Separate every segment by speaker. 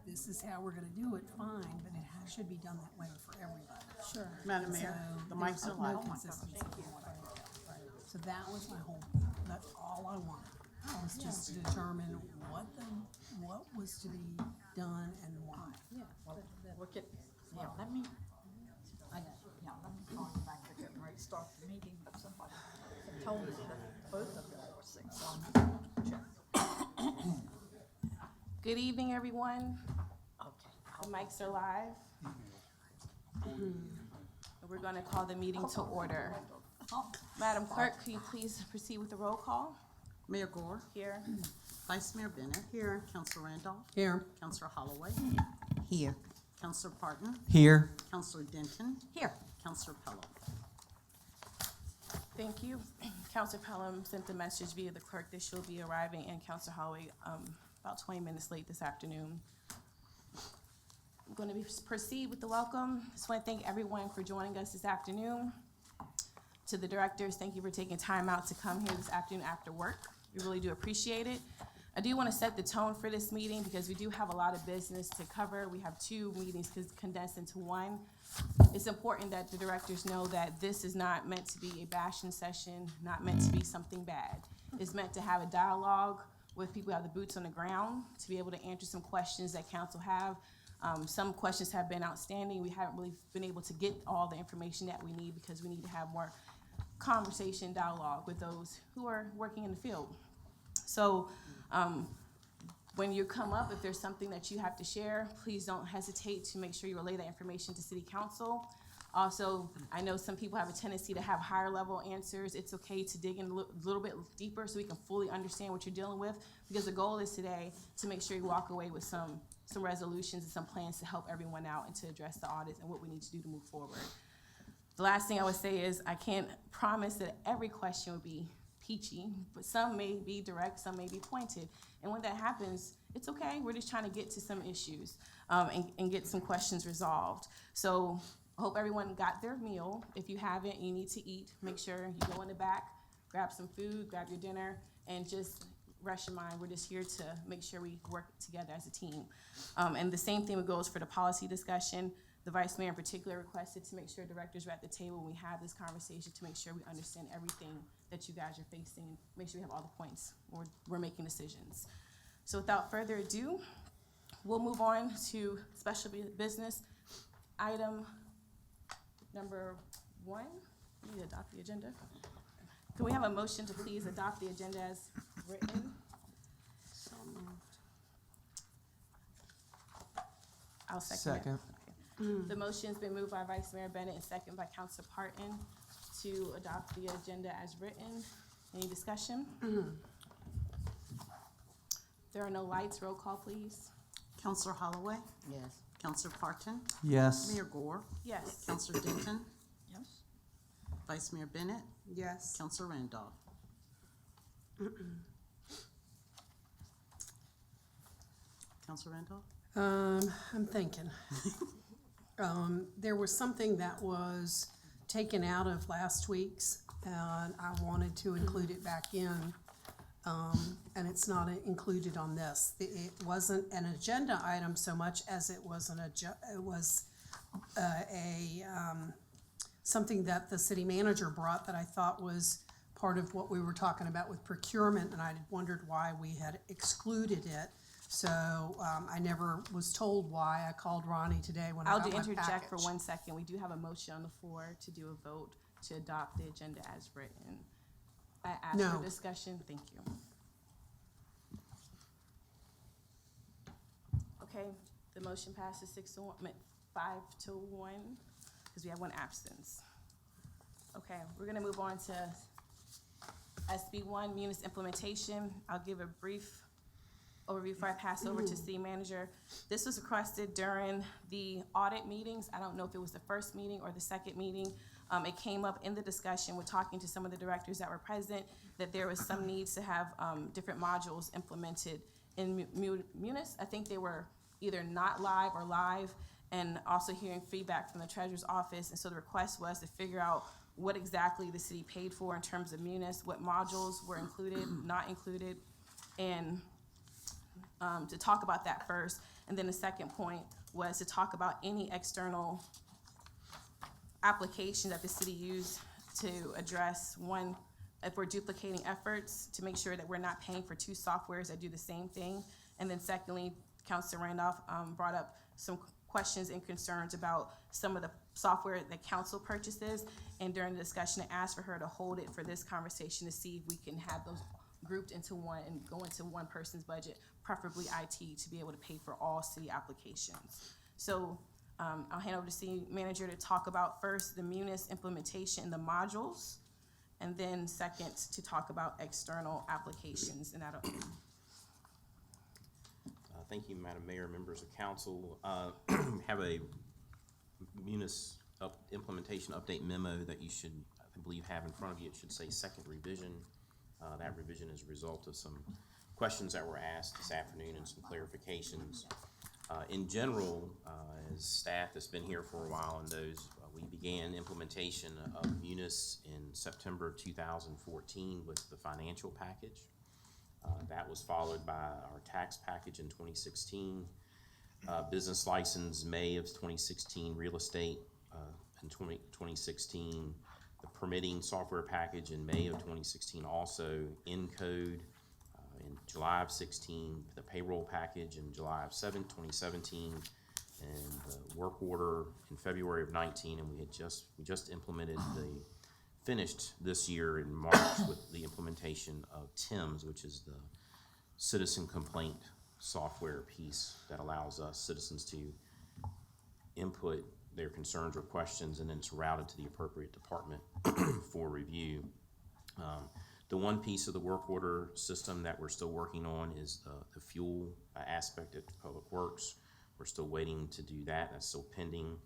Speaker 1: this is how we're gonna do it, fine, but it should be done that way for everybody.
Speaker 2: Sure.
Speaker 3: Madam
Speaker 1: So
Speaker 3: Mayor, the mics are
Speaker 1: there's
Speaker 3: live.
Speaker 1: no consistency in what I did. So that was my whole, that's all I wanted, was just to determine what was to be done and why.
Speaker 2: Yeah.
Speaker 4: Look at, yeah, let me call you back, we're getting ready to start the meeting, but somebody told me that both of them were sick, so I'm check.
Speaker 5: Good evening, everyone.
Speaker 4: Okay.
Speaker 5: The mics are live. We're going to call the meeting to order. Madam Clerk, can you please proceed with the roll call?
Speaker 3: Mayor Gore,
Speaker 5: Here.
Speaker 3: Vice Mayor Bennett. Here. Councilor Randolph.
Speaker 1: Here.
Speaker 3: Councilor Holloway.
Speaker 2: Here.
Speaker 3: Councilor Parton.
Speaker 6: Here.
Speaker 3: Councilor Denton.
Speaker 4: Here.
Speaker 3: Councilor Pelham.
Speaker 5: Thank you. Councilor Pelham sent the message via the clerk that she'll be arriving in Councilor Holloway about 20 minutes late this afternoon. I'm going to proceed with the welcome. Just want to thank everyone for joining us this afternoon. To the directors, thank you for taking time out to come here this afternoon after work. We really do appreciate it. I do want to set the tone for this meeting because we do have a lot of business to cover. We have two meetings condensed into one. It's important that the directors know that this is not meant to be a bashing session, not meant to be something bad. It's meant to have a dialogue with people who have the boots on the ground, to be able to answer some questions that council have. Some questions have been outstanding. We haven't really been able to get all the information that we need because we need to have more conversation, dialogue with those who are working in the field. So when you come up, if there's something that you have to share, please don't hesitate to make sure you relay that information to City Council. Also, I know some people have a tendency to have higher level answers. It's okay to dig in a little bit deeper so we can fully understand what you're dealing with, because the goal is today to make sure you walk away with some resolutions and some plans to help everyone out and to address the audits and what we need to do to move forward. The last thing I would say is I can't promise that every question will be peachy, but some may be direct, some may be pointed. And when that happens, it's okay. We're just trying to get to some issues and get some questions resolved. So I hope everyone got their meal. If you haven't, you need to eat. Make sure you go in the back, grab some food, grab your dinner, and just rest your mind. We're just here to make sure we work together as a team. And the same thing goes for the policy discussion. The Vice Mayor in particular requested to make sure directors are at the table when we have this conversation to make sure we understand everything that you guys are facing, make sure we have all the points when we're making decisions. So without further ado, we'll move on to special business item number 1. We need to adopt the agenda. Can we have a motion to please adopt the agenda as written?
Speaker 3: So moved.
Speaker 5: I'll second it.
Speaker 6: Second.
Speaker 5: The motion's been moved by Vice Mayor Bennett and seconded by Councilor Parton to adopt the agenda as written. Any discussion? There are no lights. Roll call, please.
Speaker 3: Councilor Holloway.
Speaker 4: Yes.
Speaker 3: Councilor Parton.
Speaker 6: Yes.
Speaker 3: Mayor Gore.
Speaker 5: Yes.
Speaker 3: Councilor Denton.
Speaker 4: Yes.
Speaker 3: Vice Mayor Bennett.
Speaker 1: Yes.
Speaker 3: Councilor Randolph. Councilor Randolph.
Speaker 1: I'm thinking. There was something that was taken out of last week's, and I wanted to include it back in, and it's not included on this. It wasn't an agenda item so much as it was something that the city manager brought that I thought was part of what we were talking about with procurement, and I wondered why we had excluded it. So I never was told why. I called Ronnie today when I
Speaker 5: I'll
Speaker 1: got my
Speaker 5: interject for
Speaker 1: package.
Speaker 5: 1 second. We do have a motion on the floor to do a vote to adopt the agenda as written. I asked
Speaker 1: No.
Speaker 5: for discussion. Thank you. Okay, the motion passes 5-1, because we have 1 absence. Okay, we're gonna move on to SB1, Munis implementation. I'll give a brief overview before I pass over to city manager. This was requested during the audit meetings. I don't know if it was the first meeting or the second meeting. It came up in the discussion with talking to some of the directors that were present, that there was some needs to have different modules implemented in Munis. I think they were either not live or live, and also hearing feedback from the treasurer's office. And so the request was to figure out what exactly the city paid for in terms of Munis, what modules were included, not included, and to talk about that first. And then the second point was to talk about any external application that the city used to address, one, if we're duplicating efforts, to make sure that we're not paying for two softwares that do the same thing. And then secondly, Councilor Randolph brought up some questions and concerns about some of the software that council purchases. And during the discussion, I asked for her to hold it for this conversation to see if we can have those grouped into one and go into one person's budget, preferably IT, to be able to pay for all city applications. So I'll hand over to city manager to talk about first the Munis implementation and the modules, and then second to talk about external applications. And that'll
Speaker 2: Thank you, Madam Mayor, members of council. Have a Munis implementation update memo that you should, I believe, have in front of you. It should say second revision. That revision is a result of some questions that were asked this afternoon and some clarifications. In general, as staff that's been here for a while and knows, we began implementation of Munis in September 2014 with the financial package. That was followed by our tax package in 2016, business license May of 2016, real estate in 2016, the permitting software package in May of 2016, also Encode in July of 16, the payroll package in July of 2017, and the work order in February of 19, and we just implemented finished this year in March with the implementation of TIMS, which is the citizen complaint software piece that allows us citizens to input their concerns or questions, and then it's routed to the appropriate department for review. The one piece of the work order system that we're still working on is the fuel aspect at Public Works. We're still waiting to do that. That's still pending.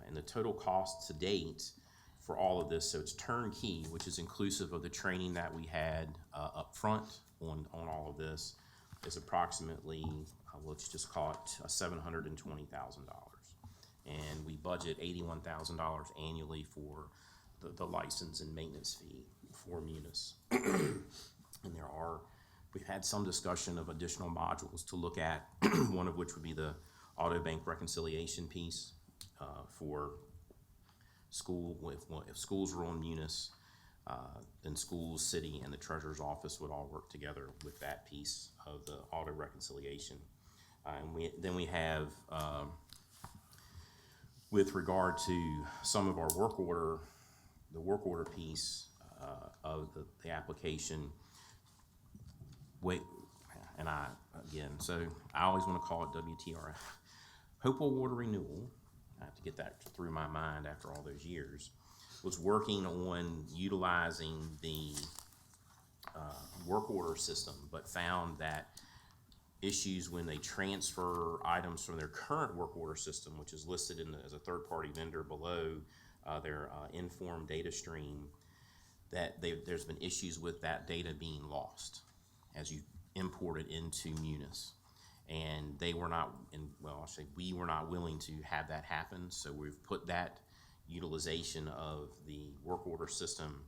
Speaker 2: And the total cost to date for all of this, so it's turnkey, which is inclusive of the training that we had up front on all of this, is approximately, let's just call it $720,000. And we budget $81,000 annually for the license and maintenance fee for Munis. And we've had some discussion of additional modules to look at, one of which would be the auto bank reconciliation piece for school. If schools were on Munis, then schools, city, and the treasurer's office would all work together with that piece of the auto reconciliation. And then we have, with regard to some of our work order, the work order piece of the application, so I always want to call it WTRF, Hopewell Water Renewal. I have to get that through my mind after all those years. Was working on utilizing the work order system, but found that issues when they transfer items from their current work order system, which is listed as a third-party vendor below their Inform data stream, that there's been issues with that data being lost as you import it into Munis. And we were not willing to have that happen, so we've put that utilization of the work order system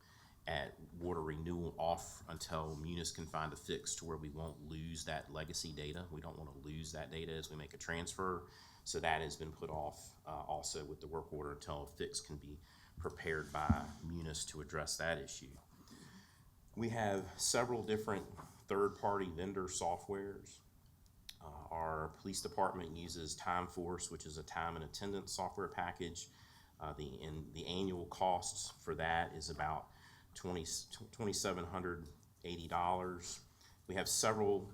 Speaker 2: at water renewal off until Munis can find a fix to where we won't lose that legacy data. We don't want to lose that data as we make a transfer, so that has been put off also with the work order until a fix can be prepared by Munis to address that issue. We have several different third-party vendor softwares. Our police department uses TimeForce, which is a time and attendance software package. The annual costs for that is about $2,780. We have several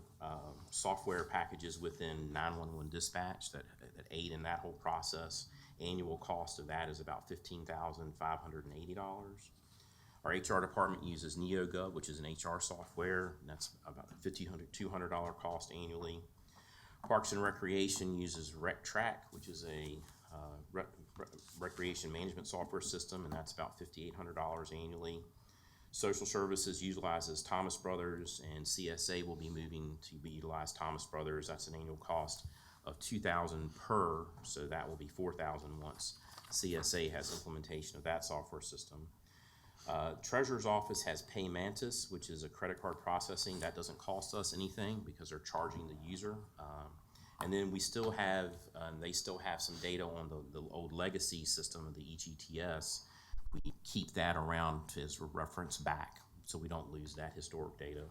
Speaker 2: software packages within 911 dispatch that aid in that whole process. Annual cost of that is about $15,580. Our HR department uses NeoGov, which is an HR software, and that's about a $200 cost annually. Parks and Recreation uses RecTrack, which is a recreation management software system, and that's about $5,800 annually. Social Services utilizes Thomas Brothers, and CSA will be moving to utilize Thomas Brothers. That's an annual cost of $2,000 per, so that will be $4,000 once CSA has implementation of that software system. Treasurer's Office has PayMantis, which is a credit card processing. That doesn't cost us anything because they're charging the user. And then we still have, they still have some data on the old legacy system of the EGTS. We keep that around as a reference back, so we don't lose that historic data.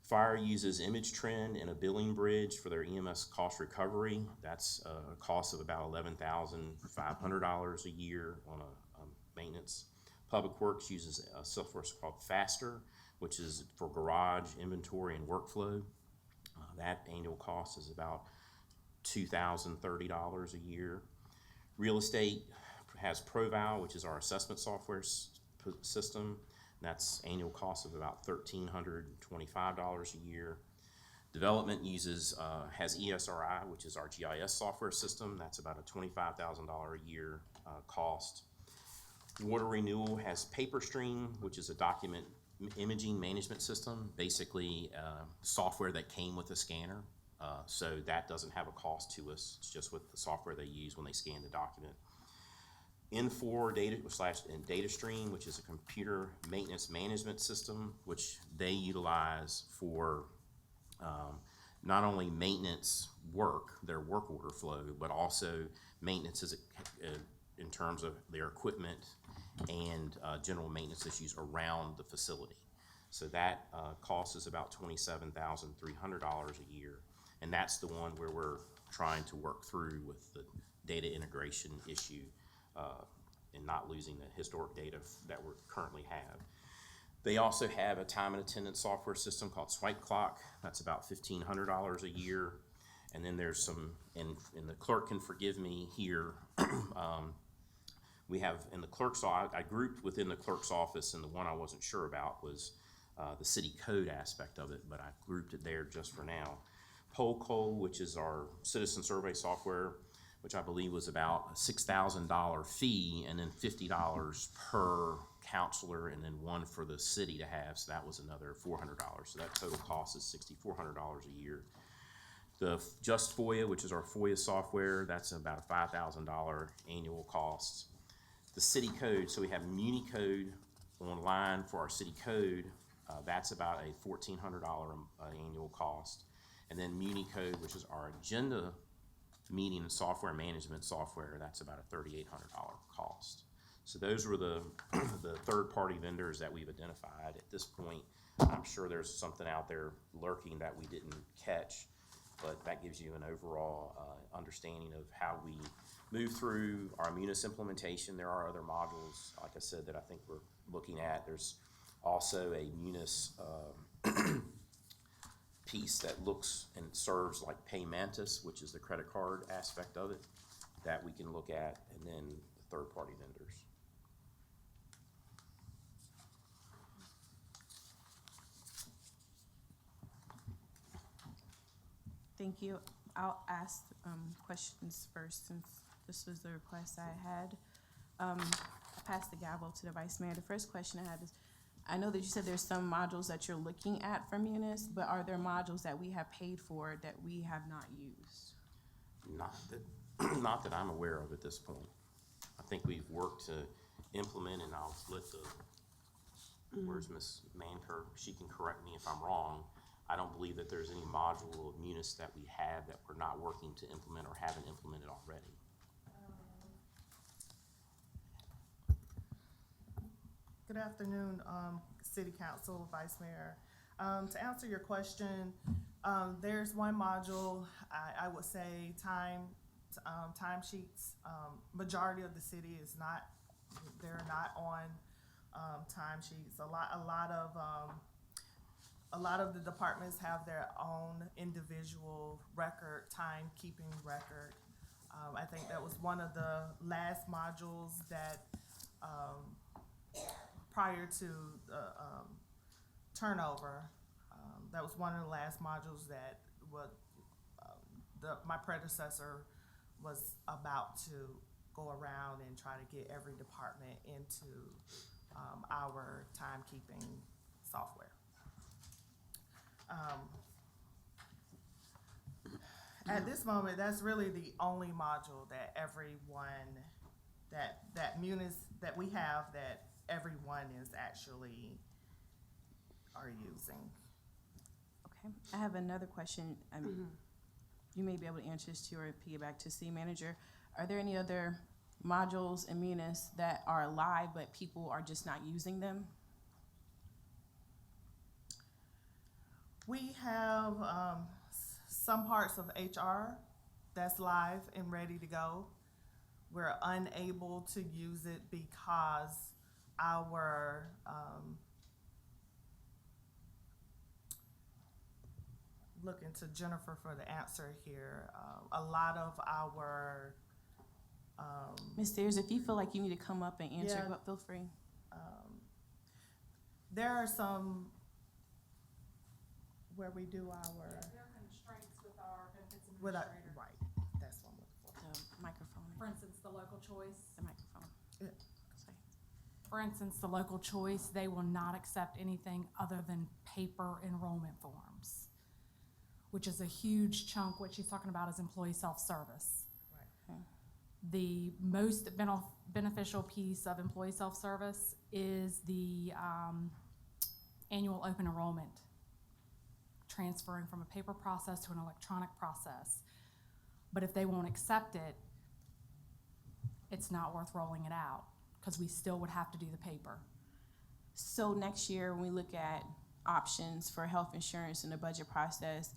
Speaker 2: Fire uses Image Trend and a billing bridge for their EMS cost recovery. That's a cost of about $11,500 a year on a maintenance. Public Works uses a software called Faster, which is for garage, inventory, and workflow. That annual cost is about $2,030 a year. Real Estate has ProVal, which is our assessment software system. That's annual cost of about $1,325 a year. Development has ESRI, which is our GIS software system. That's about a $25,000 a year cost. Water Renewal has PaperStream, which is a document imaging management system, basically software that came with a scanner. So that doesn't have a cost to us. It's just with the software they use when they scan the document. N4 DataStream, which is a computer maintenance management system, which they utilize for not only maintenance work, their work order flow, but also maintenance in terms of their equipment and general maintenance issues around the facility. So that cost is about $27,300 a year. And that's the one where we're trying to work through with the data integration issue and not losing the historic data that we currently have. They also have a time and attendance software system called Swipe Clock. That's about $1,500 a year. And then there's some, and the clerk can forgive me here, we have in the clerk's office, I grouped within the clerk's office, and the one I wasn't sure about was the city code aspect of it, but I grouped it there just for now. Poll, which is our citizen survey software, which I believe was about a $6,000 fee, and then $50 per counselor, and then one for the city to have, so that was another $400. So that total cost is $6,400 a year. The Just FOIA, which is our FOIA software, that's about a $5,000 annual cost. The city code, so we have MuniCode online for our city code, that's about a $1,400 annual cost. And then MuniCode, which is our agenda meeting and software management software, that's about a $3,800 cost. So those were the third-party vendors that we've identified. At this point, I'm sure there's something out there lurking that we didn't catch, but that gives you an overall understanding of how we move through our Munis implementation. There are other modules, like I said, that I think we're looking at. There's also a Munis piece that looks and serves like Paymantis, which is the credit card aspect of it, that we can look at, and then the third-party vendors.
Speaker 5: Thank you. I'll ask questions first, since this was the request I had. Pass the gavel to the Vice Mayor. The first question I have is, I know that you said there's some modules that you're looking at for Munis, but are there modules that we have paid for that we have not used?
Speaker 2: Not that I'm aware of at this point. I think we've worked to implement, and I'll let where's Ms. Mankirk? She can correct me if I'm wrong. I don't believe that there's any module of Munis that we have that we're not working to implement or haven't implemented already.
Speaker 6: Good afternoon, City Council, Vice Mayor. To answer your question, there's one module, I would say timesheets. Majority of the city is not, they're not on timesheets. A lot of the departments have their own individual record, timekeeping record. I think that was one of the last modules that prior to the turnover, that was one of the last modules that my predecessor was about to go around and try to get every department into our timekeeping software. At this moment, that's really the only module that everyone, that Munis, that we have, that everyone is actually are using.
Speaker 5: Okay, I have another question. you may be able to answer this too, or piggyback to city manager. Are there any other modules in Munis that are live, but people are just not using them?
Speaker 6: We have some parts of HR that's live and ready to go. We're unable to use it because our looking to Jennifer for the answer here. A lot of our
Speaker 5: Ms. Stairs, if you feel like you need to come up and answer,
Speaker 6: Yeah.
Speaker 5: feel free.
Speaker 6: there are some where we do our
Speaker 7: There are constraints with our benefits
Speaker 6: with our,
Speaker 7: administrator.
Speaker 6: right. That's what I'm looking for.
Speaker 5: The microphone,
Speaker 7: For instance, the local choice.
Speaker 5: the microphone.
Speaker 6: Yeah.
Speaker 5: Sorry.
Speaker 7: For instance, the local choice, they will not accept anything other than paper enrollment forms, which is a huge chunk. What she's talking about is employee self-service.
Speaker 6: Right.
Speaker 7: The most beneficial piece of employee self-service is the annual open enrollment, transferring from a paper process to an electronic process. But if they won't accept it, it's not worth rolling it out, because we still would have to do the paper.
Speaker 5: So next year, when we look at options for health insurance in the budget process,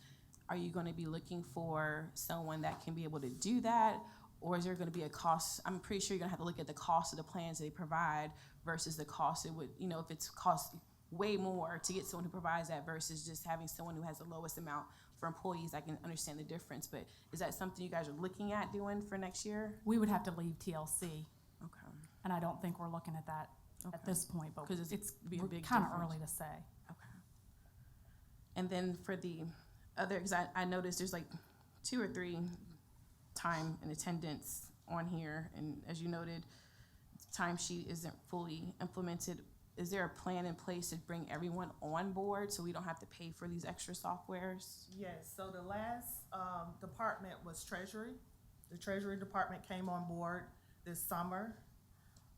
Speaker 5: are you gonna be looking for someone that can be able to do that? Or is there gonna be a cost? I'm pretty sure you're gonna have to look at the cost of the plans they provide versus the cost it would, you know, if it's cost way more to get someone who provides that versus just having someone who has the lowest amount for employees. I can understand the difference, but is that something you guys are looking at doing for next year?
Speaker 7: We would have to leave TLC,
Speaker 5: Okay.
Speaker 7: and I don't think we're looking at that
Speaker 5: Okay.
Speaker 7: at this point, but
Speaker 5: 'Cause
Speaker 7: it's
Speaker 5: it'd be a big
Speaker 7: kind of
Speaker 5: difference.
Speaker 7: early to say.
Speaker 5: Okay. And then for the other, because I noticed there's like 2 or 3 time and attendance on here, and as you noted, timesheet isn't fully implemented. Is there a plan in place to bring everyone on board so we don't have to pay for these extra softwares?
Speaker 6: Yes, so the last department was Treasury. The Treasury Department came on board this summer.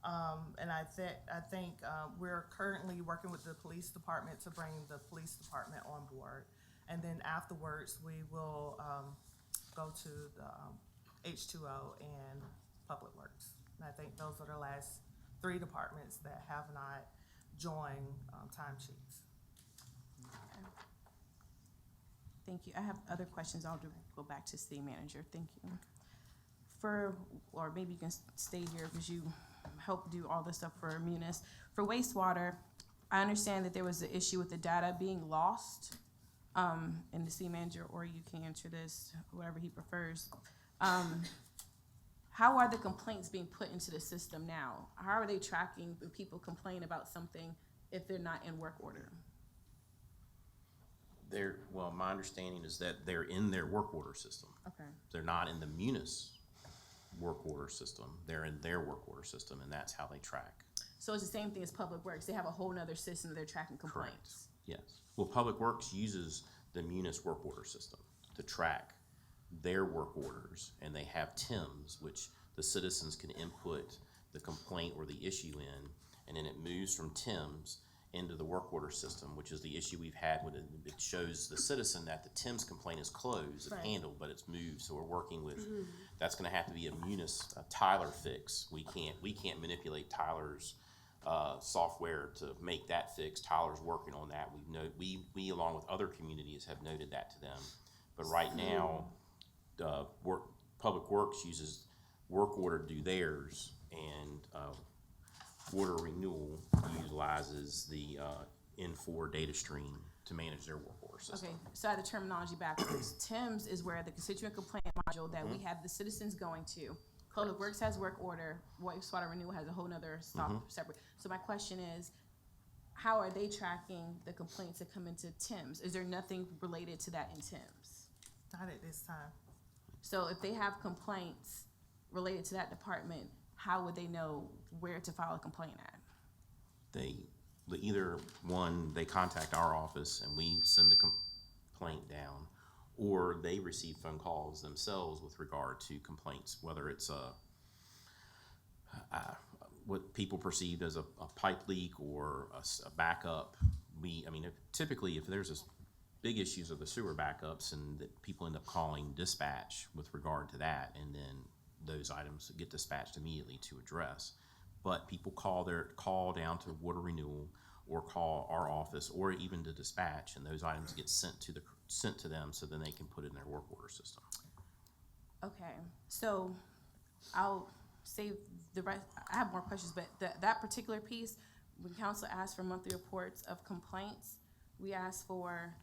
Speaker 6: And I think we're currently working with the police department to bring the police department on board. And then afterwards, we will go to the H2O and Public Works. And I think those are the last 3 departments that have not joined timesheets.
Speaker 5: Thank you. I have other questions. I'll go back to city manager. Thank you. Or maybe you can stay here because you help do all this stuff for Munis. For wastewater, I understand that there was an issue with the data being lost. And the city manager, or you can answer this, whoever he prefers. How are the complaints being put into the system now? How are they tracking when people complain about something if they're not in work order?
Speaker 2: Well, my understanding is that they're in their work order system.
Speaker 5: Okay.
Speaker 2: They're not in the Munis work order system. They're in their work order system, and that's how they track.
Speaker 5: So it's the same thing as Public Works. They have a whole nother system that they're tracking complaints.
Speaker 2: Yes. Well, Public Works uses the Munis work order system to track their work orders, and they have TIMS, which the citizens can input the complaint or the issue in, and then it moves from TIMS into the work order system, which is the issue we've had with it. It shows the citizen that the TIMS complaint is closed, it's
Speaker 6: Right.
Speaker 2: handled, but it's moved, so we're working with, that's gonna have to be a Munis, a Tyler fix. We can't manipulate Tyler's software to make that fix. Tyler's working on that. We along with other communities have noted that to them. But right now, Public Works uses work order to do theirs, and Water Renewal utilizes the N4 data stream to manage their work order system.
Speaker 5: Okay, so I had the terminology backwards. TIMS is where the constituent complaint module that we have the citizens going to. Public Works has work order, wastewater renewal has a whole nother separate. So my question is, how are they tracking the complaints that come into TIMS? Is there nothing related to that in TIMS?
Speaker 6: Not at this time.
Speaker 5: So if they have complaints related to that department, how would they know where to file a complaint at?
Speaker 2: They contact our office and we send the complaint down, or they receive phone calls themselves with regard to complaints, whether it's what people perceive as a pipe leak or a backup. Typically if there's big issues are the sewer backups, and that people end up calling dispatch with regard to that, and then those items get dispatched immediately to address. But people call down to water renewal, or call our office, or even to dispatch, and those items get sent to them, so then they can put it in their work order system.
Speaker 5: Okay, so I'll save the rest. I have more questions, but that particular piece, when council asked for monthly reports of complaints, we asked for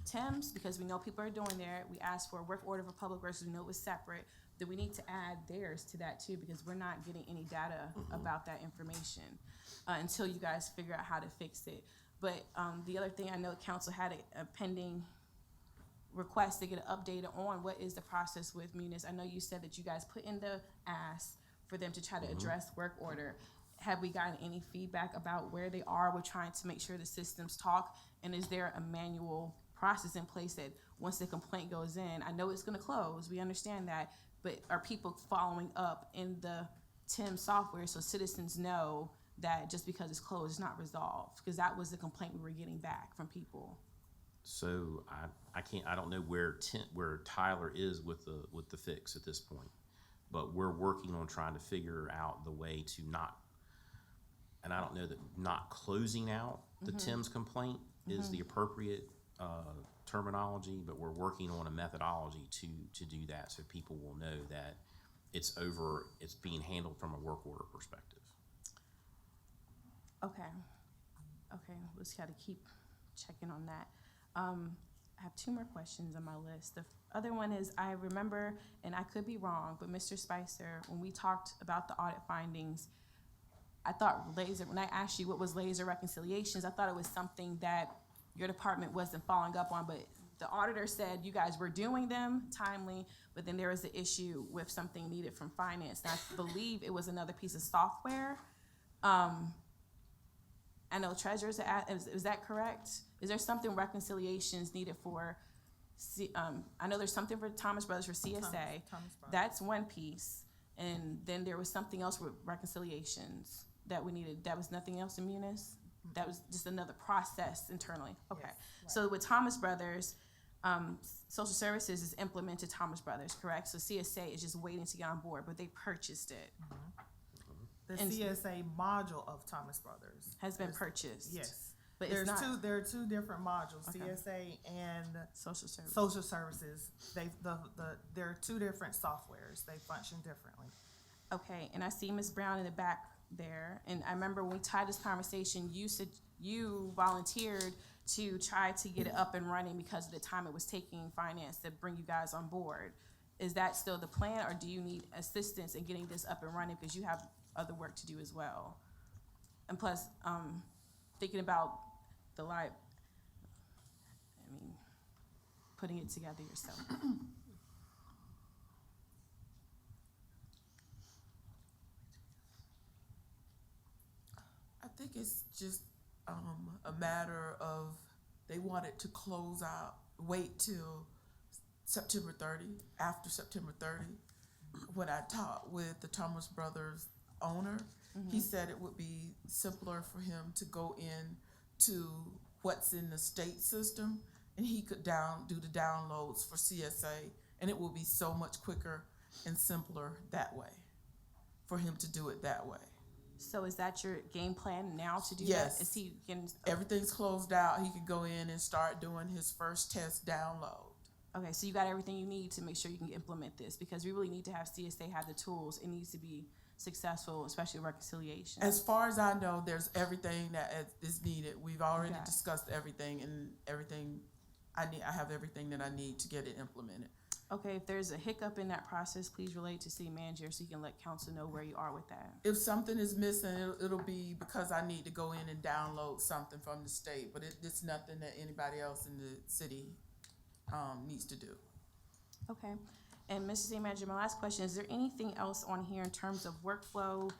Speaker 5: TIMS because we know people are doing there. We asked for a work order for public works, we know it was separate. Then we need to add theirs to that too, because we're not getting any data about that information until you guys figure out how to fix it. But the other thing, I know council had a pending request to get an update on what is the process with Munis. I know you said that you guys put in the ask for them to try to address work order. Have we gotten any feedback about where they are? We're trying to make sure the systems talk, and is there a manual process in place that once the complaint goes in, I know it's gonna close, we understand that, but are people following up in the TIM software so citizens know that just because it's closed, it's not resolved? Because that was the complaint we were getting back from people.
Speaker 2: So I don't know where Tyler is with the fix at this point, but we're working on trying to figure out the way to not, and I don't know that not closing out the TIM's complaint is the appropriate terminology, but we're working on a methodology to do that, so people will know that it's being handled from a work order perspective.
Speaker 5: Okay, we just gotta keep checking on that. I have two more questions on my list. The other one is, I remember, and I could be wrong, but Mr. Spicer, when we talked about the audit findings, I thought when I asked you what was laser reconciliations, I thought it was something that your department wasn't following up on, but the auditor said you guys were doing them timely, but then there was the issue with something needed from finance. And I believe it was another piece of software. I know treasurers, is that correct? Is there something reconciliations needed for, I know there's something for Thomas Brothers for CSA.
Speaker 6: Thomas Brothers.
Speaker 5: That's one piece. And then there was something else with reconciliations that we needed. That was nothing else in Munis? That was just another process internally? Okay.
Speaker 6: Yes, right.
Speaker 5: So with Thomas Brothers, social services is implemented Thomas Brothers, correct? So CSA is just waiting to get on board, but they purchased it.
Speaker 6: The
Speaker 5: And-
Speaker 6: CSA module of Thomas Brothers
Speaker 5: Has been purchased.
Speaker 6: Yes,
Speaker 5: But it's not
Speaker 6: there are two different modules,
Speaker 5: Okay.
Speaker 6: CSA and
Speaker 5: social service.
Speaker 6: social services. There are two different softwares. They function differently.
Speaker 5: Okay, and I see Ms. Brown in the back there, and I remember when we tied this conversation, you said you volunteered to try to get it up and running because of the time it was taking finance to bring you guys on board. Is that still the plan, or do you need assistance in getting this up and running because you have other work to do as well? And plus, thinking about putting it together yourself.
Speaker 8: I think it's just a matter of they wanted to close out, wait till September 30, after September 30. When I talked with the Thomas Brothers owner, he said it would be simpler for him to go in to what's in the state system, and he could do the downloads for CSA, and it will be so much quicker and simpler that way, for him to do it that way.
Speaker 5: So is that your game plan now to do
Speaker 8: Yes.
Speaker 5: that? Is he getting,
Speaker 8: Everything's closed out. He could go in and start doing his first test download.
Speaker 5: okay, so you got everything you need to make sure you can implement this, because we really need to have CSA have the tools. It needs to be successful, especially reconciliation.
Speaker 8: As far as I know, there's everything that is needed. We've already
Speaker 5: Okay.
Speaker 8: discussed everything, and everything I need. I have everything that I need to get it implemented.
Speaker 5: Okay, if there's a hiccup in that process, please relate to city manager so you can let council know where you are with that.
Speaker 8: If something is missing, it'll be because I need to go in and download something from the state, but it's nothing that anybody else in the city needs to do.
Speaker 5: Okay, and Mr. City Manager, my last question, is there anything else on here in terms of workflow?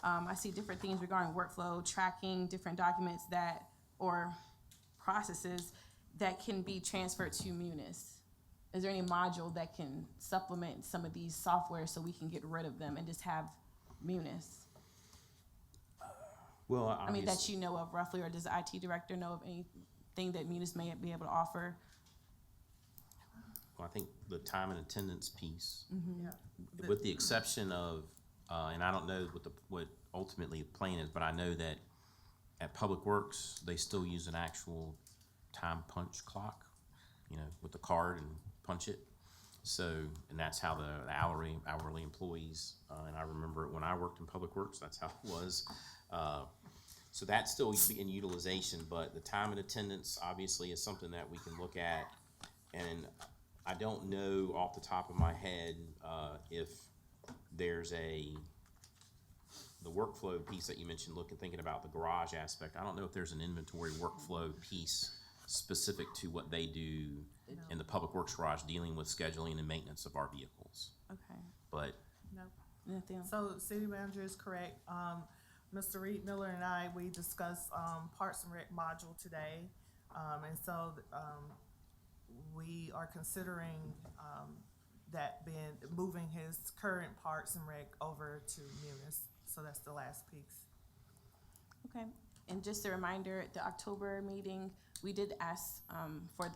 Speaker 5: I see different things regarding workflow, tracking, different documents or processes that can be transferred to Munis. Is there any module that can supplement some of these software so we can get rid of them and just have Munis?
Speaker 2: Well,
Speaker 5: I mean, that you know of roughly, or does the IT director know of anything that Munis may be able to offer
Speaker 2: think the time and attendance piece,
Speaker 6: Yeah.
Speaker 2: with the exception of, and I don't know what ultimately the plan is, but I know that at Public Works, they still use an actual time punch clock, with the card and punch it. So, and that's how the hourly employees, and I remember it when I worked in Public Works, that's how it was. So that's still in utilization, but the time and attendance obviously is something that we can look at. And I don't know off the top of my head, if there's the workflow piece that you mentioned, thinking about the garage aspect. I don't know if there's an inventory workflow piece specific to what they do in the Public Works garage, dealing with scheduling and maintenance of our vehicles.
Speaker 5: Okay.
Speaker 2: But
Speaker 6: No.
Speaker 5: Anything else?
Speaker 6: So city manager is correct. Mr. Reed Miller and I, we discussed, Parks and Rec module today. And so, we are considering, moving his current Parks and Rec over to Munis. So that's the last piece.
Speaker 5: Okay, and just a reminder, the October meeting, we did ask for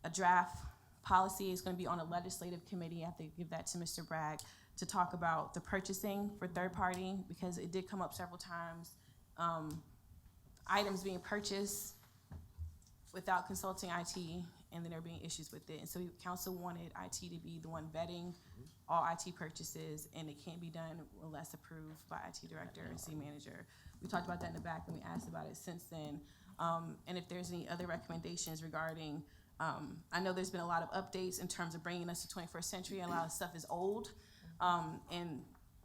Speaker 5: a draft policy. Is gonna be on a legislative committee. I have to give that to Mr. Bragg to talk about the purchasing for third party, because it did come up several times. Items being purchased without consulting IT, and then there being issues with it. And so council wanted IT to be the one vetting all IT purchases, and it can't be done unless approved by IT director and city manager. We talked about that in the back, and we asked about it since then. And if there's any other recommendations regarding, I know there's been a lot of updates in terms of bringing us to 21st century, and a lot of stuff is old. And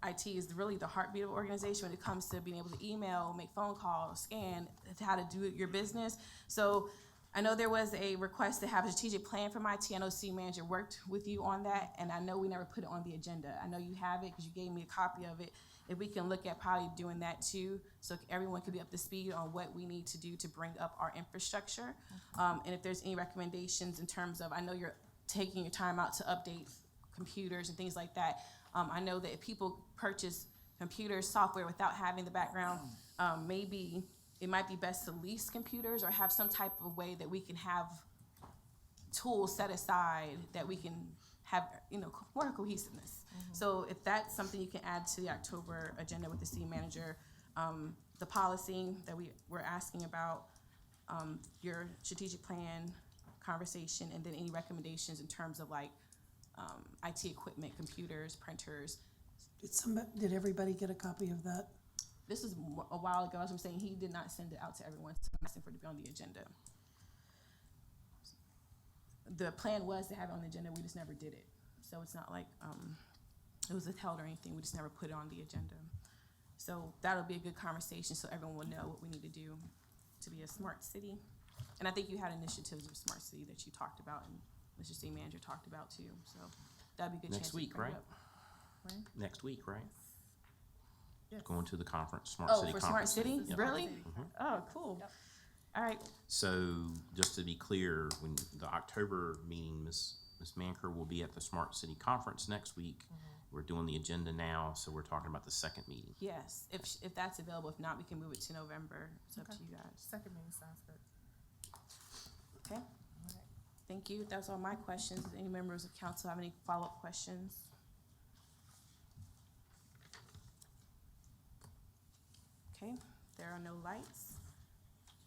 Speaker 5: IT is really the heartbeat of the organization when it comes to being able to email, make phone calls, scan, how to do your business. So I know there was a request to have a strategic plan from IT. I know city manager worked with you on that, and I know we never put it on the agenda. I know you have it because you gave me a copy of it. If we can look at probably doing that too, so everyone can be up to speed on what we need to do to bring up our infrastructure. And if there's any recommendations in terms of, I know you're taking your time out to update computers and things like that. I know that if people purchase computers, software without having the background, maybe it might be best to lease computers or have some type of way that we can have tools set aside that we can have, more cohesiveness. So if that's something you can add to the October agenda with the city manager, the policy that we're asking about, your strategic plan conversation, and then any recommendations in terms of IT equipment, computers, printers.
Speaker 1: Did everybody get a copy of that?
Speaker 5: This is a while ago, as I'm saying, he did not send it out to everyone, so I'm asking for it to be on the agenda. The plan was to have it on the agenda, we just never did it. So it's not like, it was withheld or anything, we just never put it on the agenda. So that'll be a good conversation, so everyone will know what we need to do to be a smart city. And I think you had initiatives of smart city that you talked about, and Mr. City Manager talked about too, so that'd be a good chance.
Speaker 2: Next week,
Speaker 5: to bring it
Speaker 2: right?
Speaker 5: up.
Speaker 6: Right?
Speaker 2: Next week, right?
Speaker 6: Yes.
Speaker 2: Going to the conference, Smart
Speaker 5: Oh,
Speaker 2: City
Speaker 5: for
Speaker 2: Conference.
Speaker 5: smart city,
Speaker 2: Yep.
Speaker 5: really? Oh, cool. All right,
Speaker 2: So just to be clear, when the October meeting, Ms. Manker will be at the Smart City Conference next week. We're doing the agenda now, so we're talking about the second meeting.
Speaker 5: yes, if that's available, if not, we can move it to November, it's up to you guys,
Speaker 6: Second meeting sounds good.
Speaker 5: okay? Thank you, that's all my questions. Does any members of council have any follow-up questions? Okay, there are no lights.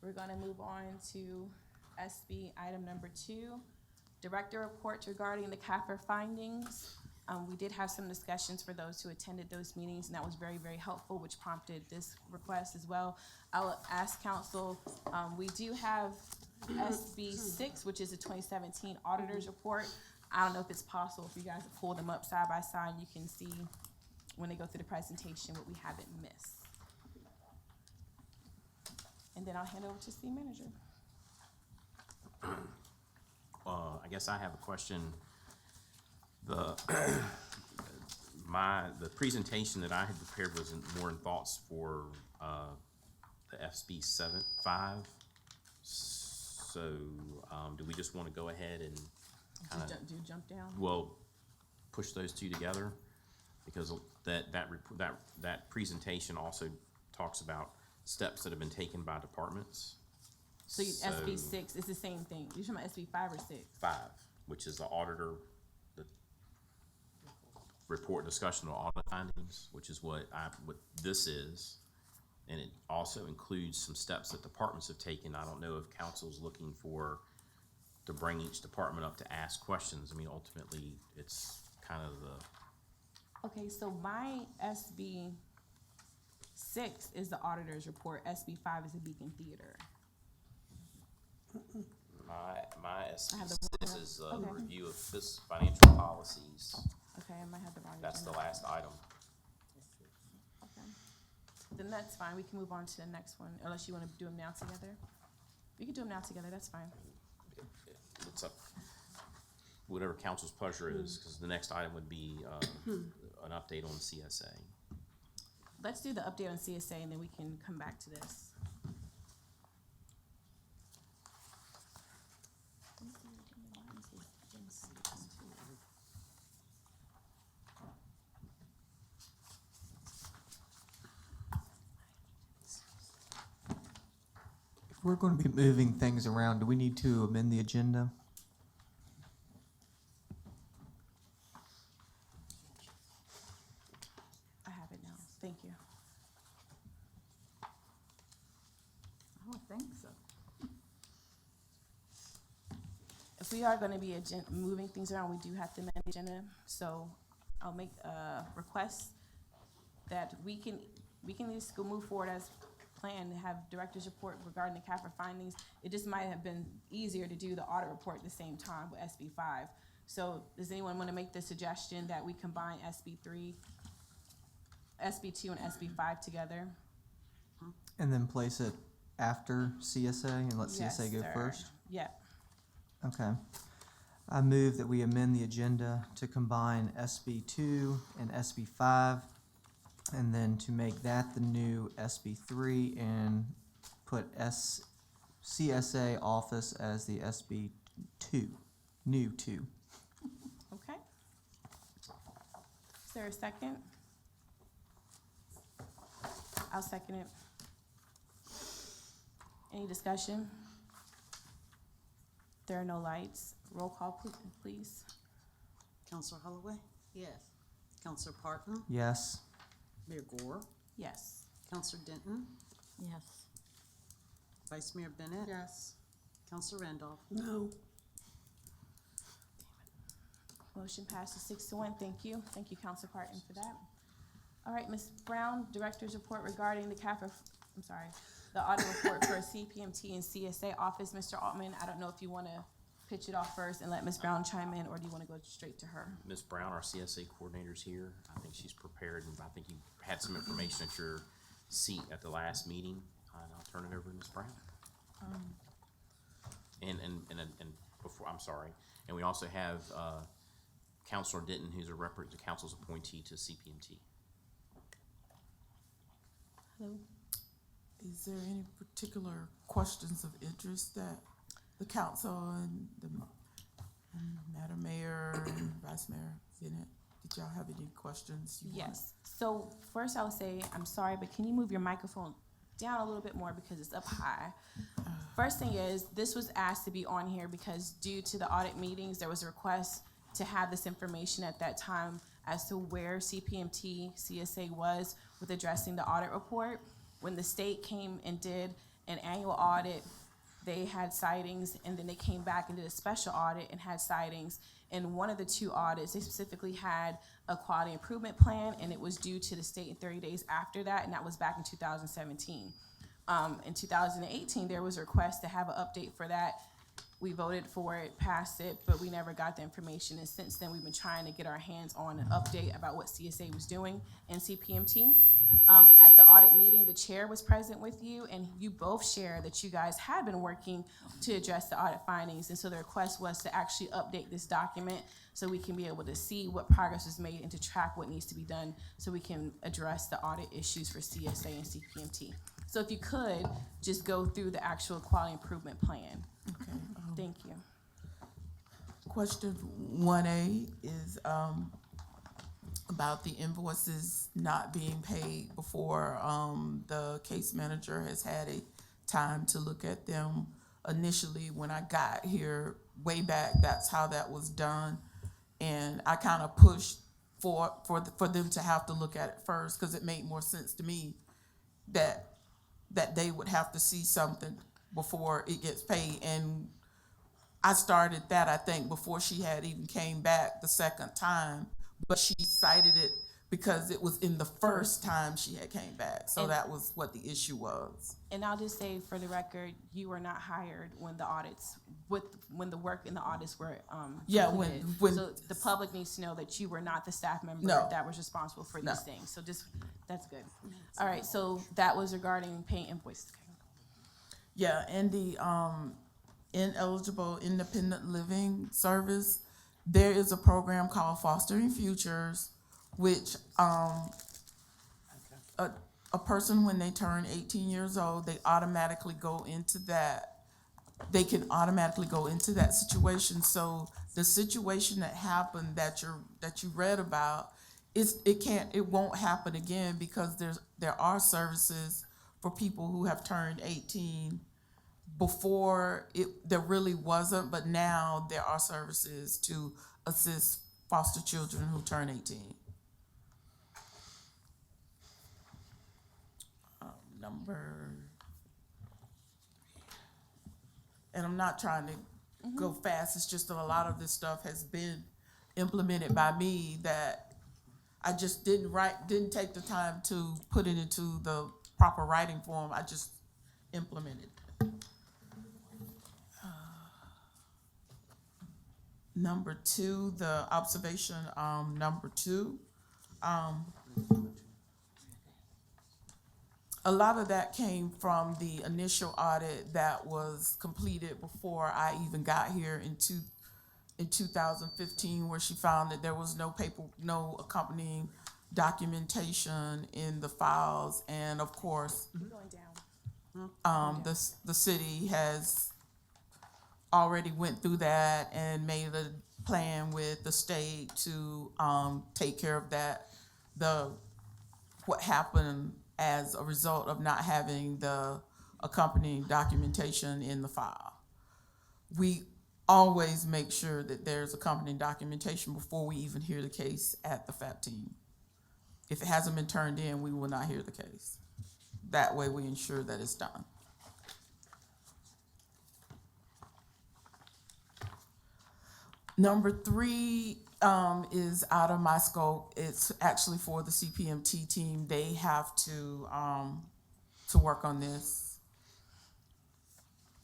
Speaker 5: We're gonna move on to SB item number 2, Director reports regarding the CAFR findings. We did have some discussions for those who attended those meetings, and that was very, very helpful, which prompted this request as well. I'll ask council, we do have SB 6, which is the 2017 Auditor's Report. I don't know if it's possible for you guys to pull them up side by side, and you can see when they go through the presentation what we haven't missed. And then I'll hand over to City Manager.
Speaker 2: I guess I have a question. The presentation that I had prepared was more in thoughts for the FSB 7.5. So do we just want to go ahead and kind of
Speaker 5: Jump down?
Speaker 2: push those two together? Because that presentation also talks about steps that have been taken by departments.
Speaker 5: So SB 6 is the same thing. You're talking about SB 5 or 6?
Speaker 2: 5. which is the auditor, the report discussion on audit findings, which is what this is. And it also includes some steps that departments have taken. I don't know if council's looking to bring each department up to ask questions. I mean, ultimately, it's kind of
Speaker 5: Okay, so my SB 6 is the auditor's report, SB 5 is the Beacon Theater.
Speaker 2: my
Speaker 5: I have the
Speaker 2: this
Speaker 5: wrong-
Speaker 2: is
Speaker 5: okay.
Speaker 2: review of this financial policies.
Speaker 5: Okay, I might have the wrong
Speaker 2: That's the
Speaker 5: agenda.
Speaker 2: last item.
Speaker 5: Okay. Then that's fine, we can move on to the next one, unless you wanna do them now together. We can do them now together, that's fine.
Speaker 2: It's up, whatever council's pleasure is, because the next item would be an update on CSA.
Speaker 5: Let's do the update on CSA and then we can come back to this.
Speaker 9: If we're going to be moving things around, do we need to amend the agenda?
Speaker 5: I have it now, thank you.
Speaker 4: I don't think so.
Speaker 5: If we are gonna be moving things around, we do have to amend the agenda, so I'll make a request that we can just go move forward as planned, to have director's report regarding the CAFR findings. It just might have been easier to do the audit report at the same time with SB 5. So does anyone wanna make the suggestion that we combine SB 3, SB 2 and SB 5 together?
Speaker 9: And then place it after CSA and let CSA
Speaker 5: Yes,
Speaker 9: go
Speaker 5: sir.
Speaker 9: first?
Speaker 5: Yeah,
Speaker 9: Okay. I move that we amend the agenda to combine SB 2 and SB 5, and then to make that the new SB 3 and put CSA office as the SB 2, new 2.
Speaker 5: okay. Is there a second? I'll second it. Any discussion? There are no lights. Roll call, please.
Speaker 3: Counselor Holloway?
Speaker 4: Yes.
Speaker 3: Counselor Parton?
Speaker 9: Yes.
Speaker 3: Mayor Gore?
Speaker 5: Yes.
Speaker 3: Counselor Denton?
Speaker 4: Yes.
Speaker 3: Vice Mayor Bennett?
Speaker 6: Yes.
Speaker 3: Counselor Randolph?
Speaker 1: No.
Speaker 5: Motion passes 6-1. Thank you. Thank you, Counselor Parton, for that. All right, Ms. Brown, Director's report regarding the the audit report for CPMT and CSA office. Mr. Altman, I don't know if you want to pitch it off first and let Ms. Brown chime in, or do you want to go straight to her?
Speaker 2: Ms. Brown, our CSA coordinator's here. I think she's prepared, and I think you had some information at your seat at the last meeting. And I'll turn it over to Ms. Brown. And before, I'm sorry, and we also have Counselor Denton, who's the council's appointee to CPMT.
Speaker 5: Hello?
Speaker 8: Is there any particular questions of interest that the council and Madam Mayor and Vice Mayor Bennett, did y'all have any questions?
Speaker 5: Yes. So first I would say, I'm sorry, but can you move your microphone down a little bit more because it's up high? First thing is, this was asked to be on here because due to the audit meetings, there was a request to have this information at that time as to where CPMT, CSA was with addressing the audit report. When the state came and did an annual audit, they had sightings, and then they came back and did a special audit and had sightings. In one of the two audits, they specifically had a quality improvement plan, and it was due to the state in 30 days after that, and that was back in 2017. In 2018, there was a request to have an update for that. We voted for it, passed it, but we never got the information, and since then, we've been trying to get our hands on an update about what CSA was doing in CPMT. At the audit meeting, the chair was present with you, and you both shared that you guys had been working to address the audit findings, and so the request was to actually update this document so we can be able to see what progress was made and to track what needs to be done so we can address the audit issues for CSA and CPMT. So if you could, just go through the actual quality improvement plan.
Speaker 8: Okay.
Speaker 5: Thank you.
Speaker 8: Question 1A is about the invoices not being paid before the case manager has had a time to look at them. Initially, when I got here, way back, that's how that was done. And I kind of pushed for them to have to look at it first, because it made more sense to me that they would have to see something before it gets paid. And I started that, I think, before she had even came back the second time, but she cited it because it was in the first time she had came back. So
Speaker 5: And-
Speaker 8: that was what the issue was.
Speaker 5: And I'll just say for the record, you were not hired when the audits, when the work in the audits were,
Speaker 8: Yeah,
Speaker 5: completed.
Speaker 8: when-
Speaker 5: So the public needs to know that you were not the staff member
Speaker 8: No.
Speaker 5: that was responsible for
Speaker 8: No.
Speaker 5: these things. So just, that's good. All right, so that was regarding paying invoices.
Speaker 8: Yeah, and the ineligible independent living service, there is a program called Fostering Futures, which a person, when they turn 18 years old, they automatically go into that. They can automatically go into that situation. So the situation that happened that you read about, it won't happen again, because there are services for people who have turned 18. Before there really wasn't, but now there are services to assist foster children who turn 18. And I'm not trying to go fast, it's just that a lot of this stuff has been implemented by me that I just didn't take the time to put it into the proper writing form. I just implemented. Number 2, the observation, number 2. A lot of that came from the initial audit that was completed before I even got here in 2015, where she found that there was no accompanying documentation in the files. And of course,
Speaker 5: Going down.
Speaker 8: the city has already went through that and made a plan with the state to take care of that. What happened as a result of not having the accompanying documentation in the file. We always make sure that there's accompanying documentation before we even hear the case at the FAP team. If it hasn't been turned in, we will not hear the case. That way we ensure that it's done. Number 3 is out of my scope. It's actually for the CPMT team. They have to work on this.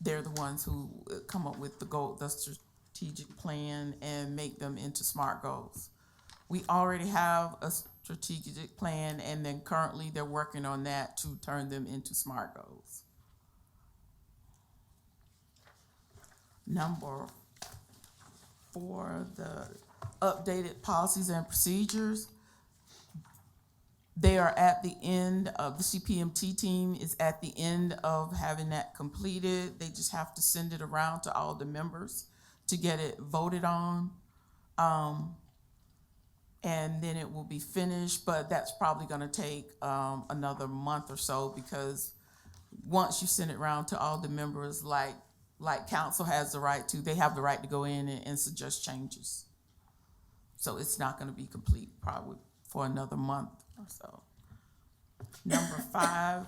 Speaker 8: They're the ones who come up with the strategic plan and make them into SMART goals. We already have a strategic plan, and then currently they're working on that to turn them into SMART goals. Number 4, the updated policies and procedures. They are at the end of, the CPMT team is at the end of having that completed. They just have to send it around to all the members to get it voted on. And then it will be finished, but that's probably gonna take another month or so, because once you send it around to all the members, like council has the right to, they have the right to go in and suggest changes. So it's not gonna be complete probably for another month or so. Number 5,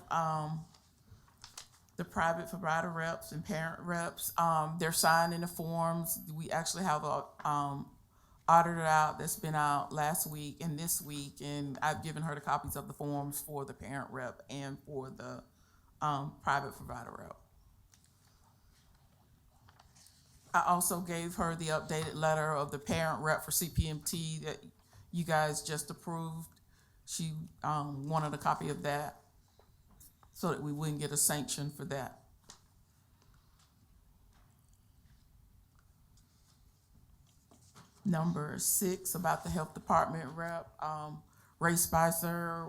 Speaker 8: the private provider reps and parent reps, they're signing the forms. We actually have a auditor out that's been out last week and this week, and I've given her the copies of the forms for the parent rep and for the private provider rep. I also gave her the updated letter of the parent rep for CPMT that you guys just approved. She wanted a copy of that so that we wouldn't get a sanction for that. Number 6, about the health department rep, Ray Spicer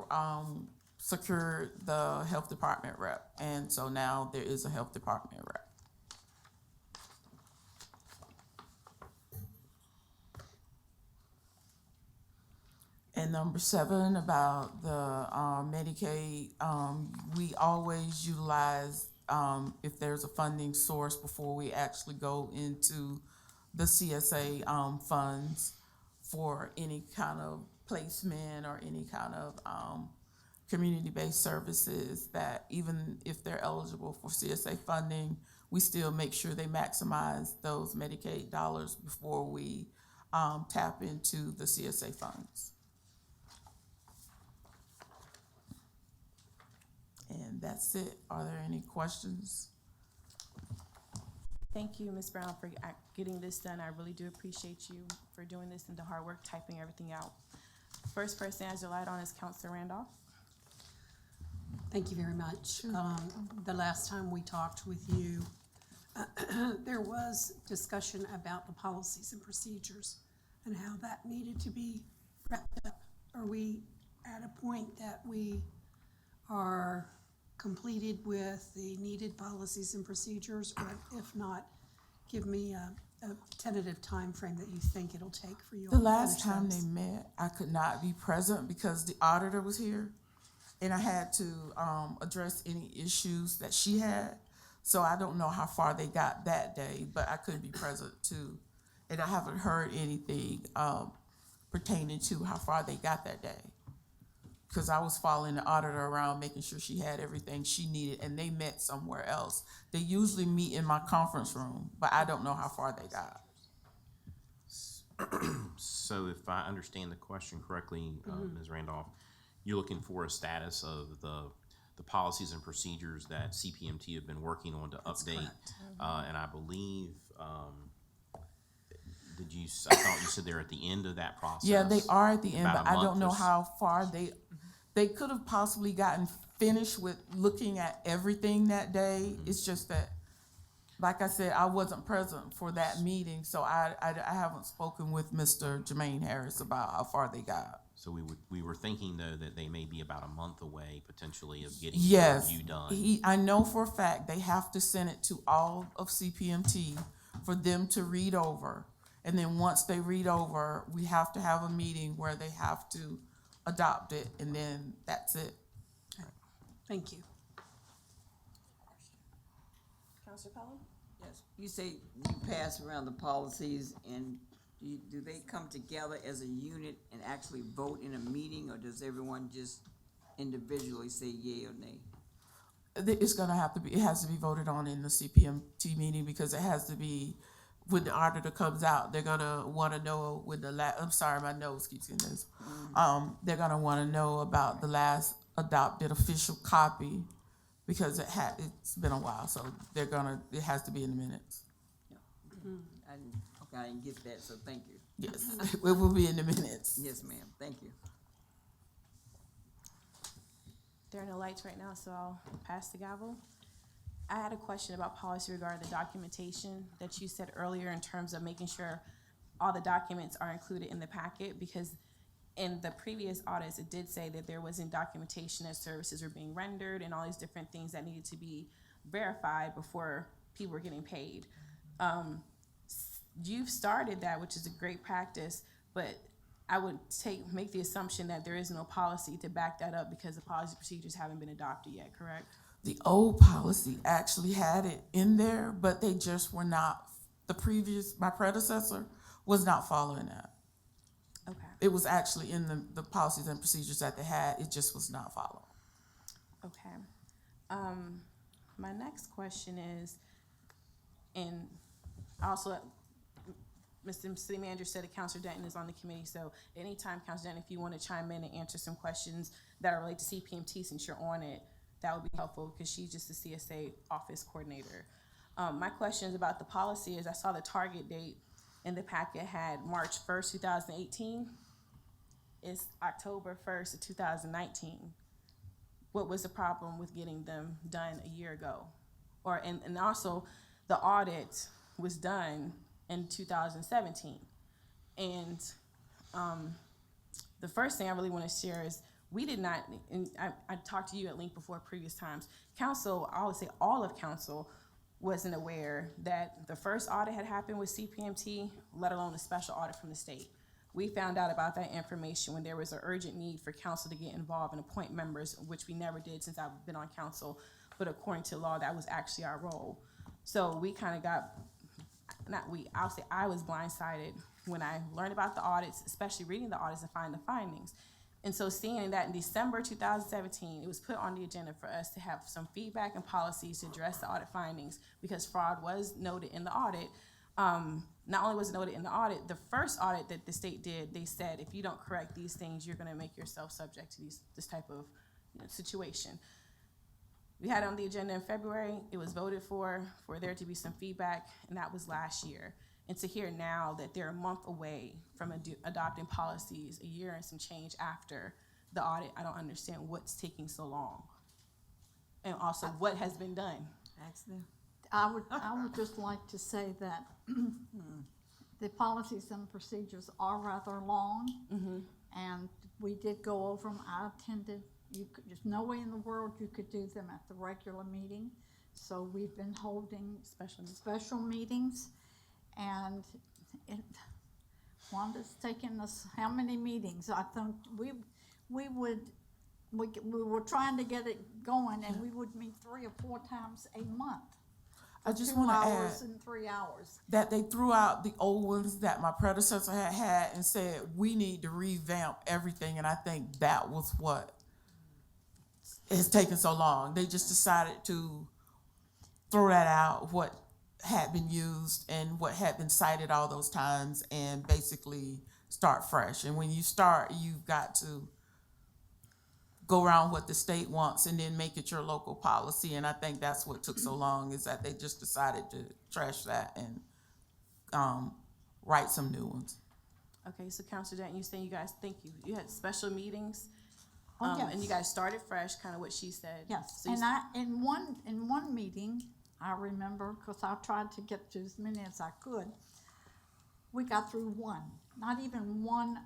Speaker 8: secured the health department rep, and so now there is a health department rep. And number 7, about the Medicaid, we always utilize, if there's a funding source before we actually go into the CSA funds for any kind of placement or any kind of community-based services, that even if they're eligible for CSA funding, we still make sure they maximize those Medicaid dollars before we tap into the CSA funds. And that's it. Are there any questions?
Speaker 5: Thank you, Ms. Brown, for getting this done. I really do appreciate you for doing this and the hard work typing everything out. First person has your light on is Counselor Randolph.
Speaker 1: Thank you very much. The last time we talked with you, there was discussion about the policies and procedures and how that needed to be wrapped up. Are we at a point that we are completed with the needed policies and procedures? Or if not, give me a tentative time frame that you think it'll take for you all
Speaker 8: The
Speaker 1: to
Speaker 8: last
Speaker 1: finish
Speaker 8: time
Speaker 1: those.
Speaker 8: they met, I could not be present because the auditor was here, and I had to address any issues that she had. So I don't know how far they got that day, but I couldn't be present too. And I haven't heard anything pertaining to how far they got that day, because I was following the auditor around, making sure she had everything she needed, and they met somewhere else. They usually meet in my conference room, but I don't know how far they got.
Speaker 2: So if I understand the question correctly, Ms. Randolph, you're looking for a status of the policies and procedures that CPMT have been working on to update.
Speaker 1: correct.
Speaker 2: And I believe, I thought you said they're at the end of that process?
Speaker 8: Yeah, they are at the end,
Speaker 2: About
Speaker 8: but
Speaker 2: a
Speaker 8: I
Speaker 2: month
Speaker 8: don't know
Speaker 2: or so.
Speaker 8: how far they could have possibly gotten finished with looking at everything that day. It's just that, like I said, I wasn't present for that meeting, so I haven't spoken with Mr. Jermaine Harris about how far they got.
Speaker 2: So we were thinking though that they may be about a month away potentially of getting the
Speaker 8: Yes,
Speaker 2: review done.
Speaker 8: I know for a fact they have to send it to all of CPMT for them to read over. And then once they read over, we have to have a meeting where they have to adopt it, and then that's it.
Speaker 1: Thank you.
Speaker 5: Counselor Pelham?
Speaker 10: Yes, you say you pass around the policies, and do they come together as a unit and actually vote in a meeting, or does everyone just individually say yea or nay?
Speaker 8: It's gonna have to be, it has to be voted on in the CPMT meeting, because it has to be, when the auditor comes out, they're gonna wanna know when I'm sorry, my nose keeps getting this. They're gonna wanna know about the last adopted official copy, because it's been a while, so it has to be in the minutes.
Speaker 10: I didn't get that, so thank you.
Speaker 8: Yes, it will be in the minutes.
Speaker 10: Yes, ma'am, thank you.
Speaker 5: There are no lights right now, so I'll pass the gavel. I had a question about policy regarding the documentation that you said earlier in terms of making sure all the documents are included in the packet, because in the previous audits, it did say that there wasn't documentation that services were being rendered and all these different things that needed to be verified before people were getting paid. You've started that, which is a great practice, but I would make the assumption that there is no policy to back that up because the policy procedures haven't been adopted yet, correct?
Speaker 8: The old policy actually had it in there, but they just were not, my predecessor was not following that.
Speaker 5: Okay.
Speaker 8: It was actually in the policies and procedures that they had, it just was not followed.
Speaker 5: Okay. My next question is, and also, Mr. City Manager said that Councilor Denton is on the committee, so anytime, Councilor Denton, if you want to chime in and answer some questions that are related to CPMT since you're on it, that would be helpful, because she's just the CSA office coordinator. My question is about the policy. Is I saw the target date in the packet had March 1st, 2018. It's October 1st of 2019. What was the problem with getting them done a year ago? And also, the audit was done in 2017. And the first thing I really want to share is we did not, and I talked to you at length before previous times, council, I would say all of council wasn't aware that the first audit had happened with CPMT, let alone a special audit from the state. We found out about that information when there was an urgent need for council to get involved and appoint members, which we never did since I've been on council, but according to law, that was actually our role. So we kind of got, I'll say I was blindsided when I learned about the audits, especially reading the audits and finding the findings. And so seeing that in December 2017, it was put on the agenda for us to have some feedback and policies to address the audit findings because fraud was noted in the audit. Not only was it noted in the audit, the first audit that the state did, they said, if you don't correct these things, you're gonna make yourself subject to this type of situation. We had it on the agenda in February. It was voted for there to be some feedback, and that was last year. And to hear now that they're a month away from adopting policies, a year and some change after the audit, I don't understand what's taking so long. And also, what has been done?
Speaker 10: Ask them.
Speaker 4: I would just like to say that the policies and procedures are rather long, and we did go over them. I attended. There's no way in the world you could do them at the regular meeting, so we've been holding special meetings, and Wanda's taken us how many meetings? I think we were trying to get it going, and we would meet 3 or 4 times a month.
Speaker 8: I just
Speaker 4: 2
Speaker 8: want to
Speaker 4: hours
Speaker 8: add
Speaker 4: and 3 hours.
Speaker 8: that they threw out the old ones that my predecessor had and said, we need to revamp everything. And I think that was what has taken so long. They just decided to throw that out, what had been used and what had been cited all those times, and basically start fresh. And when you start, you've got to go around what the state wants and then make it your local policy. And I think that's what took so long, is that they just decided to trash that and write some new ones.
Speaker 5: Okay, so Councilor Denton, you saying you guys, thank you. You had special meetings,
Speaker 4: Oh, yes.
Speaker 5: and you guys started fresh, kind of what she said.
Speaker 4: Yes,
Speaker 5: So you
Speaker 4: and in one meeting, I remember, because I tried to get to as many as I could, we got through one, not even one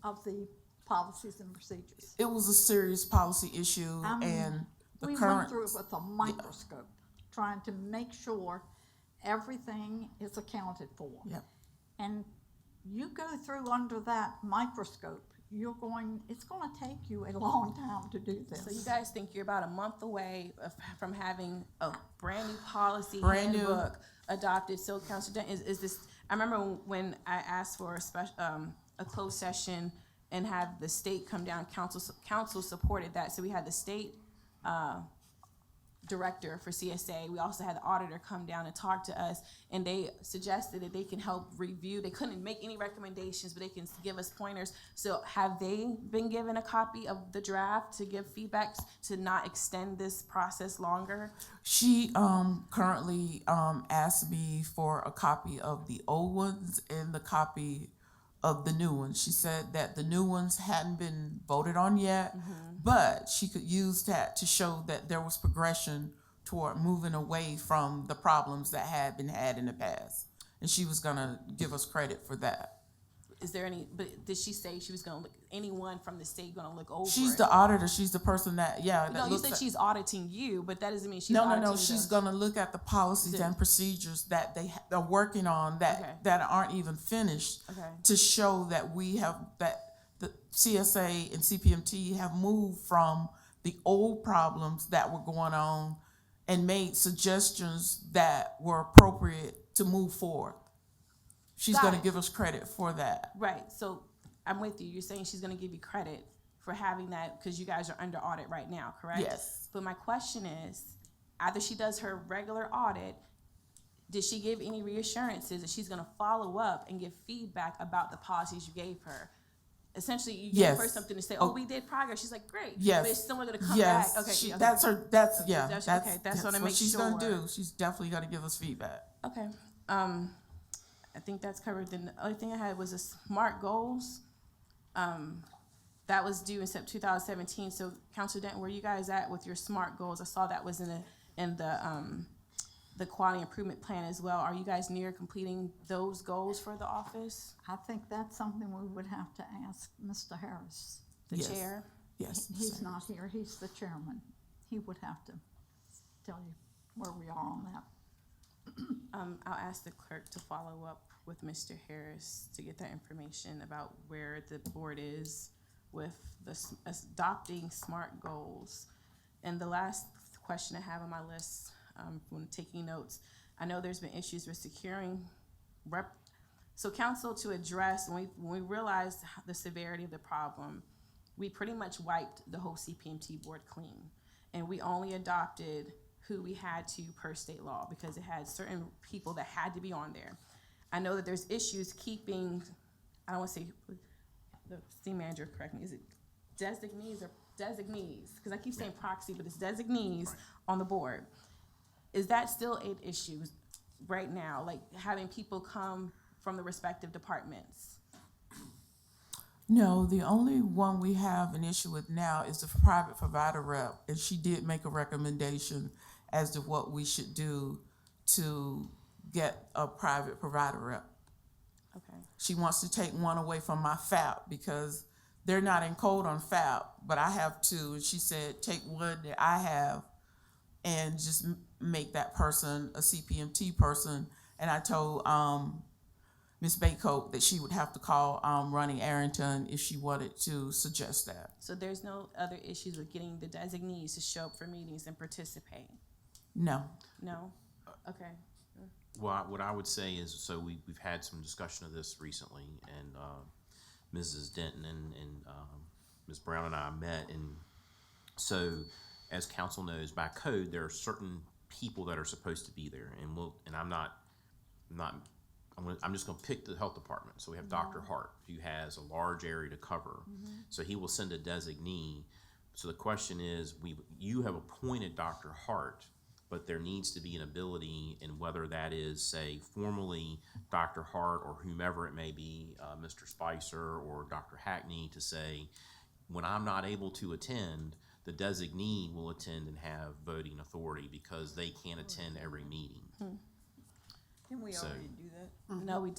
Speaker 4: of the policies and procedures.
Speaker 8: It was a serious policy issue, and the
Speaker 4: We
Speaker 8: current.
Speaker 4: went through it with a microscope, trying to make sure everything is accounted for.
Speaker 8: Yep.
Speaker 4: And you go through under that microscope, it's gonna take you a long time to do this.
Speaker 5: So you guys think you're about a month away from having a brand new policy
Speaker 8: Brand new.
Speaker 5: handbook adopted. So Councilor Denton, is this, I remember when I asked for a closed session and have the state come down, council supported that. So we had the state director for CSA. We also had the auditor come down and talk to us, and they suggested that they can help review. They couldn't make any recommendations, but they can give us pointers. So have they been given a copy of the draft to give feedback to not extend this process longer?
Speaker 8: She currently asked me for a copy of the old ones and the copy of the new ones. She said that the new ones hadn't been voted on yet, but she could use that to show that there was progression toward moving away from the problems that had been had in the past. And she was gonna give us credit for that.
Speaker 5: Is there any, but did she say she was gonna look, anyone from the state gonna look over
Speaker 8: She's
Speaker 5: it?
Speaker 8: the auditor. She's the person that, that
Speaker 5: No, you
Speaker 8: looks
Speaker 5: said
Speaker 8: at-
Speaker 5: she's auditing you, but that doesn't mean she's
Speaker 8: No,
Speaker 5: auditing
Speaker 8: she's
Speaker 5: the-
Speaker 8: gonna look at the policies
Speaker 5: The-
Speaker 8: and procedures that they're working on that,
Speaker 5: Okay.
Speaker 8: that aren't even finished,
Speaker 5: Okay.
Speaker 8: to show that that the CSA and CPMT have moved from the old problems that were going on and made suggestions that were appropriate to move forward. She's
Speaker 5: Got
Speaker 8: gonna
Speaker 5: it.
Speaker 8: give us credit for that.
Speaker 5: Right, so I'm with you. You're saying she's gonna give you credit for having that because you guys are under audit right now, correct?
Speaker 8: Yes.
Speaker 5: But my question is, after she does her regular audit, did she give any reassurances that she's gonna follow up and give feedback about the policies you gave her? Essentially, you gave her
Speaker 8: Yes.
Speaker 5: something to say,
Speaker 8: Oh.
Speaker 5: we did progress. She's like, great.
Speaker 8: Yes.
Speaker 5: But it's still gonna come
Speaker 8: Yes,
Speaker 5: back. Okay,
Speaker 8: she,
Speaker 5: okay.
Speaker 8: that's her. That's yeah.
Speaker 5: That's-
Speaker 8: That's
Speaker 5: okay, that's what I
Speaker 8: what
Speaker 5: make
Speaker 8: she's gonna
Speaker 5: sure.
Speaker 8: do. She's definitely gonna give us feedback.
Speaker 5: Okay, I think that's covered. Then the other thing I had was the SMART goals. That was due in September 2017. So, Councilor Denton, where you guys at with your SMART goals? I saw that was in the quality improvement plan as well. Are you guys near completing those goals for the office?
Speaker 4: I think that's something we would have to ask Mr. Harris.
Speaker 5: The
Speaker 8: Yes.
Speaker 5: chair?
Speaker 8: Yes.
Speaker 4: He's not here, he's the chairman. He would have to tell you where we are on that.
Speaker 5: I'll ask the clerk to follow up with Mr. Harris to get that information about where the board is with adopting SMART goals. And the last question I have on my list, when taking notes, I know there's been issues with securing so council, to address, when we realized the severity of the problem, we pretty much wiped the whole CPMT board clean. And we only adopted who we had to per state law, because it had certain people that had to be on there. I know that there's issues keeping, I don't wanna say, the city manager, correct me, is it designees or designees? Because I keep saying proxy, but it's designees on the board. Is that still an issue right now, like having people come from the respective departments?
Speaker 8: No, the only one we have an issue with now is the private provider rep, and she did make a recommendation as to what we should do to get a private provider rep.
Speaker 5: Okay.
Speaker 8: She wants to take one away from my FAP because they're not in code on FAP, but I have two. And she said, take one that I have and just make that person a CPMT person. And I told Ms. Baycoat that she would have to call Ronnie Arrington if she wanted to suggest that.
Speaker 5: So there's no other issues with getting the designees to show up for meetings and participate?
Speaker 8: No.
Speaker 5: No? Okay.
Speaker 2: Well, what I would say is, so we've had some discussion of this recently, and Mrs. Denton and Ms. Brown and I met, and so as council knows, by code, there are certain people that are supposed to be there, and I'm just gonna pick the health department. So we have Dr. Hart, who has a large area to cover, so he will send a designee. So the question is, you have appointed Dr. Hart, but there needs to be an ability, and whether that is, say, formally Dr. Hart or whomever it may be, Mr. Spicer or Dr. Hackney, to say, when I'm not able to attend, the designee will attend and have voting authority, because they can't attend every meeting.
Speaker 10: Didn't we
Speaker 2: So-
Speaker 10: already do that?
Speaker 5: No, we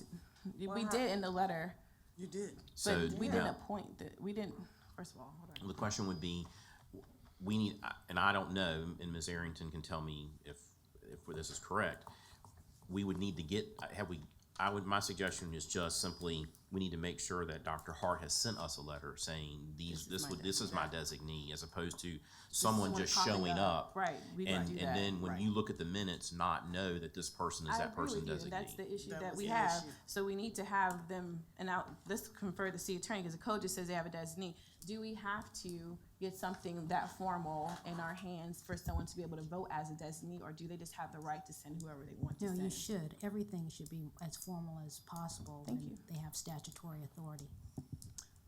Speaker 5: did in the letter,
Speaker 8: You did.
Speaker 2: So
Speaker 5: but we
Speaker 2: now-
Speaker 5: didn't appoint we didn't, first of all, hold on.
Speaker 2: The question would be, we need, and I don't know, and Ms. Arrington can tell me if this is correct, we would need to get, my suggestion is just simply, we need to make sure that Dr. Hart has sent us a letter saying, this is my designee, as opposed to someone just showing up.
Speaker 5: Right, we don't do that.
Speaker 2: And then when you look at the minutes, not know that this person is
Speaker 5: I
Speaker 2: that
Speaker 5: agree
Speaker 2: person
Speaker 5: with you.
Speaker 2: designee.
Speaker 5: That's the issue that
Speaker 8: was
Speaker 5: we
Speaker 8: the
Speaker 5: have.
Speaker 8: issue.
Speaker 5: So we need to have them, and now, let's confer the city attorney, because the code just says they have a designee. Do we have to get something that formal in our hands for someone to be able to vote as a designee, or do they just have the right to send whoever they want to
Speaker 11: No,
Speaker 5: send?
Speaker 11: you should. Everything should be as formal as possible
Speaker 5: Thank
Speaker 11: when
Speaker 5: you.
Speaker 11: they have statutory authority.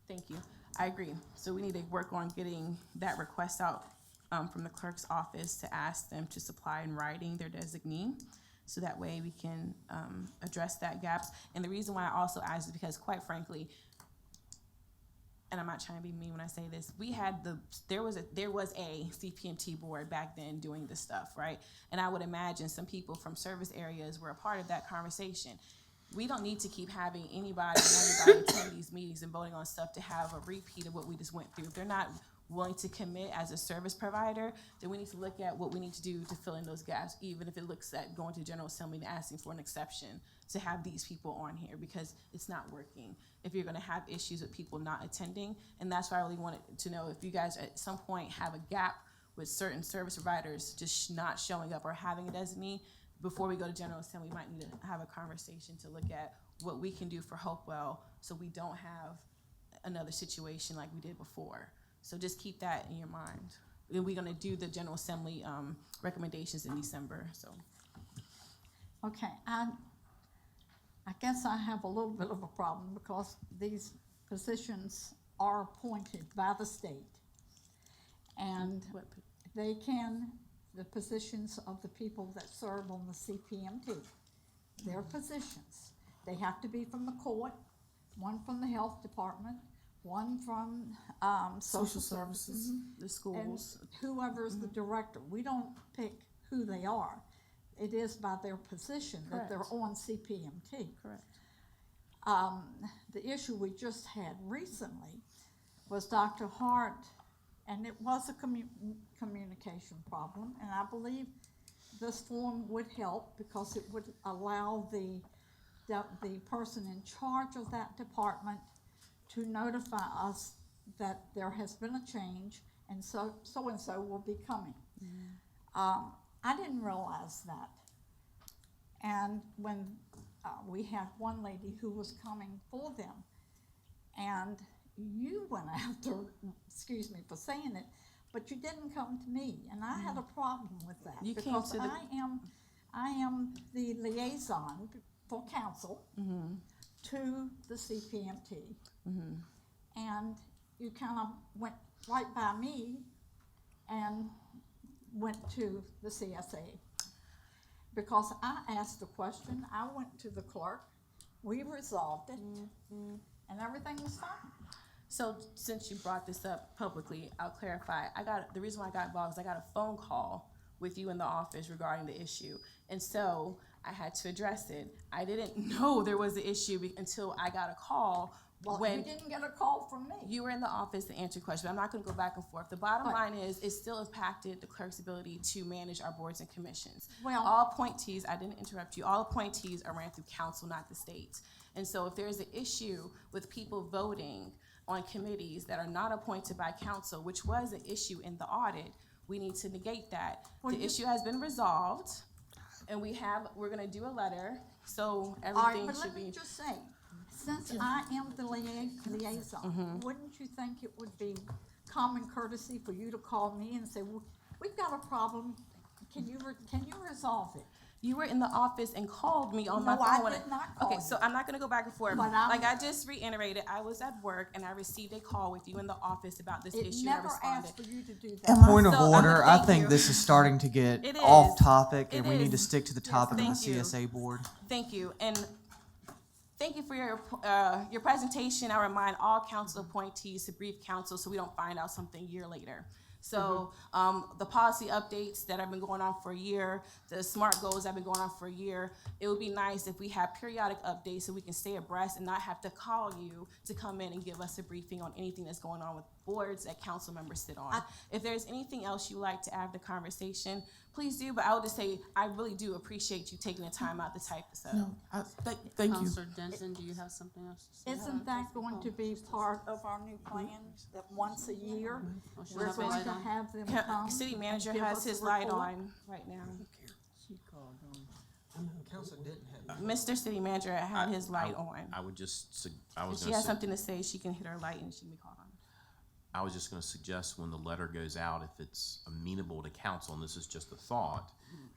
Speaker 5: Thank you. I agree. So we need to work on getting that request out from the clerk's office to ask them to supply in writing their designee. So that way we can address that gaps. And the reason why I also asked is because, quite frankly, and I'm not trying to be mean when I say this, there was a CPMT board back then doing this stuff, right? And I would imagine some people from service areas were a part of that conversation. We don't need to keep having anybody and everybody attend these meetings and voting on stuff to have a repeat of what we just went through. If they're not willing to commit as a service provider, then we need to look at what we need to do to fill in those gaps, even if it looks at going to General Assembly and asking for an exception to have these people on here, because it's not working. If you're gonna have issues with people not attending, and that's why I really wanted to know if you guys at some point have a gap with certain service providers just not showing up or having a designee. Before we go to General Assembly, we might need to have a conversation to look at what we can do for Hopewell, so we don't have another situation like we did before. So just keep that in your mind. And we're gonna do the General Assembly recommendations in December, so.
Speaker 4: Okay, I guess I have a little bit of a problem because these positions are appointed by the state. And the positions of the people that serve on the CPMT, their positions. They have to be from the court, one from the health department, one from, social services.
Speaker 5: The
Speaker 4: And
Speaker 5: schools.
Speaker 4: whoever's the director, we don't pick who they are. It is by their position that they're
Speaker 5: Correct.
Speaker 4: on CPMT.
Speaker 5: Correct.
Speaker 4: The issue we just had recently was Dr. Hart, and it was a communication problem, and I believe this form would help because it would allow the person in charge of that department to notify us that there has been a change and so-and-so will be coming. I didn't realize that And when we had one lady who was coming for them, and you went after, excuse me for saying it, but you didn't come to me, and I had a problem with that.
Speaker 5: You came
Speaker 4: because
Speaker 5: to the-
Speaker 4: I am the liaison for council to the CPMT. And you kind of went right by me and went to the CSA. Because I asked the question, I went to the clerk, we resolved it, and everything was fine.
Speaker 5: So since you brought this up publicly, I'll clarify. The reason why I got involved is I got a phone call with you in the office regarding the issue. And so I had to address it. I didn't know there was an issue until I got a call
Speaker 4: Well,
Speaker 5: when
Speaker 4: you didn't get a call from me.
Speaker 5: you were in the office to answer questions. I'm not gonna go back and forth. The bottom line is, it still impacted the clerk's ability to manage our boards and commissions.
Speaker 4: Well-
Speaker 5: All appointees, I didn't interrupt you, all appointees are ran through council, not the state. And so if there's an issue with people voting on committees that are not appointed by council, which was an issue in the audit, we need to negate that.
Speaker 4: Well,
Speaker 5: The
Speaker 4: you-
Speaker 5: issue has been resolved, and we're gonna do a letter, so
Speaker 4: All right,
Speaker 5: everything
Speaker 4: but
Speaker 5: should
Speaker 4: let me
Speaker 5: be.
Speaker 4: just say, since I am the liaison, wouldn't you think it would be common courtesy for you to call me and say, well, we've got a problem, can you resolve it?
Speaker 5: You were in the office and called me on my
Speaker 4: No,
Speaker 5: phone.
Speaker 4: I
Speaker 5: when
Speaker 4: did not call
Speaker 5: Okay,
Speaker 4: you.
Speaker 5: so I'm not gonna go back and forth.
Speaker 4: But I'm-
Speaker 5: Like I just reiterated, I was at work and I received a call with you in the office about this
Speaker 4: It
Speaker 5: issue. I
Speaker 4: never
Speaker 5: responded.
Speaker 4: asked for you to do
Speaker 8: Am
Speaker 4: that.
Speaker 8: I-
Speaker 9: Point of
Speaker 5: So,
Speaker 9: order, I
Speaker 5: thank
Speaker 9: think
Speaker 5: you.
Speaker 9: this is starting to get
Speaker 5: It
Speaker 9: off
Speaker 5: is.
Speaker 9: topic, and
Speaker 5: It
Speaker 9: we need to
Speaker 5: is.
Speaker 9: stick to the
Speaker 5: Yes,
Speaker 9: topic of the
Speaker 5: thank you.
Speaker 9: CSA board.
Speaker 5: Thank you, and thank you for your presentation. I remind all council appointees to brief council so we don't find out something a year later. So, the policy updates that have been going on for a year, the SMART goals that have been going on for a year, it would be nice if we have periodic updates so we can stay abreast and not have to call you to come in and give us a briefing on anything that's going on with boards that council members sit on. If there's anything else you'd like to add to the conversation, please do, but I would just say, I really do appreciate you taking the time out to type this up.
Speaker 8: No, thank you.
Speaker 11: Counselor Denton, do you have something else to say?
Speaker 4: Isn't that going to be part of our new plan, that once a year,
Speaker 11: Or should
Speaker 4: we're
Speaker 11: I have a
Speaker 4: going
Speaker 11: light
Speaker 4: to
Speaker 11: on?
Speaker 4: have them come?
Speaker 5: City manager
Speaker 4: give
Speaker 5: has
Speaker 4: us
Speaker 5: his
Speaker 4: a
Speaker 5: light
Speaker 4: report?
Speaker 5: on right now.
Speaker 9: Council didn't have.
Speaker 5: Mr. City Manager had his light on.
Speaker 2: I would just, I was
Speaker 5: If she
Speaker 2: gonna
Speaker 5: has
Speaker 2: say,
Speaker 5: something to say, she can hit her light and she can be called on.
Speaker 2: I was just gonna suggest when the letter goes out, if it's amenable to council, and this is just a thought,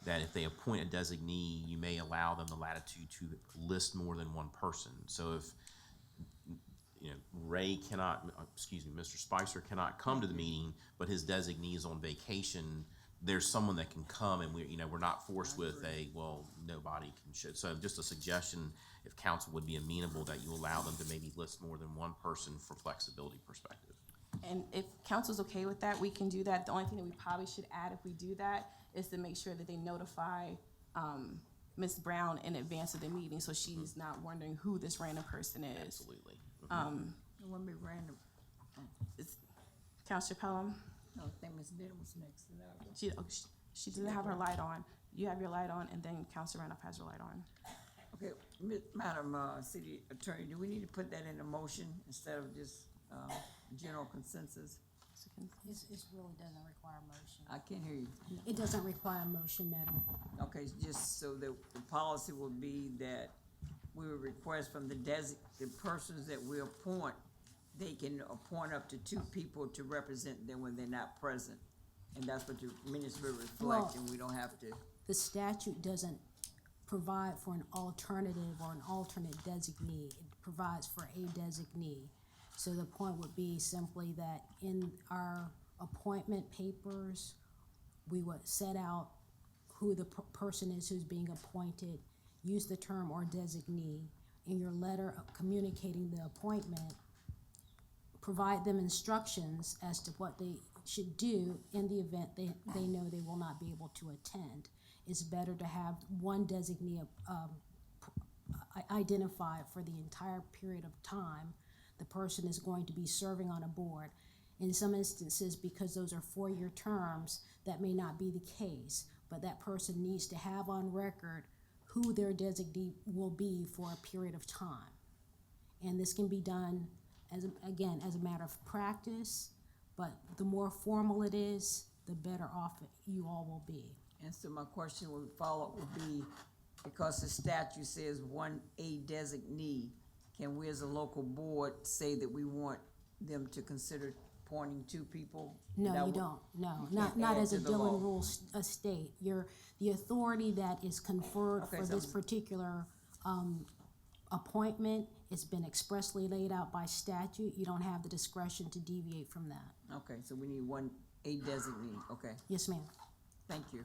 Speaker 2: that if they appoint a designee, you may allow them the latitude to list more than one person. So if, you know, Ray cannot, excuse me, Mr. Spicer cannot come to the meeting, but his designee is on vacation, there's someone that can come, and we're not forced with nobody can show. So just a suggestion, if council would be amenable, that you allow them to maybe list more than one person for flexibility perspective.
Speaker 5: And if council's okay with that, we can do that. The only thing that we probably should add if we do that is to make sure that they notify Ms. Brown in advance of the meeting, so she's not wondering who this random person is.
Speaker 2: Absolutely.
Speaker 10: It wouldn't be random.
Speaker 5: Counselor Pelham,
Speaker 10: No, I think Ms. Biddle was next.
Speaker 5: she doesn't have her light on. You have your light on, and then Counselor Randolph has her light on.
Speaker 10: Okay, Madam City Attorney, do we need to put that in a motion instead of just general consensus?
Speaker 11: It really doesn't require a motion.
Speaker 10: I can't hear you.
Speaker 11: It doesn't require a motion, madam.
Speaker 10: Okay, just so the policy will be that we would request from the persons that we appoint, they can appoint up to 2 people to represent them when they're not present. And that's what your minutes will reflect,
Speaker 11: Well-
Speaker 10: and we don't have to.
Speaker 11: The statute doesn't provide for an alternative or an alternate designee. It provides for a designee. So the point would be simply that in our appointment papers, we would set out who the person is who's being appointed, use the term or designee. In your letter communicating the appointment, provide them instructions as to what they should do in the event they know they will not be able to attend. It's better to have one designee identified for the entire period of time the person is going to be serving on a board. In some instances, because those are 4-year terms, that may not be the case, but that person needs to have on record who their designee will be for a period of time. And this can be done, as a matter of practice, but the more formal it is, the better off you all will be.
Speaker 10: And so my question would follow would be, because the statute says one A designee, can we as a local board say that we want them to consider appointing two people?
Speaker 11: No,
Speaker 10: That
Speaker 11: you
Speaker 10: would-
Speaker 11: don't, no,
Speaker 10: you can't
Speaker 11: not
Speaker 10: add
Speaker 11: as a
Speaker 10: to the law.
Speaker 11: Dillon Rule state. The authority that is conferred
Speaker 10: Okay,
Speaker 11: for
Speaker 10: so-
Speaker 11: this particular, appointment has been expressly laid out by statute. You don't have the discretion to deviate from that.
Speaker 10: Okay, so we need one A designee, okay,
Speaker 11: Yes, ma'am.
Speaker 10: thank you.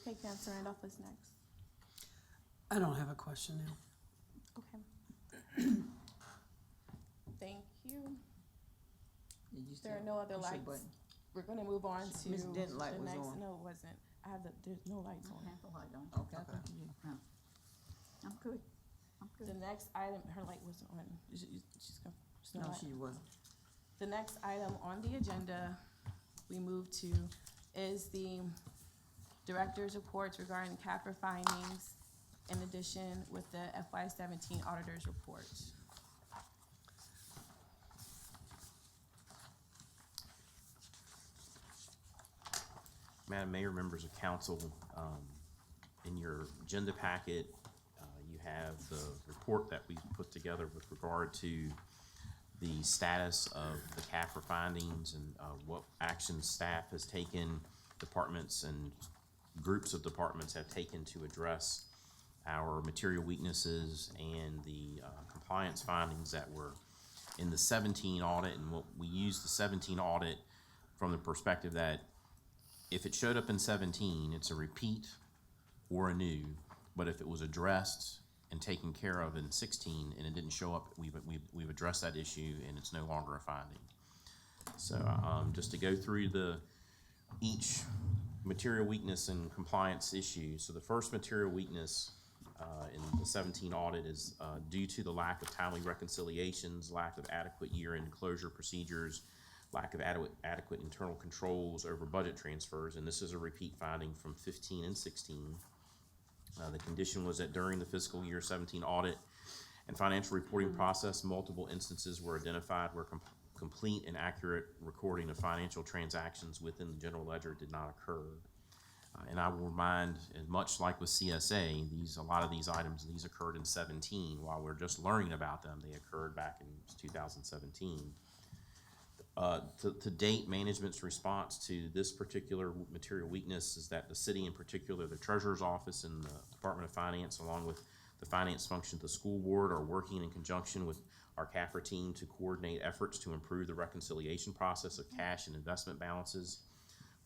Speaker 5: Okay, Councilor Randolph is next.
Speaker 1: I don't have a question now.
Speaker 5: Okay. Thank you.
Speaker 10: Did you
Speaker 5: There are
Speaker 10: say-
Speaker 5: no other
Speaker 10: push your
Speaker 5: lights.
Speaker 10: button?
Speaker 5: We're gonna move on to
Speaker 10: Ms. Denton light
Speaker 5: the
Speaker 10: was
Speaker 5: next,
Speaker 10: on.
Speaker 5: no, it wasn't. There's no lights on.
Speaker 4: Have the light on.
Speaker 10: Okay, I thought you did.
Speaker 4: I'm good. I'm
Speaker 5: The
Speaker 4: good.
Speaker 5: next item, her light wasn't on. She's no
Speaker 10: No,
Speaker 5: light.
Speaker 10: she wasn't.
Speaker 5: The next item on the agenda we move to is the director's reports regarding CAFR findings, in addition with the FY17 auditor's report.
Speaker 2: Madam Mayor, members of council, in your agenda packet, you have the report that we put together with regard to the status of the CAFR findings and what actions staff has taken, departments and groups of departments have taken to address our material weaknesses and the compliance findings that were in the 17 audit. And what we use the 17 audit from the perspective that if it showed up in 17, it's a repeat or a new, but if it was addressed and taken care of in 16 and it didn't show up, we've addressed that issue and it's no longer a finding. So just to go through each material weakness and compliance issue. So the first material weakness in the 17 audit is due to the lack of timely reconciliations, lack of adequate year-end closure procedures, lack of adequate internal controls over budget transfers, and this is a repeat finding from 15 and 16. The condition was that during the fiscal year 17 audit and financial reporting process, multiple instances were identified where complete and accurate recording of financial transactions within the general ledger did not occur. And I will remind, and much like with CSA, a lot of these items, these occurred in 17. While we're just learning about them, they occurred back in 2017. To date, management's response to this particular material weakness is that the city, in particular, the treasurer's office and the Department of Finance, along with the finance function of the school board, are working in conjunction with our CAFR team to coordinate efforts to improve the reconciliation process of cash and investment balances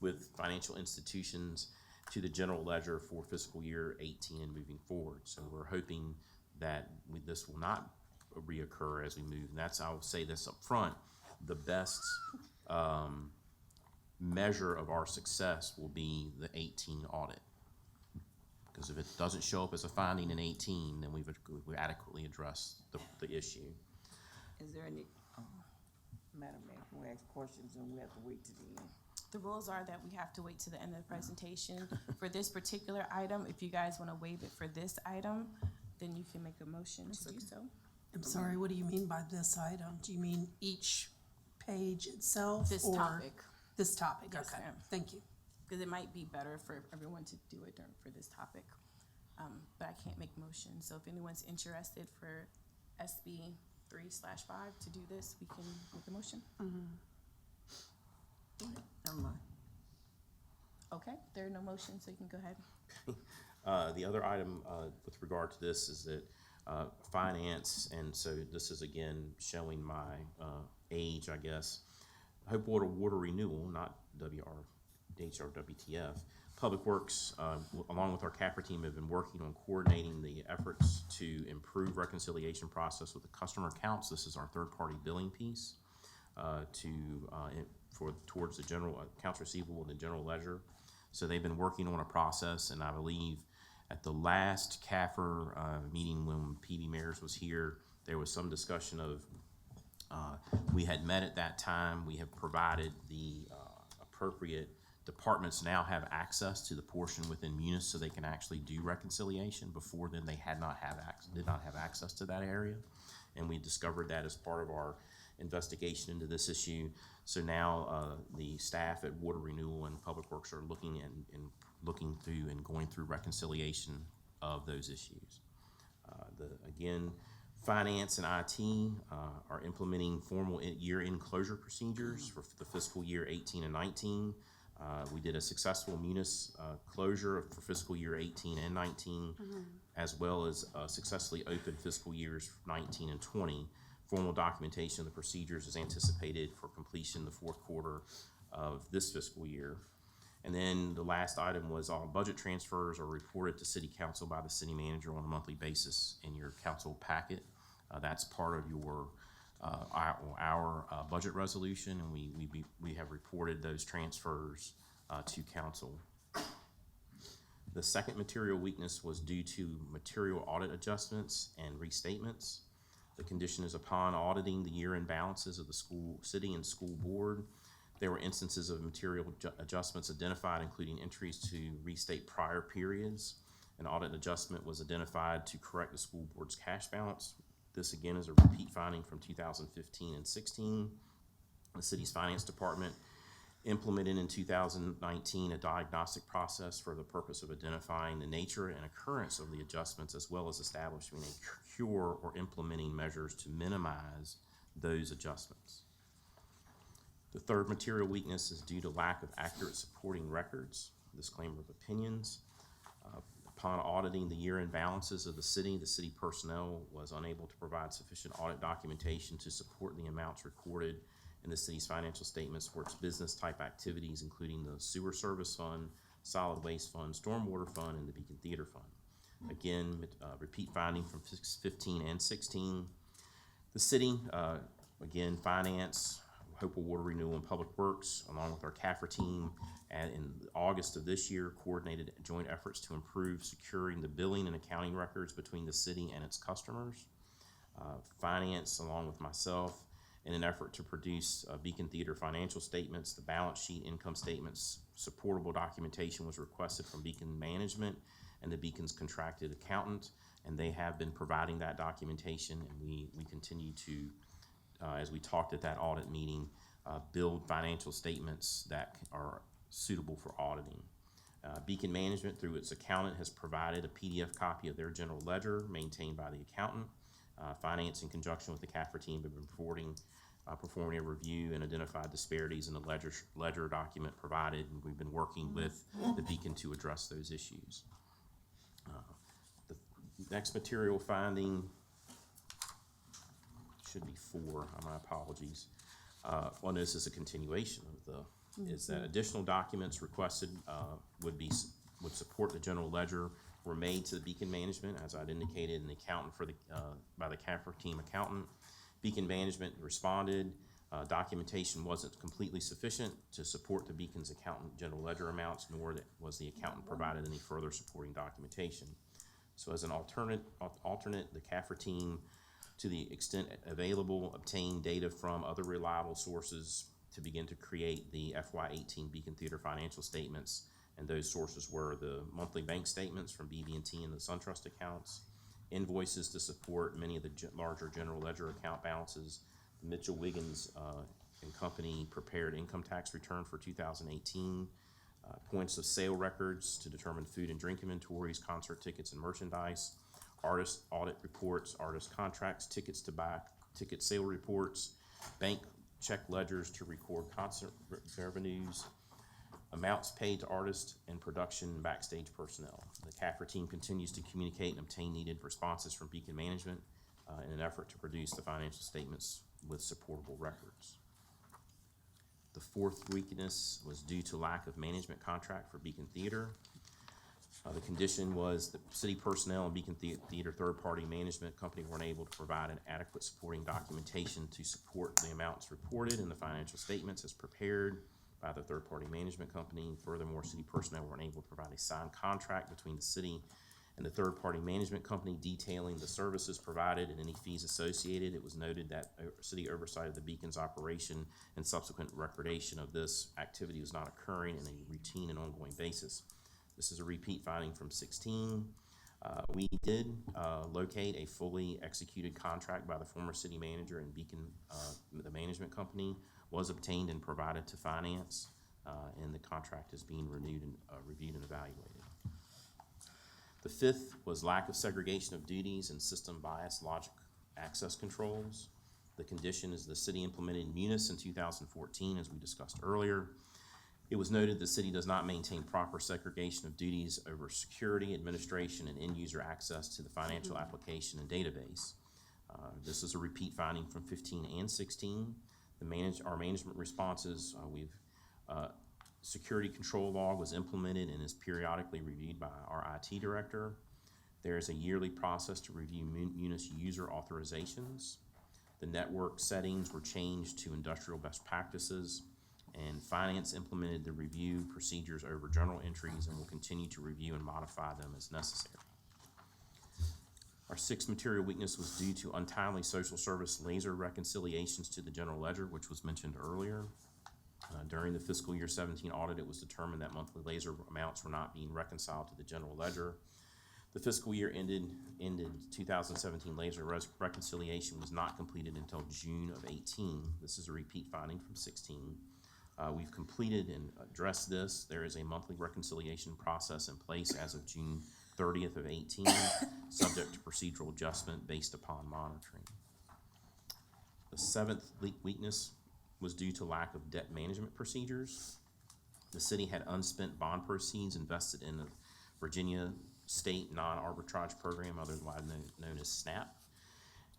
Speaker 2: with financial institutions to the general ledger for fiscal year 18 and moving forward. So we're hoping that this will not reoccur as we move. And that's, I'll say this up front, the best measure of our success will be the 18 audit. Because if it doesn't show up as a finding in 18, then we've adequately addressed the issue.
Speaker 10: Is there any, Madam Mayor, can we ask questions and we have to wait to the end?
Speaker 5: The rules are that we have to wait to the end of the presentation. For this particular item, if you guys want to waive it for this item, then you can make a motion to do so.
Speaker 1: I'm sorry, what do you mean by this item? Do you mean each page itself?
Speaker 5: This
Speaker 1: or
Speaker 5: topic.
Speaker 1: This topic,
Speaker 5: Yes,
Speaker 1: okay,
Speaker 5: ma'am.
Speaker 1: thank you.
Speaker 5: Because it might be better for everyone to do it for this topic. But I can't make motions, so if anyone's interested for SB 3/5 to do this, we can make a motion.
Speaker 10: Never mind.
Speaker 5: Okay, there are no motions, so you can go ahead.
Speaker 2: The other item with regard to this is that finance, and so this is again showing my age, I guess. Hope Water Renewal, not WTF. Public Works, along with our CAFR team, have been working on coordinating the efforts to improve reconciliation process with the customer accounts. This is our third-party billing piece towards the general accounts receivable and the general ledger. So they've been working on a process, and I believe at the last CAFR meeting when PB Mayers was here, there was some discussion of we had met at that time. We have provided the appropriate departments now have access to the portion within Munis so they can actually do reconciliation. Before then, they did not have access to that area, and we discovered that as part of our investigation into this issue. So now the staff at Water Renewal and Public Works are looking and looking through and going through reconciliation of those issues. Again, finance and IT are implementing formal year-end closure procedures for the fiscal year 18 and 19. We did a successful munis closure for fiscal year 18 and 19, as well as successfully opened fiscal years 19 and 20. Formal documentation of the procedures is anticipated for completion the fourth quarter of this fiscal year. And then the last item was all budget transfers are reported to City Council by the City Manager on a monthly basis in your council packet. That's part of your our budget resolution, and we have reported those transfers to council. The second material weakness was due to material audit adjustments and restatements. The condition is upon auditing the year-end balances of the city and school board. There were instances of material adjustments identified, including entries to restate prior periods. An audit adjustment was identified to correct the school board's cash balance. This again is a repeat finding from 2015 and 16. The city's finance department implemented in 2019 a diagnostic process for the purpose of identifying the nature and occurrence of the adjustments, as well as establishing a cure or implementing measures to minimize those adjustments. The third material weakness is due to lack of accurate supporting records. Disclaimer of opinions. Upon auditing the year-end balances of the city personnel was unable to provide sufficient audit documentation to support the amounts recorded in the city's financial statements for its business-type activities, including the sewer service fund, solid waste fund, stormwater fund, and the Beacon Theater Fund. Again, repeat finding from 15 and 16. The city, again, finance, Hopewell Water Renewal and Public Works, along with our CAFR team, and in August of this year, coordinated joint efforts to improve securing the billing and accounting records between the city and its customers. Finance, along with myself, in an effort to produce Beacon Theater financial statements, the balance sheet, income statements, supportable documentation was requested from Beacon Management and the Beacon's contracted accountant, and they have been providing that documentation, and we continue to, as we talked at that audit meeting, build financial statements that are suitable for auditing. Beacon Management, through its accountant, has provided a PDF copy of their general ledger maintained by the accountant. Finance, in conjunction with the CAFR team, have been performing a review and identified disparities in the ledger document provided, and we've been working with the Beacon to address those issues. The next material finding should be 4. My apologies. Well, this is a continuation of the, is that additional documents requested would support the general ledger were made to the Beacon Management, as I'd indicated, and the accountant for the by the CAFR team accountant. Beacon Management responded. Documentation wasn't completely sufficient to support the Beacon's accountant general ledger amounts, nor was the accountant provided any further supporting documentation. So as an alternate, the CAFR team, to the extent available, obtained data from other reliable sources to begin to create the FY18 Beacon Theater financial statements. And those sources were the monthly bank statements from BB&T and the SunTrust accounts, invoices to support many of the larger general ledger account balances, Mitchell Wiggins and Company prepared income tax return for 2018, points of sale records to determine food and drink inventories, concert tickets and merchandise, artist audit reports, artist contracts, tickets to buy, ticket sale reports, bank check ledgers to record concert revenues, amounts paid to artists, and production and backstage personnel. The CAFR team continues to communicate and obtain needed responses from Beacon Management in an effort to produce the financial statements with supportable records. The fourth weakness was due to lack of management contract for Beacon Theater. The condition was that city personnel and Beacon Theater third-party management company weren't able to provide an adequate supporting documentation to support the amounts reported in the financial statements as prepared by the third-party management company. Furthermore, city personnel weren't able to provide a signed contract between the city and the third-party management company detailing the services provided and any fees associated. It was noted that city oversight of the Beacon's operation and subsequent recordation of this activity was not occurring in a routine and ongoing basis. This is a repeat finding from 16. We did locate a fully executed contract by the former city manager and Beacon, the management company, was obtained and provided to finance. and the contract is being renewed and reviewed and evaluated. The fifth was lack of segregation of duties and system bias logic access controls. The condition is the city implemented Munis in 2014, as we discussed earlier. It was noted the city does not maintain proper segregation of duties over security, administration, and end-user access to the financial application and database. This is a repeat finding from 15 and 16. Our management responses, security control log was implemented and is periodically reviewed by our IT director. There is a yearly process to review Munis user authorizations. The network settings were changed to industrial best practices, and finance implemented the review procedures over journal entries and will continue to review and modify them as necessary. Our sixth material weakness was due to untimely social service laser reconciliations to the general ledger, which was mentioned earlier. During the fiscal year 17 audit, it was determined that monthly laser amounts were not being reconciled to the general ledger. The fiscal year ended 2017 laser reconciliation was not completed until June of 18. This is a repeat finding from 16. We've completed and addressed this. There is a monthly reconciliation process in place as of June 30th of 18, subject to procedural adjustment based upon monitoring. The seventh weakness was due to lack of debt management procedures. The city had unspent bond proceeds invested in the Virginia State Non-Arbitrage Program, otherwise known as SNAP,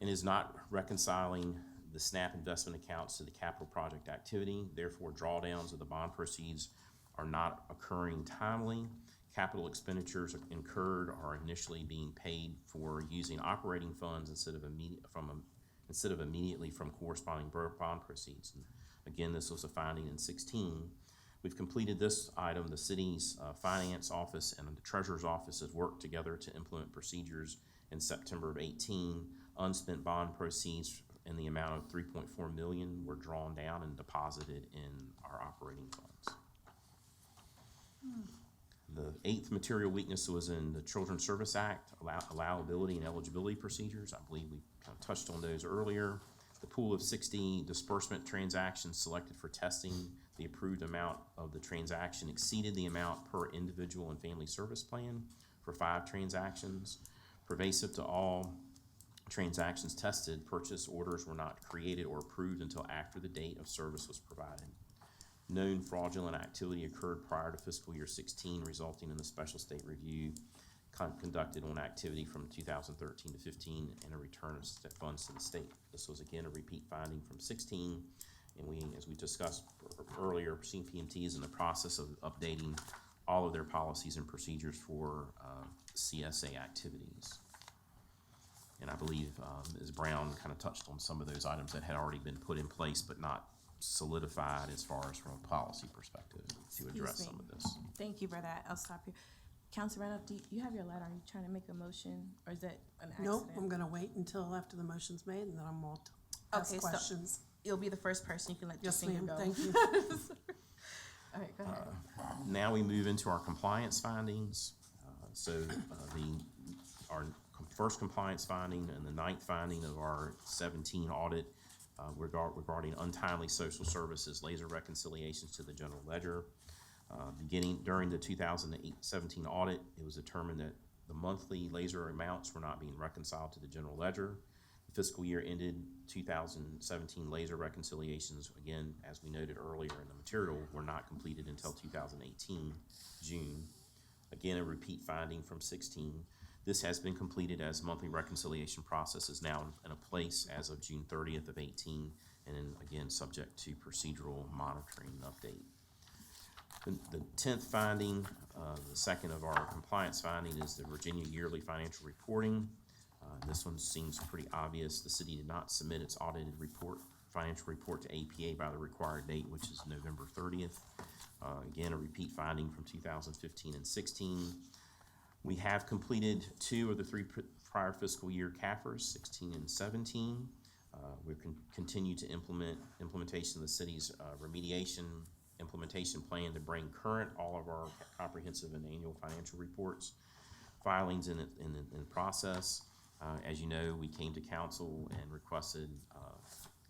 Speaker 2: and is not reconciling the SNAP investment accounts to the capital project activity. Therefore, drawdowns of the bond proceeds are not occurring timely. Capital expenditures incurred are initially being paid for using operating funds instead of immediately from corresponding bond proceeds. And again, this was a finding in 16. We've completed this item. The city's finance office and the treasurer's office have worked together to implement procedures in September of 18. Unspent bond proceeds in the amount of $3.4 million were drawn down and deposited in our operating funds. The eighth material weakness was in the Children's Service Act, allowability and eligibility procedures. I believe we kind of touched on those earlier. The pool of 60 disbursement transactions selected for testing, the approved amount of the transaction exceeded the amount per individual and family service plan for 5 transactions. Pervasive to all transactions tested, purchase orders were not created or approved until after the date of service was provided. Known fraudulent activity occurred prior to fiscal year 16, resulting in the special state review conducted on activity from 2013 to 15 and a return of funds to the state. This was again a repeat finding from 16, and as we discussed earlier, CPMT is in the process of updating all of their policies and procedures for CSA activities. And I believe Ms. Brown kind of touched on some of those items that had already been put in place but not solidified as far as from a policy perspective to address some of this.
Speaker 5: Thank you for that. I'll stop here. Councilor Randolph, do you have your letter? Are you trying to make a motion, or is that an accident?
Speaker 1: Nope, I'm gonna wait until after the motion's made, and then I'm gonna ask
Speaker 5: Okay, so-
Speaker 1: questions.
Speaker 5: You'll be the first person. You can let your
Speaker 1: Yes,
Speaker 5: finger
Speaker 1: ma'am,
Speaker 5: go.
Speaker 1: thank you.
Speaker 5: All right, go ahead.
Speaker 2: Now we move into our compliance findings. Our first compliance finding and the ninth finding of our 17 audit regarding untimely social services laser reconciliations to the general ledger. Beginning during the 2017 audit, it was determined that the monthly laser amounts were not being reconciled to the general ledger. The fiscal year ended 2017 laser reconciliations, again, as we noted earlier in the material, were not completed until 2018 June. Again, a repeat finding from 16. This has been completed as monthly reconciliation process is now in a place as of June 30th of 18, and then again, subject to procedural monitoring and update. The 10th finding, the second of our compliance finding, is the Virginia Yearly Financial Reporting. This one seems pretty obvious. The city did not submit its audited financial report to APA by the required date, which is November 30th. Again, a repeat finding from 2015 and 16. We have completed 2 of the 3 prior fiscal year CAFRs, 16 and 17. We continue to implementation of the city's remediation implementation plan to bring current all of our comprehensive and annual financial reports. Filings in process. As you know, we came to council and requested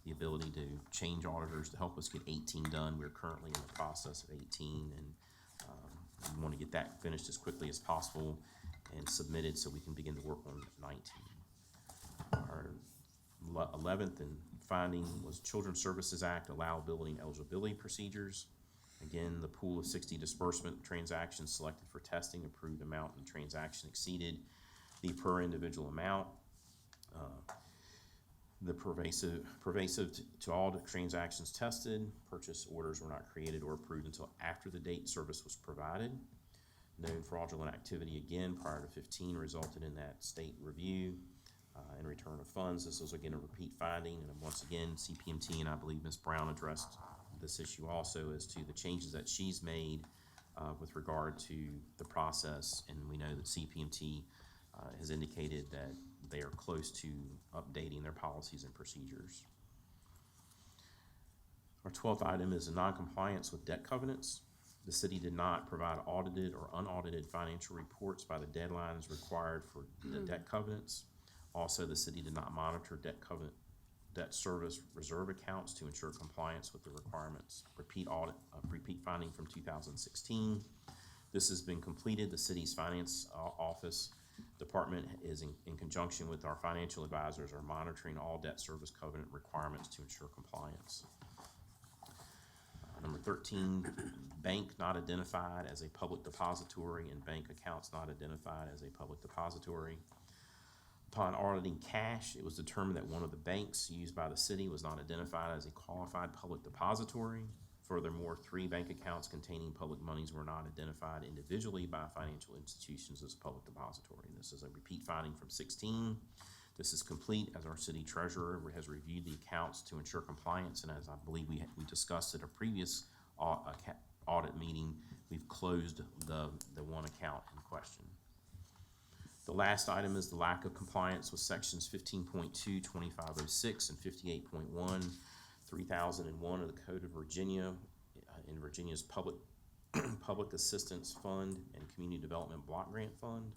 Speaker 2: the ability to change auditors to help us get 18 done. We're currently in the process of 18, and we want to get that finished as quickly as possible and submitted so we can begin to work on 19. Our 11th and finding was Children's Services Act allowability and eligibility procedures. Again, the pool of 60 disbursement transactions selected for testing, approved amount and transaction exceeded the per individual amount. The pervasive to all the transactions tested, purchase orders were not created or approved until after the date service was provided. Known fraudulent activity again prior to 15 resulted in that state review and return of funds. This was again a repeat finding, and once again, CPMT and I believe Ms. Brown addressed this issue also as to the changes that she's made with regard to the process, and we know that CPMT has indicated that they are close to updating their policies and procedures. Our 12th item is a non-compliance with debt covenants. The city did not provide audited or unaudited financial reports by the deadlines required for the debt covenants. Also, the city did not monitor debt service reserve accounts to ensure compliance with the requirements. Repeat finding from 2016. This has been completed. The city's finance office department is in conjunction with our financial advisors are monitoring all debt service covenant requirements to ensure compliance. Number 13, bank not identified as a public depository and bank accounts not identified as a public depository. Upon auditing cash, it was determined that one of the banks used by the city was not identified as a qualified public depository. Furthermore, 3 bank accounts containing public monies were not identified individually by financial institutions as public depository. This is a repeat finding from 16. This is complete as our city treasurer has reviewed the accounts to ensure compliance, and as I believe we discussed at a previous audit meeting, we've closed the one account in question. The last item is the lack of compliance with sections 15.2, 2506, and 58.1, 3001 of the Code of Virginia, in Virginia's Public Assistance Fund and Community Development Block Grant Fund.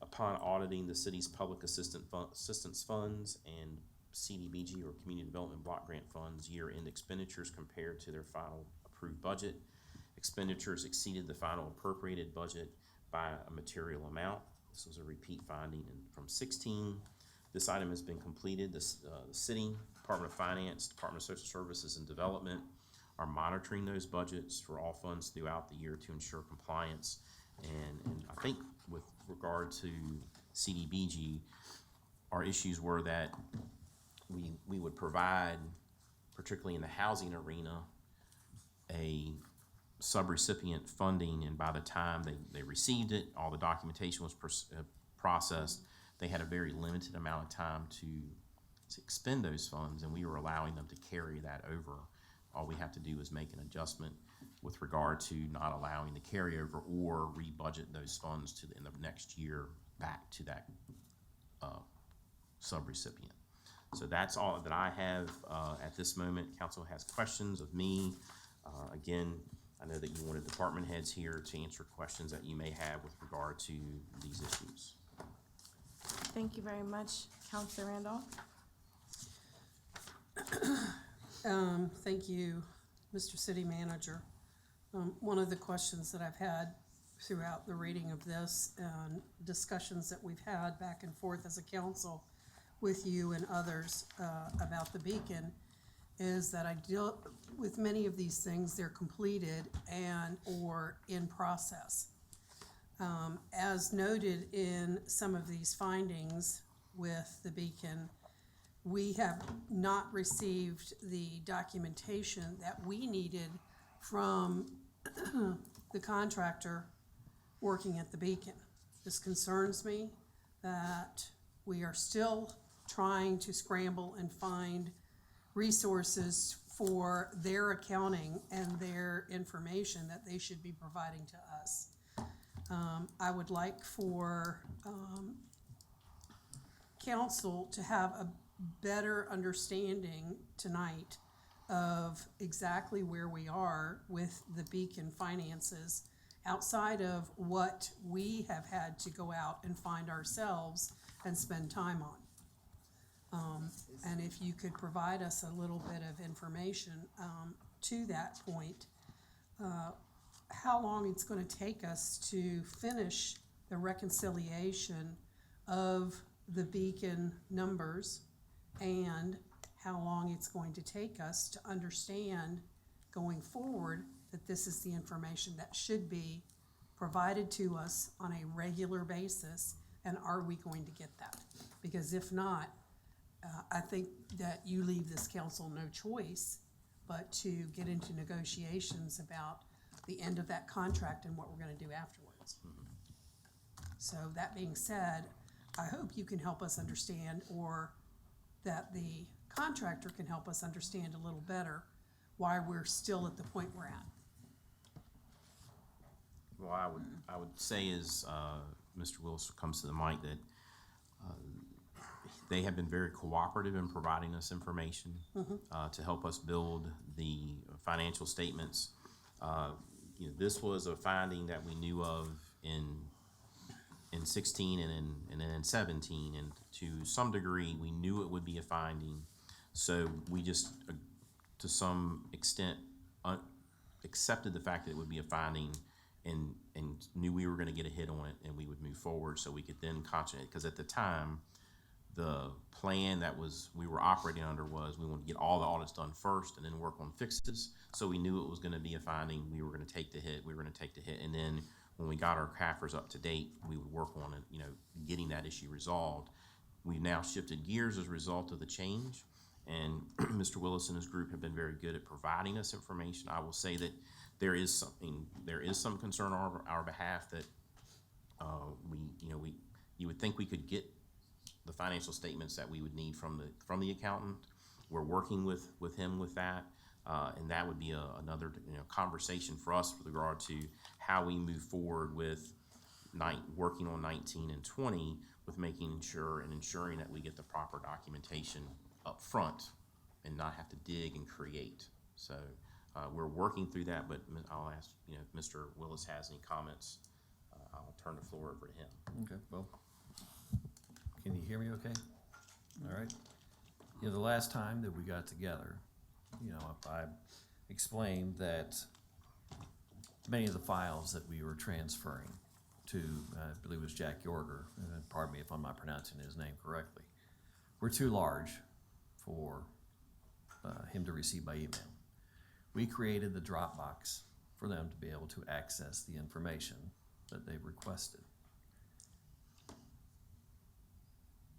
Speaker 2: Upon auditing the city's public assistance funds and CDBG or Community Development Block Grant Funds year-end expenditures compared to their final approved budget, expenditures exceeded the final appropriated budget by a material amount. This was a repeat finding from 16. This item has been completed. The city, Department of Finance, Department of Social Services and Development are monitoring those budgets for all funds throughout the year to ensure compliance. And I think with regard to CDBG, our issues were that we would provide, particularly in the housing arena, a subrecipient funding, and by the time they received it, all the documentation was processed, they had a very limited amount of time to expend those funds, and we were allowing them to carry that over. All we have to do is make an adjustment with regard to not allowing the carryover or rebudget those funds in the next year back to that subrecipient. So that's all that I have at this moment. Council has questions of me. Again, I know that you wanted department heads here to answer questions that you may have with regard to these issues.
Speaker 5: Thank you very much, Councilor Randolph.
Speaker 1: Thank you, Mr. City Manager. One of the questions that I've had throughout the reading of this and discussions that we've had back and forth as a council with you and others about the beacon is that I deal with many of these things, they're completed and or in process. As noted in some of these findings with the beacon, we have not received the documentation that we needed from the contractor working at the beacon. This concerns me that we are still trying to scramble and find resources for their accounting and their information that they should be providing to us. I would like for council to have a better understanding tonight of exactly where we are with the beacon finances outside of what we have had to go out and find ourselves and spend time And if you could provide us a little bit of information, to that point, how long it's gonna take us to finish the reconciliation of the Beacon numbers, and how long it's going to take us to understand going forward that this is the information that should be provided to us on a regular basis, and are we going to get that? Because if not, I think that you leave this council no choice but to get into negotiations about the end of that contract and what we're gonna do afterwards. So that being said, I hope you can help us understand, or that the contractor can help us understand a little better why we're still at the point we're at.
Speaker 2: Well, I would say is, Mr. Willis comes to the mic, that they have been very cooperative in providing us information to help us build the financial statements. You know, this was a finding that we knew of in 16 and then in 17, and to some degree, we knew it would be a finding. So we just, to some extent, accepted the fact that it would be a finding, and knew we were gonna get a hit on it, and we would move forward so we could then concentrate. Because at the time, the plan that we were operating under was we wanted to get all the audits done first and then work on fixes. So we knew it was gonna be a finding, we were gonna take the hit, and then when we got our CAFRs up to date, we would work on it, you know, getting that issue resolved. We've now shifted gears as a result of the change, and Mr. Willis and his group have been very good at providing us information. I will say that there is some concern on our behalf that you would think we could get the financial statements that we would need from the accountant. We're working with him with that, and that would be another conversation for us with regard to how we move forward with working on 19 and 20, with making sure and ensuring that we get the proper documentation up front and not have to dig and create. So we're working through that, but I'll ask, if Mr. Willis has any comments, I'll turn the floor over to him.
Speaker 12: Okay, well, can you hear me okay? All right. The last time that we got together, I explained that many of the files that we were transferring to, I believe it was Jack Yorger, pardon me if I'm not pronouncing his name correctly, were too large for him to receive by email. We created the Dropbox for them to be able to access the information that they requested.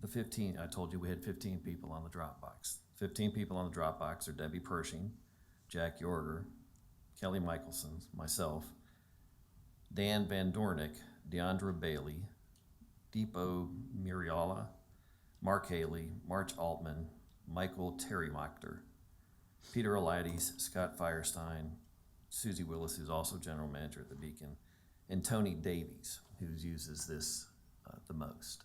Speaker 12: I told you we had 15 people on the Dropbox. 15 people on the Dropbox are Debbie Pershing, Jack Yorger, Kelly Michelson, myself, Dan Van Dornick, Deandra Bailey, Deepo Muriala, Mark Haley, March Altman, Michael Terrymacher, Peter Eliades, Scott Firestein, Susie Willis, who's also general manager at the Beacon, and Tony Davies, who uses this the most.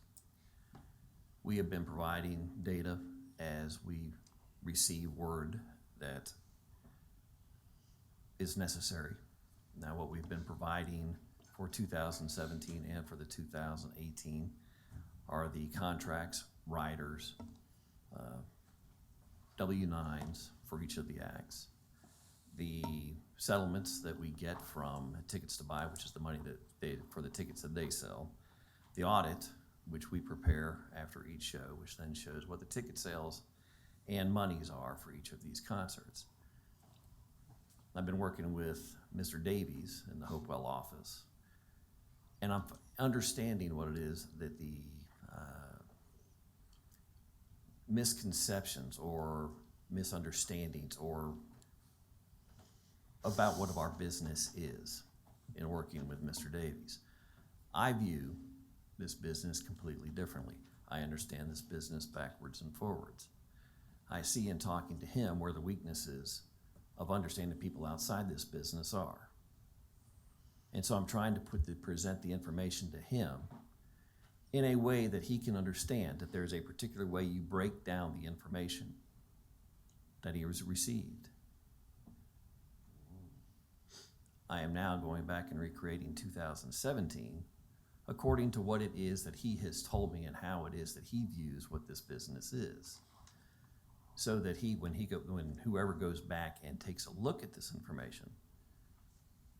Speaker 12: We have been providing data as we receive word that is necessary. Now, what we've been providing for 2017 and for the 2018 are the contracts, riders, W-9s for each of the acts, the settlements that we get from Tickets to Buy, which is the money that for the tickets that they sell, the audit, which we prepare after each show, which then shows what the ticket sales and monies are for each of these concerts. I've been working with Mr. Davies in the Hopewell office, and I'm understanding what it is that the misconceptions or misunderstandings or about what our business is in working with Mr. Davies. I view this business completely differently. I understand this business backwards and forwards. I see in talking to him where the weaknesses of understanding people outside this business are. And so I'm trying to present the information to him in a way that he can understand that there's a particular way you break down the information that he has received. I am now going back and recreating 2017 according to what it is that he has told me and how it is that he views what this business is. So that when whoever goes back and takes a look at this information,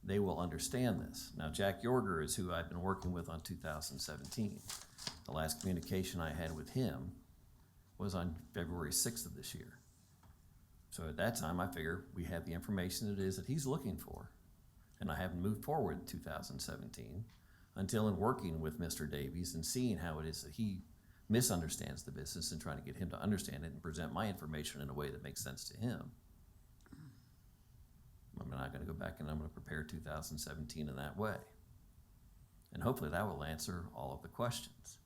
Speaker 12: they will understand this. Now, Jack Yorger is who I've been working with on 2017. The last communication I had with him was on February 6th of this year. So at that time, I figure we have the information it is that he's looking for. And I haven't moved forward in 2017 until in working with Mr. Davies and seeing how it is that he misunderstands the business and trying to get him to understand it and present my information in a way that makes sense to him. I'm not going to go back and I'm going to prepare 2017 in that way. And hopefully that will answer all of the questions.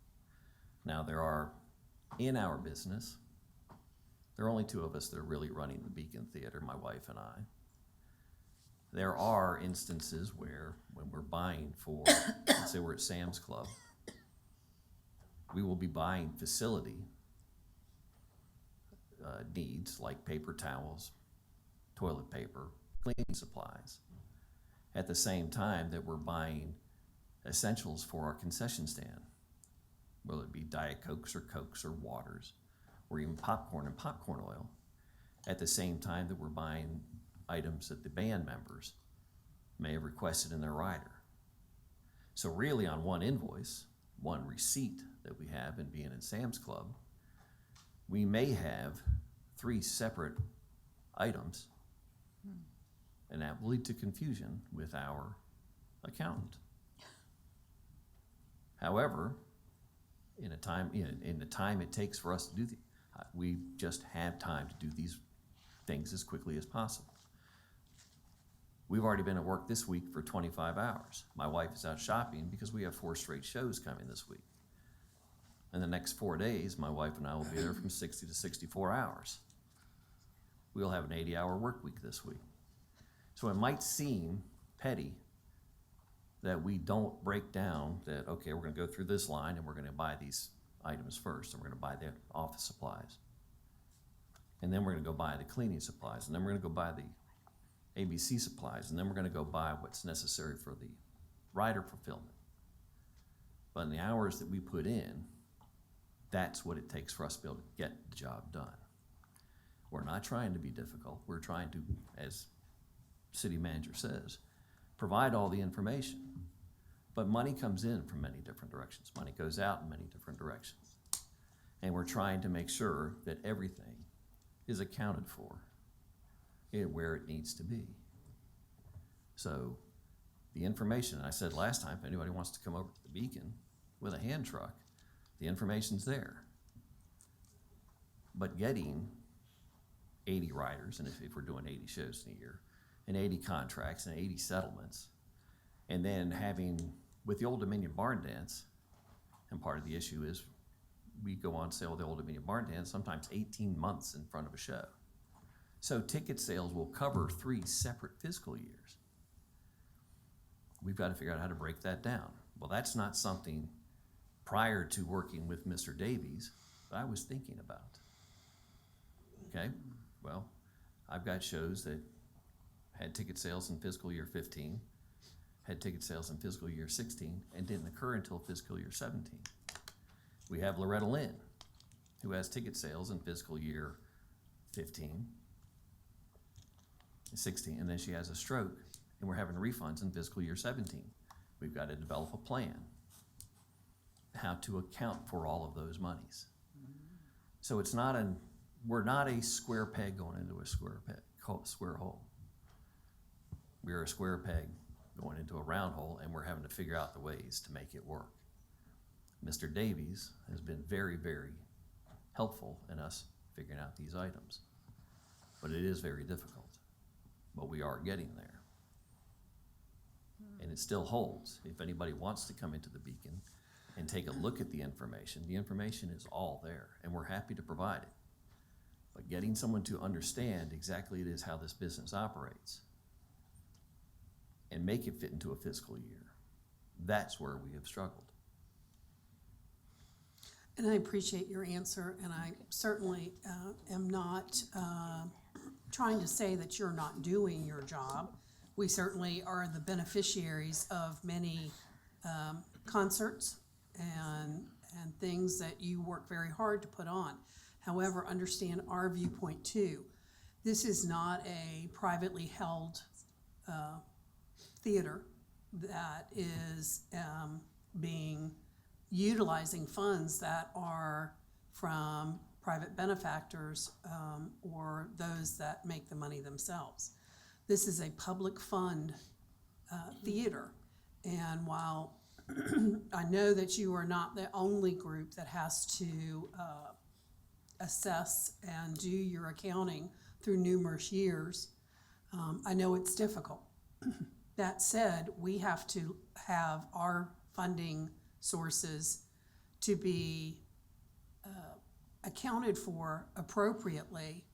Speaker 12: Now there are, in our business, there are only two of us that are really running the Beacon Theater, my wife and I. There are instances where when we're buying for, let's say we're at Sam's Club, we will be buying facility needs like paper towels, toilet paper, cleaning supplies, at the same time that we're buying essentials for our concession stand, whether it be Diet Cokes or waters, or even popcorn and popcorn oil, at the same time that we're buying items that the band members may have requested in their rider. So really on one invoice, one receipt that we have in being in Sam's Club, we may have 3 separate items, and that will lead to confusion with our accountant. However, in the time it takes for us to do we just have time to do these things as quickly as possible. We've already been at work this week for 25 hours. My wife is out shopping because we have 4 straight shows coming this week. In the next 4 days, my wife and I will be there from 60 to 64 hours. We'll have an 80-hour work week this week. So it might seem petty that we don't break down that, okay, we're going to go through this line and we're going to buy these items first, and we're going to buy the office supplies. And then we're going to go buy the cleaning supplies, and then we're going to go buy the ABC supplies, and then we're going to go buy what's necessary for the rider fulfillment. But in the hours that we put in, that's what it takes for us to be able to get the job done. We're not trying to be difficult. We're trying to, as city manager says, provide all the information. But money comes in from many different directions. Money goes out in many different directions. And we're trying to make sure that everything is accounted for where it needs to be. So the information, I said last time, if anybody wants to come over to the Beacon with a hand truck, the information's there. But getting 80 riders, and if we're doing 80 shows in a year, and 80 contracts and 80 settlements, and then having, with the Old Dominion Barn Dance, and part of the issue is we go on sale with the Old Dominion Barn Dance sometimes 18 months in front of a show. So ticket sales will cover 3 separate fiscal years. We've got to figure out how to break that down. Well, that's not something prior to working with Mr. Davies that I was thinking about. Okay, well, I've got shows that had ticket sales in fiscal year 15, had ticket sales in fiscal year 16, and didn't occur until fiscal year 17. We have Loretta Lynn, who has ticket sales in fiscal year 15, 16, and then she has a stroke, and we're having refunds in fiscal year 17. We've got to develop a plan how to account for all of those monies. So it's not we're not a square peg going into a square hole. We're a square peg going into a round hole, and we're having to figure out the ways to make it work. Mr. Davies has been very, very helpful in us figuring out these items. But it is very difficult. But we are getting there. And it still holds. If anybody wants to come into the Beacon and take a look at the information is all there, and we're happy to provide it. But getting someone to understand exactly it is how this business operates and make it fit into a fiscal year, that's where we have struggled.
Speaker 1: And I appreciate your answer, and I certainly am not trying to say that you're not doing your job. We certainly are the beneficiaries of many concerts and things that you work very hard to put on. However, understand our viewpoint too. This is not a privately held theater that is utilizing funds that are from private benefactors or those that make the money themselves. This is a public fund theater, and while I know that you are not the only group that has to assess and do your accounting through numerous years, I know it's difficult. That said, we have to have our funding sources to be accounted for appropriately,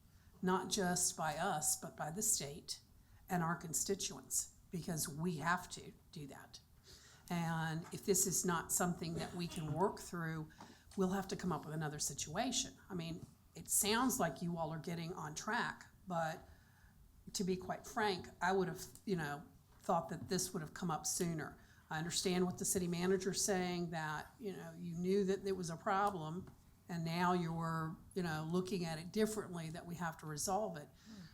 Speaker 1: not just by us, but by the state and our constituents, because we have to do that. And if this is not something that we can work through, we'll have to come up with another situation. I mean, it sounds like you all are getting on track, but to be quite frank, I would have, thought that this would have come up sooner. I understand what the city manager's saying, that, you knew that it was a problem, and now you're, looking at it differently, that we have to resolve it.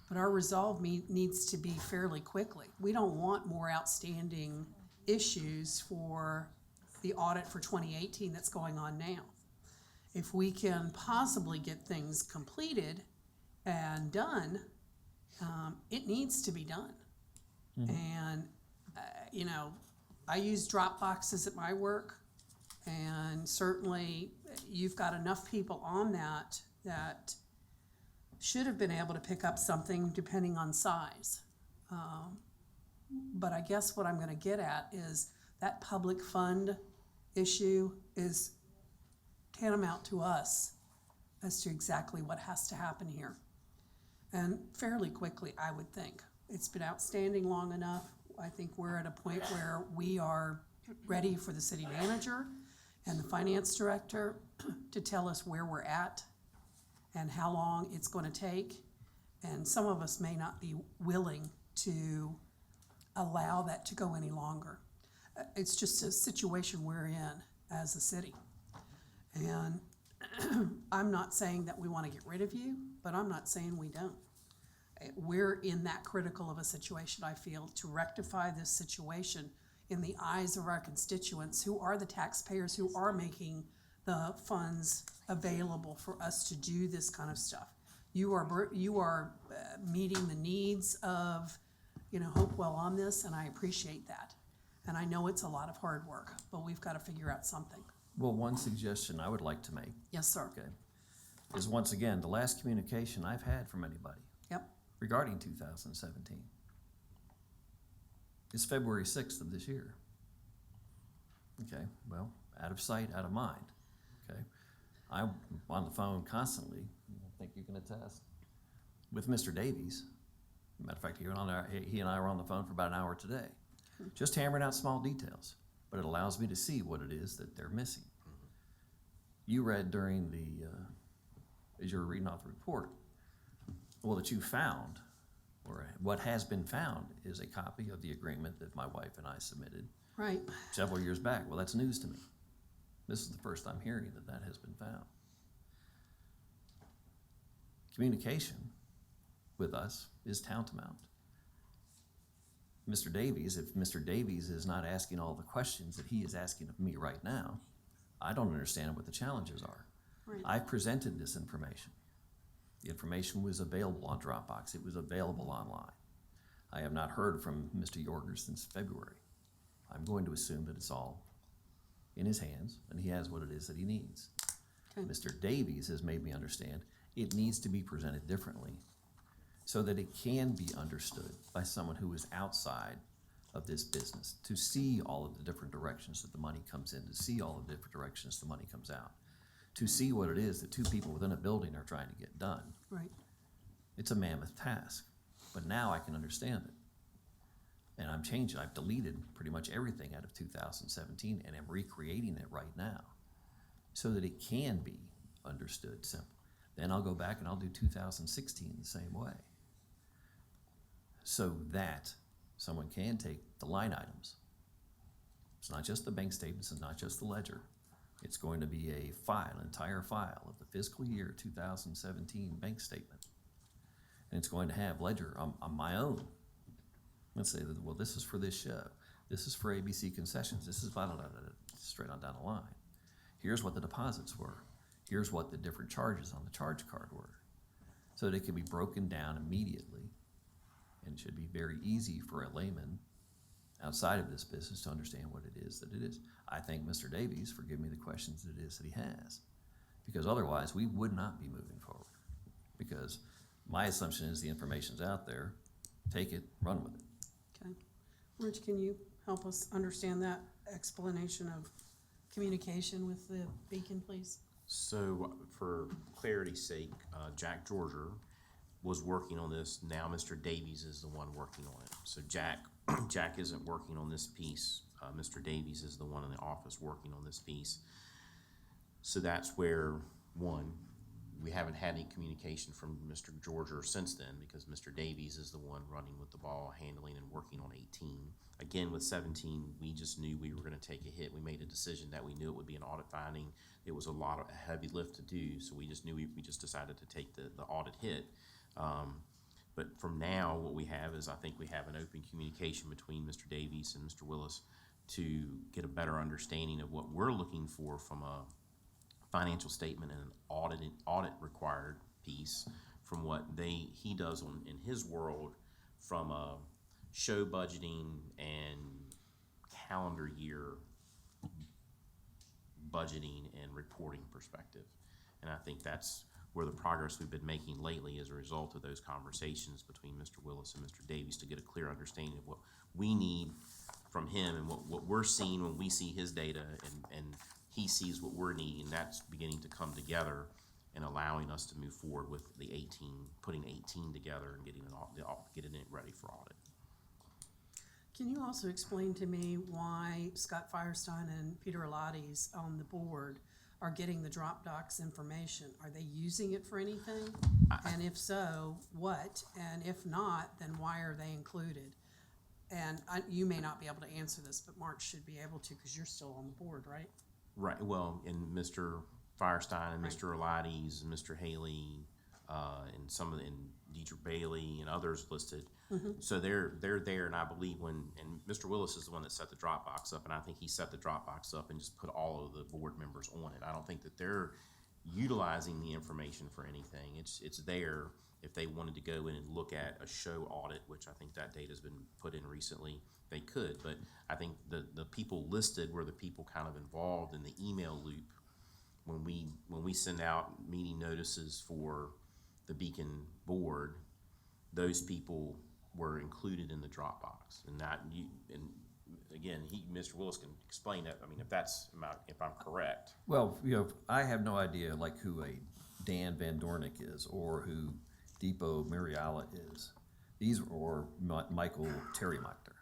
Speaker 1: But our resolve needs to be fairly quickly. We don't want more outstanding issues for the audit for 2018 that's going on now. If we can possibly get things completed and done, it needs to be done. And, I use drop boxes at my work, and certainly you've got enough people on that should have been able to pick up something depending on size. But I guess what I'm gonna get at is that public fund issue is tantamount to us as to exactly what has to happen here. And fairly quickly, I would think. It's been outstanding long enough. I think we're at a point where we are ready for the city manager and the finance director to tell us where we're at and how long it's going to take. And some of us may not be willing to allow that to go any longer. It's just a situation we're in as a city. And I'm not saying that we want to get rid of you, but I'm not saying we don't. We're in that critical of a situation, I feel, to rectify this situation in the eyes of our constituents, who are the taxpayers, who are making the funds available for us to do this kind of stuff. You are meeting the needs of, Hopewell on this, and I appreciate that. And I know it's a lot of hard work, but we've got to figure out something.
Speaker 12: Well, one suggestion I would like to make,
Speaker 1: Yes, sir.
Speaker 12: okay, is once again, the last communication I've had from anybody
Speaker 1: Yep.
Speaker 12: regarding 2017 is February 6th of this year. Okay, well, out of sight, out of mind, okay? I'm on the phone constantly, I think you can attest, with Mr. Davies. Matter of fact, he and I were on the phone for about an hour today, just hammering out small details, but it allows me to see what it is that they're missing. You read during as you were reading off the report, well, that you found, or what has been found, is a copy of the agreement that my wife and I submitted
Speaker 1: Right.
Speaker 12: several years back. Well, that's news to me. This is the first I'm hearing that has been found. Communication with us is tantamount. Mr. Davies, if Mr. Davies is not asking all the questions that he is asking of me right now, I don't understand what the challenges are.
Speaker 1: Right.
Speaker 12: I presented this information. The information was available on Dropbox. It was available online. I have not heard from Mr. Yorger since February. I'm going to assume that it's all in his hands and he has what it is that he needs.
Speaker 1: Okay.
Speaker 12: Mr. Davies has made me understand it needs to be presented differently so that it can be understood by someone who is outside of this business, to see all of the different directions that the money comes in, to see all of the different directions the money comes out, to see what it is that two people within a building are trying to get done.
Speaker 1: Right.
Speaker 12: It's a mammoth task, but now I can understand it. And I'm changing, I've deleted pretty much everything out of 2017 and am recreating it right now so that it can be understood simple. Then I'll go back and I'll do 2016 the same way, so that someone can take the line items It's not just the bank statements, it's not just the ledger. It's going to be a file, entire file of the fiscal year 2017 bank statement. And it's going to have ledger on my own. Let's say that, well, this is for this show. This is for ABC Concessions. This is blah, blah, blah, blah, straight on down the line. Here's what the deposits were. Here's what the different charges on the charge card were. So that it can be broken down immediately. And it should be very easy for a layman outside of this business to understand what it is that it is. I thank Mr. Davies for giving me the questions that it is that he has. Because otherwise, we would not be moving forward. Because my assumption is the information's out there, take it, run with it.
Speaker 1: Okay. Rich, can you help us understand that explanation of communication with the Beacon, please?
Speaker 2: So, for clarity's sake, Jack Georger was working on this. Now Mr. Davies is the one working on it. So Jack isn't working on this piece. Mr. Davies is the one in the office working on this piece. So that's where, one, we haven't had any communication from Mr. Georger since then, because Mr. Davies is the one running with the ball, handling and working on 18. Again, with 17, we just knew we were gonna take a hit. We made a decision that we knew it would be an audit finding. It was a heavy lift to do, so we just knew we just decided to take the audit hit. But from now, what we have is, I think we have an open communication between Mr. Davies and Mr. Willis to get a better understanding of what we're looking for from a financial statement and an audit required piece, from what he does in his world from a show budgeting and calendar year budgeting and reporting perspective. And I think that's where the progress we've been making lately as a result of those conversations between Mr. Willis and Mr. Davies, to get a clear understanding of what we need from him and what we're seeing when we see his data, and he sees what we're needing. That's beginning to come together and allowing us to move forward with the 18, putting 18 together and getting it ready for audit.
Speaker 1: Can you also explain to me why Scott Firestein and Peter Alades on the board are getting the Dropbox information? Are they using it for anything? And if so, what? And if not, then why are they included? And you may not be able to answer this, but Mark should be able to, because you're still on the board, right?
Speaker 2: Right, well, and Mr. Firestein and
Speaker 1: Right.
Speaker 2: Mr. Alades and Mr. Haley, and Deidre Bailey and others listed. So they're there, and I believe and Mr. Willis is the one that set the Dropbox up, and I think he set the Dropbox up and just put all of the board members on it. I don't think that they're utilizing the information for anything. It's there if they wanted to go in and look at a show audit, which I think that data's been put in recently, they could. But I think the people listed were the people kind of involved in the email loop when we send out meeting notices for the Beacon board. Those people were included in the Dropbox, and again, Mr. Willis can explain that. I mean, if I'm correct.
Speaker 12: Well, I have no idea like who a Dan Van Dornick is, or who Deepo Mariala is. Or Michael Terrymechter.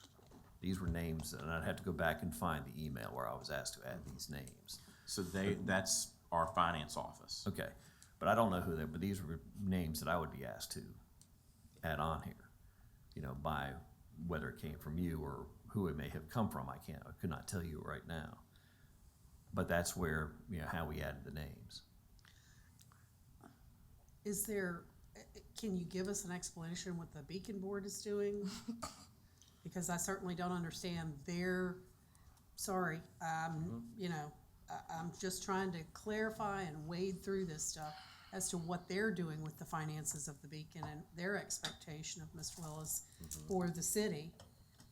Speaker 12: These were names, and I'd have to go back and find the email where I was asked to add these names.
Speaker 2: So that's our finance office.
Speaker 12: Okay, but I don't know who but these were names that I would be asked to add on here, by whether it came from you or who it may have come from. I could not tell you right now. But that's where, how we added the names.
Speaker 1: Can you give us an explanation what the Beacon board is doing? Because I certainly don't understand I'm just trying to clarify and wade through this stuff as to what they're doing with the finances of the Beacon and their expectation of Mr. Willis for the city,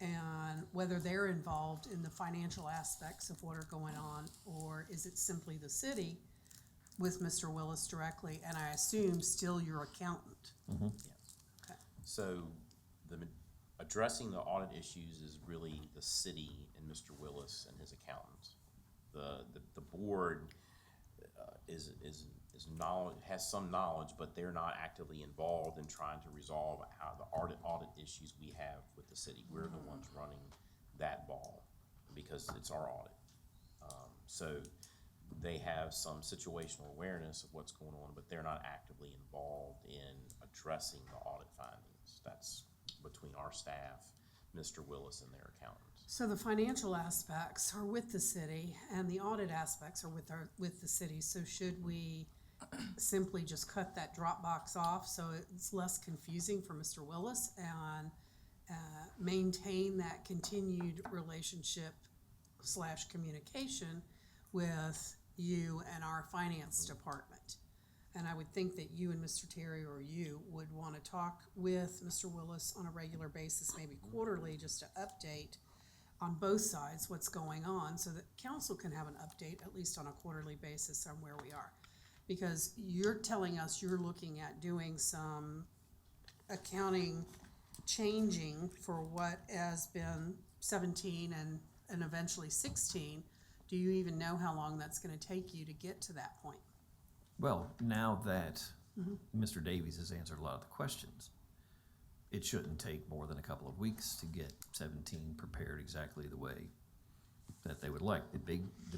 Speaker 1: and whether they're involved in the financial aspects of what are going on, or is it simply the city with Mr. Willis directly, and I assume still your accountant?
Speaker 2: Yeah.
Speaker 1: Okay.
Speaker 2: So addressing the audit issues is really the city and Mr. Willis and his accountants. The board has some knowledge, but they're not actively involved in trying to resolve how the audit issues we have with the city. We're the ones running that ball because it's our audit. So they have some situational awareness of what's going on, but they're not actively involved in addressing the audit findings. That's between our staff, Mr. Willis, and their accountants.
Speaker 1: So the financial aspects are with the city and the audit aspects are with the city. So should we simply just cut that Dropbox off so it's less confusing for Mr. Willis and maintain that continued relationship / communication with you and our finance department? And I would think that you and Mr. Terry or you would want to talk with Mr. Willis on a regular basis, maybe quarterly, just to update on both sides what's going on so that council can have an update, at least on a quarterly basis, on where we are. Because you're telling us you're looking at doing some accounting changing for what has been 17 and eventually 16. Do you even know how long that's gonna take you to get to that point?
Speaker 12: Well, now that Mr. Davies has answered a lot of the questions, it shouldn't take more than a couple of weeks to get 17 prepared exactly the way that they would like. The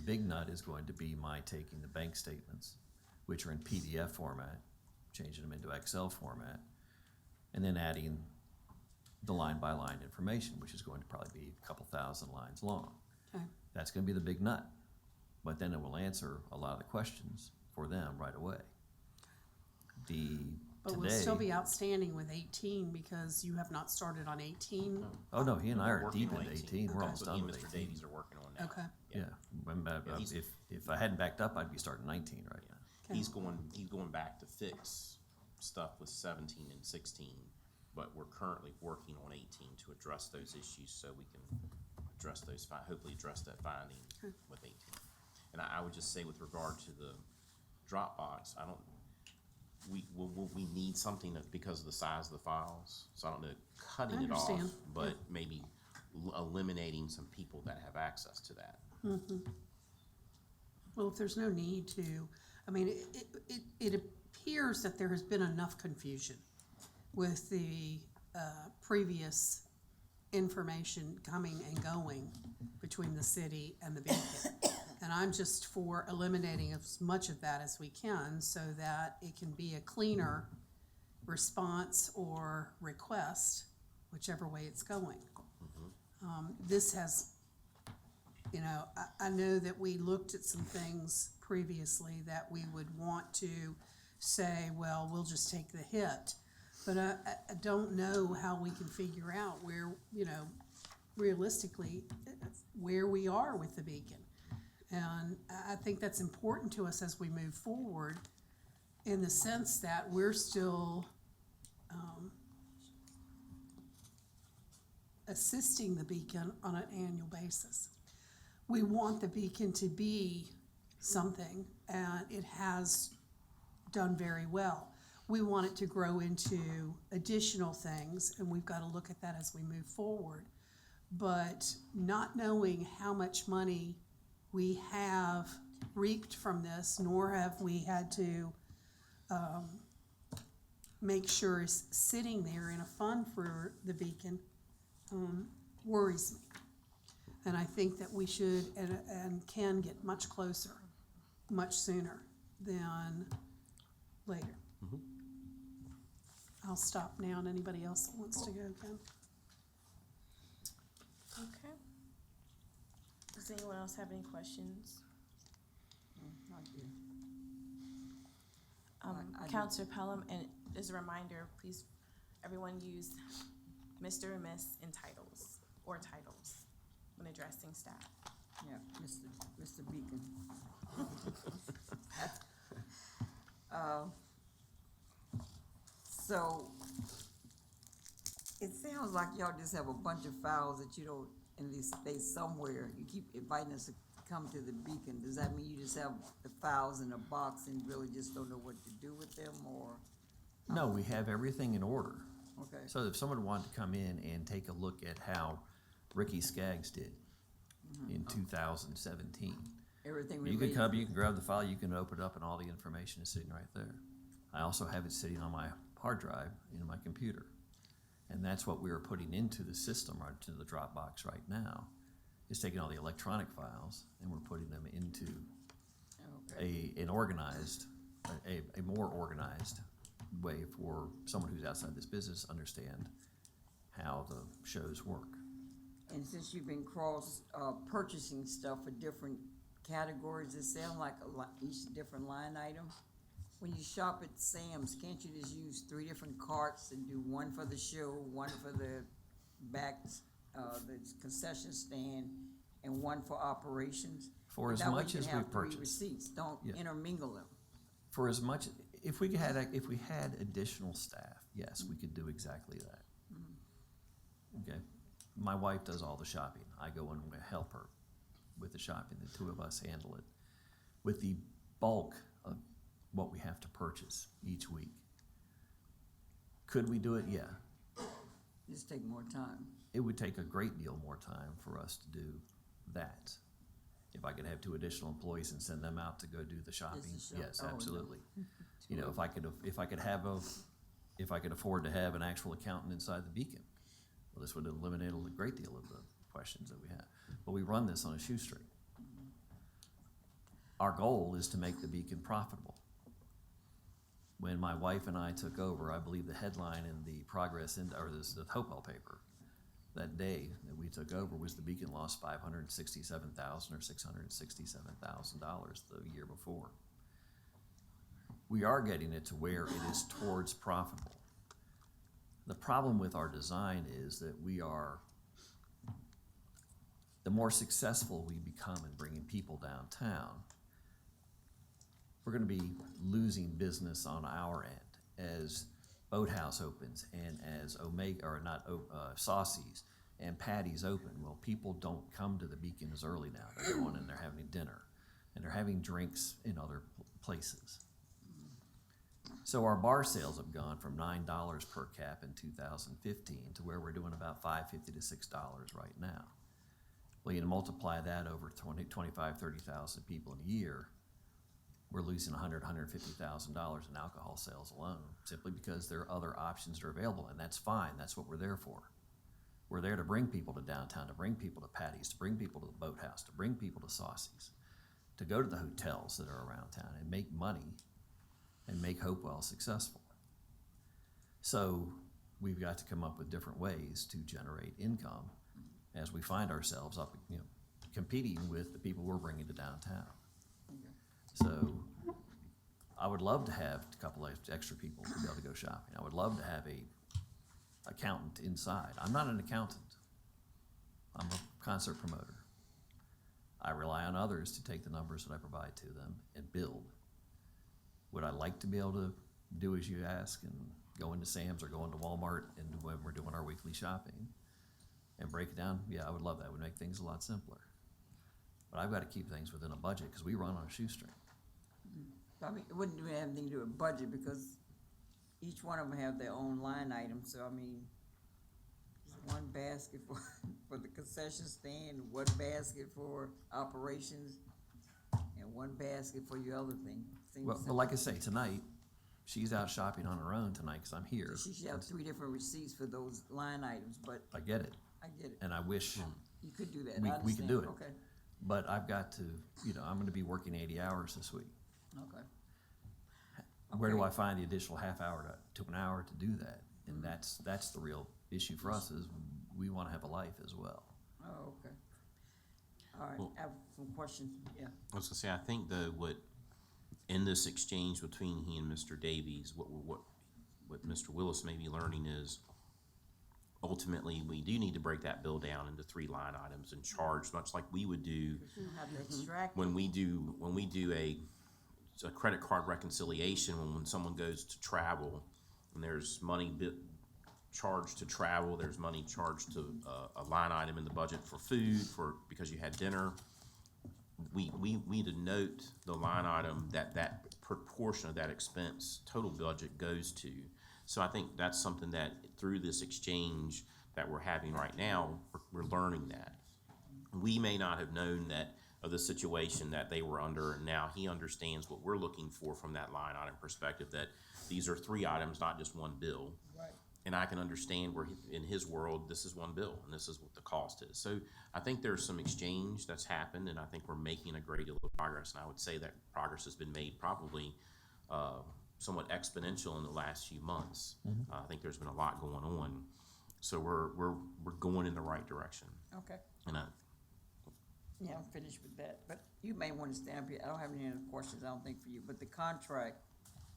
Speaker 12: big nut is going to be my taking the bank statements, which are in PDF format, changing them into Excel format, and then adding the line-by-line information, which is going to probably be a couple thousand lines long.
Speaker 1: Okay.
Speaker 12: That's gonna be the big nut, but then it will answer a lot of the questions for them right away.
Speaker 1: But we'll still be outstanding with 18 because you have not started on 18.
Speaker 12: Oh, no, he and I are
Speaker 2: Working
Speaker 12: deep
Speaker 2: on
Speaker 12: into 18, we're
Speaker 1: Okay.
Speaker 12: almost
Speaker 2: So he
Speaker 12: done
Speaker 2: and
Speaker 12: with
Speaker 2: Mr.
Speaker 12: 18.
Speaker 2: Davies are working on that.
Speaker 1: Okay.
Speaker 12: Yeah,
Speaker 2: he's-
Speaker 12: if I hadn't backed up, I'd be starting 19 right now.
Speaker 1: Okay.
Speaker 2: He's going back to fix stuff with 17 and 16, but we're currently working on 18 to address those issues so we can address those, hopefully address that finding with 18. And I would just say with regard to the Dropbox, we need something that, because of the size of the files, so I don't know, cutting it off,
Speaker 1: understand.
Speaker 2: but maybe eliminating some people that have access to that.
Speaker 1: Well, if there's no need to, I mean, it appears that there has been enough confusion with the previous information coming and going between the city and the Beacon. And I'm just for eliminating as much of that as we can so that it can be a cleaner response or request, whichever way it's going. This has, you know, I know that we looked at some things previously that we would want to say, well, we'll just take the hit. But I don't know how we can figure out where, you know, realistically, where we are with the Beacon. And I think that's important to us as we move forward in the sense that we're still assisting the Beacon on an annual basis. We want the Beacon to be something, and it has done very well. We want it to grow into additional things, and we've got to look at that as we move forward. But not knowing how much money we have reaped from this, nor have we had to make sure it's sitting there in a fund for the Beacon, worries me. And I think that we should and can get much closer, much sooner than later. I'll stop now, and anybody else that wants to go can.
Speaker 5: Okay. Does anyone else have any questions?
Speaker 10: Not you. I do.
Speaker 5: Counselor Pelham, and as a reminder, please, everyone use Mr. and Miss in titles or titles when addressing staff.
Speaker 10: Yeah, Mr. Beacon. So, it sounds like y'all just have a bunch of files that you don't, and they stay somewhere. You keep inviting us to come to the Beacon. Does that mean you just have the files in a box and really just don't know what to do with them, or?
Speaker 12: No, we have everything in order.
Speaker 10: Okay,
Speaker 12: So if someone wanted to come in and take a look at how Ricky Skaggs did in 2017,
Speaker 10: everything
Speaker 12: you
Speaker 10: related.
Speaker 12: can come, you can grab the file, you can open it up, and all the information is sitting right there. I also have it sitting on my hard drive in my computer. And that's what we are putting into the system, right, to the Dropbox right now, is taking all the electronic files and we're putting them into
Speaker 10: Okay.
Speaker 12: a more organized way for someone who's outside this business to understand how the shows work.
Speaker 10: And since you've been purchasing stuff for different categories, it sounds like each different line item. When you shop at Sam's, can't you just use 3 different carts and do one for the show, one for the back, the concession stand, and one for operations?
Speaker 12: For as
Speaker 10: That way
Speaker 12: much
Speaker 10: you
Speaker 12: as
Speaker 10: can
Speaker 12: we
Speaker 10: have 3
Speaker 12: purchase.
Speaker 10: receipts. Don't
Speaker 12: Yeah.
Speaker 10: intermingle them.
Speaker 12: For as much, if we had additional staff, yes, we could do exactly that. Okay, my wife does all the shopping. I go and help her with the shopping. The 2 of us handle it. With the bulk of what we have to purchase each week. Could we do it? Yeah.
Speaker 10: Just take more time.
Speaker 12: It would take a great deal more time for us to do that. If I could have 2 additional employees and send them out to go do the shopping,
Speaker 10: Just the shop.
Speaker 12: yes,
Speaker 10: Oh, no.
Speaker 12: absolutely. You know, if I could afford to have an actual accountant inside the Beacon, well, this would eliminate a great deal of the questions that we have. But we run this on a shoestring. Our goal is to make the Beacon profitable. When my wife and I took over, I believe the headline in the the Hopewell paper that day that we took over was the Beacon lost $567,000 or $667,000 the year before. We are getting it to where it is towards profitable. The problem with our design is that the more successful we become in bringing people downtown, we're gonna be losing business on our end as Boathouse opens and as Saucy's and Patty's open. Well, people don't come to the Beacon as early now. They're going and they're having dinner and they're having drinks in other places. So our bar sales have gone from $9 per cap in 2015 to where we're doing about $5.50 to $6 right now. Well, you multiply that over 25, 30,000 people in a year, we're losing $100,000, $150,000 in alcohol sales alone, simply because there are other options that are available, and that's fine. That's what we're there for. We're there to bring people to downtown, to bring people to Patty's, to bring people to the Boathouse, to bring people to Saucy's, to go to the hotels that are around town and make money and make Hopewell successful. So we've got to come up with different ways to generate income as we find ourselves up, competing with the people we're bringing to downtown. So I would love to have a couple of extra people to be able to go shopping. I would love to have a accountant inside. I'm not an accountant. I'm a concert promoter. I rely on others to take the numbers that I provide to them and build. Would I like to be able to do as you ask and go into Sam's or go into Walmart and when we're doing our weekly shopping and break it down? Yeah, I would love that. It would make things a lot simpler. But I've got to keep things within a budget because we run on a shoestring.
Speaker 10: I mean, it wouldn't do anything to do with budget because each one of them have their own line item. So, I mean, there's one basket for the concession stand, one basket for operations, and one basket for your other thing.
Speaker 12: Well, like I say, tonight, she's out shopping on her own tonight because I'm here.
Speaker 10: She should have 3 different receipts for those line items, but
Speaker 12: I get it.
Speaker 10: I get it.
Speaker 12: And I wish
Speaker 10: You could do that.
Speaker 12: we
Speaker 10: I
Speaker 12: could
Speaker 10: understand.
Speaker 12: do it.
Speaker 10: Okay,
Speaker 12: But I've got to, I'm going to be working 80 hours this week.
Speaker 10: okay.
Speaker 12: Where do
Speaker 10: Okay.
Speaker 12: I find the additional half hour to an hour to do that? And that's the real issue for us is we want to have a life as well.
Speaker 10: Oh, okay. All right,
Speaker 2: Well-
Speaker 10: I have some questions, yeah.
Speaker 2: I was gonna say, I think though, in this exchange between he and Mr. Davies, what Mr. Willis may be learning is ultimately, we do need to break that bill down into 3 line items and charge, much like we would do
Speaker 10: You have to extract.
Speaker 2: when we do a credit card reconciliation, when someone goes to travel, and there's money charged to travel, there's money charged to a line item in the budget for food, because you had dinner. We denote the line item that proportion of that expense total budget goes to. So I think that's something that through this exchange that we're having right now, we're learning that. We may not have known that of the situation that they were under, and now he understands what we're looking for from that line item perspective, that these are 3 items, not just one bill.
Speaker 10: Right.
Speaker 2: And I can understand where, in his world, this is one bill, and this is what the cost is. So I think there's some exchange that's happened, and I think we're making a great deal of progress. And I would say that progress has been made probably somewhat exponential in the last few months. I think there's been a lot going on. So we're going in the right direction.
Speaker 10: Okay.
Speaker 2: And
Speaker 10: Yeah, I'm finished with that, but you may want to stand up here. I don't have any other questions, I don't think, for you, but the contract,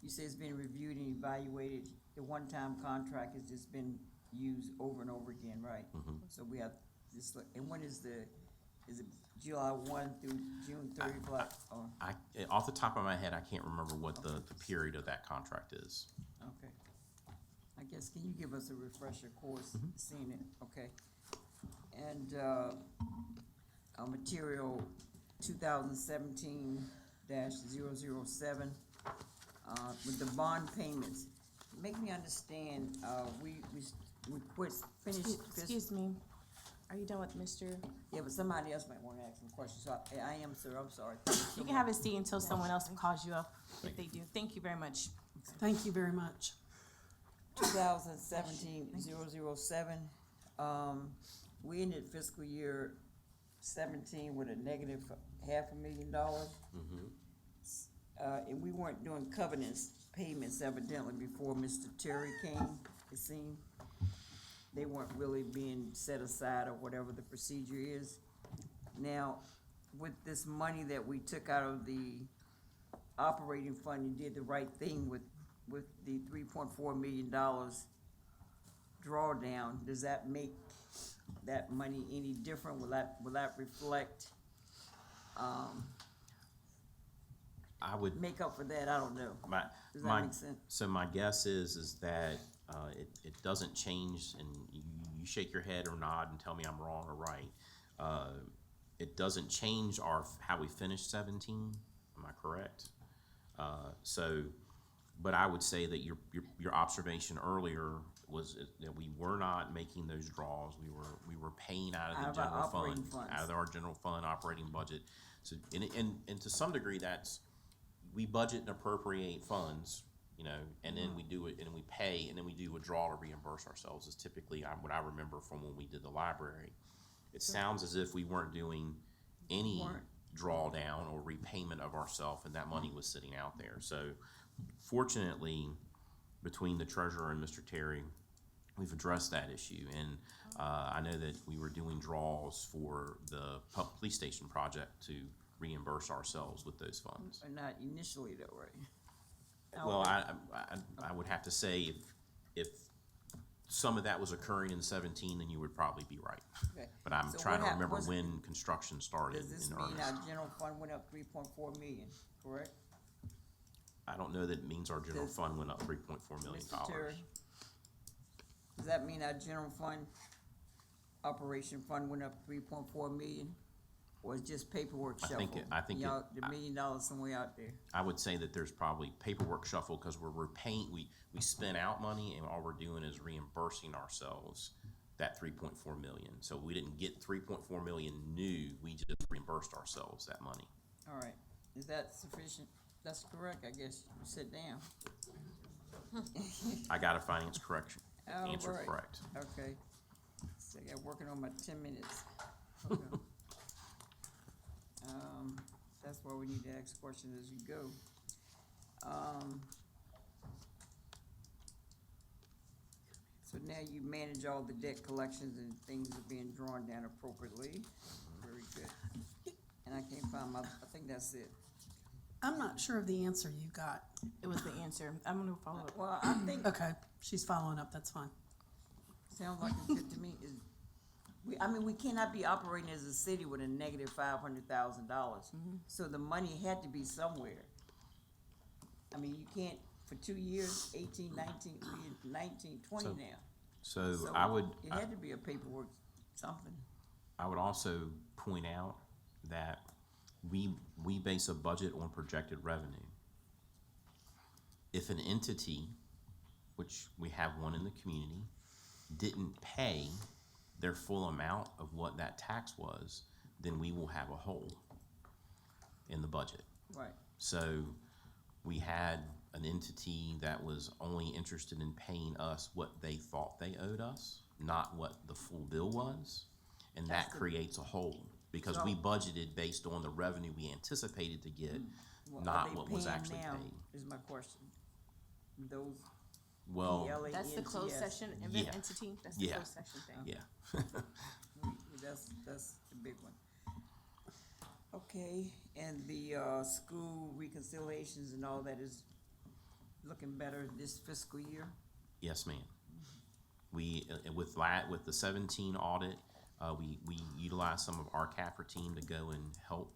Speaker 10: you say it's been reviewed and evaluated. The one-time contract has just been used over and over again, right? So we have this, and when is it July 1 through June 30, or,
Speaker 2: off the top of my head, I can't remember what the period of that contract is.
Speaker 10: okay. I guess, can you give us a refresher course, seeing it, okay? And, material 2017-007, with the bond payments. Make me understand, we finished.
Speaker 5: Excuse me, are you done with Mr.?
Speaker 10: Yeah, but somebody else might wanna ask some questions, so I am, sir, I'm sorry.
Speaker 5: You can have a seat until someone else calls you up, if they do. Thank you very much.
Speaker 1: Thank you very much.
Speaker 10: 2017-007, we ended fiscal year 17 with a negative $500,000. And we weren't doing covenants payments evidently before Mr. Terry came, it seemed. They weren't really being set aside or whatever the procedure is. Now, with this money that we took out of the operating fund, you did the right thing with the $3.4 million drawdown. Does that make that money any different? Will that reflect,
Speaker 2: I would
Speaker 10: make up for that? I don't know. Does that make sense?
Speaker 2: So my guess is that it doesn't change, and you shake your head or nod and tell me I'm wrong or right. It doesn't change how we finished 17. Am I correct? But I would say that your observation earlier was that we were not making those draws. We were paying out of the general fund, out of our general fund operating budget. So and to some degree, that's, we budget and appropriate funds, you know, and then we do it, and we pay, and then we do a draw to reimburse ourselves, is typically what I remember from when we did the library. It sounds as if we weren't doing any drawdown or repayment of ourselves, and that money was sitting out there. So fortunately, between the treasurer and Mr. Terry, we've addressed that issue, and I know that we were doing draws for the police station project to reimburse ourselves with those funds.
Speaker 10: Or not initially though, right?
Speaker 2: Well, I would have to say if some of that was occurring in 17, then you would probably be right.
Speaker 10: Okay.
Speaker 2: But I'm
Speaker 10: So
Speaker 2: trying to
Speaker 10: what
Speaker 2: remember
Speaker 10: was-
Speaker 2: when construction started
Speaker 10: Does this
Speaker 2: in
Speaker 10: mean
Speaker 2: earnest.
Speaker 10: our general fund went up 3.4 million, correct?
Speaker 2: I don't know that it means our general
Speaker 10: Does-
Speaker 2: fund went up $3.4 million.
Speaker 10: Mr. Terry? Does that mean our general fund, operation fund went up 3.4 million? Or it's just paperwork
Speaker 2: I
Speaker 10: shuffle?
Speaker 2: think it-
Speaker 10: The $1 million somewhere out there.
Speaker 2: I would say that there's probably paperwork shuffle because we're paying, we spent out money, and all we're doing is reimbursing ourselves that 3.4 million. So we didn't get 3.4 million new, we just reimbursed ourselves that money.
Speaker 10: All right, is that sufficient? That's correct, I guess. You sit down.
Speaker 2: I got a finance correction,
Speaker 10: All
Speaker 2: answer
Speaker 10: right.
Speaker 2: correct.
Speaker 10: Okay. So I got working on my 10 minutes. Okay. That's why we need to ask questions as you go. So now you manage all the debt collections and things are being drawn down appropriately. Very good. And I can't find I think that's it.
Speaker 1: I'm not sure of the answer you got.
Speaker 5: It was the answer. I'm gonna follow up.
Speaker 10: Well, I think,
Speaker 1: Okay, she's following up, that's fine.
Speaker 10: sounds like it's good to me. We cannot be operating as a city with a negative $500,000. So the money had to be somewhere. I mean, you can't, for 2 years, 18, 19, 19, 20
Speaker 2: So-
Speaker 10: now.
Speaker 2: So
Speaker 10: So
Speaker 2: I would,
Speaker 10: It had to be a paperwork, something.
Speaker 2: I would also point out that we base a budget on projected revenue. If an entity, which we have one in the community, didn't pay their full amount of what that tax was, then we will have a hole in the budget.
Speaker 10: Right.
Speaker 2: So we had an entity that was only interested in paying us what they thought they owed us, not what the full bill was. And that creates a hole because we budgeted based on the revenue we anticipated to get,
Speaker 10: Well, are
Speaker 2: not
Speaker 10: they
Speaker 2: what was
Speaker 10: paying
Speaker 2: actually
Speaker 10: now,
Speaker 2: paid.
Speaker 10: is my question. Those
Speaker 2: Well,
Speaker 5: That's the closed
Speaker 10: ELANTS.
Speaker 5: session
Speaker 2: Yeah.
Speaker 5: entity, that's the
Speaker 2: Yeah.
Speaker 5: closed session thing.
Speaker 2: yeah.
Speaker 10: That's the big one. Okay, and the, school reconciliations and all that is looking better this fiscal year?
Speaker 2: Yes, ma'am. We, with the 17 audit, we utilized some of our CAFR team to go and help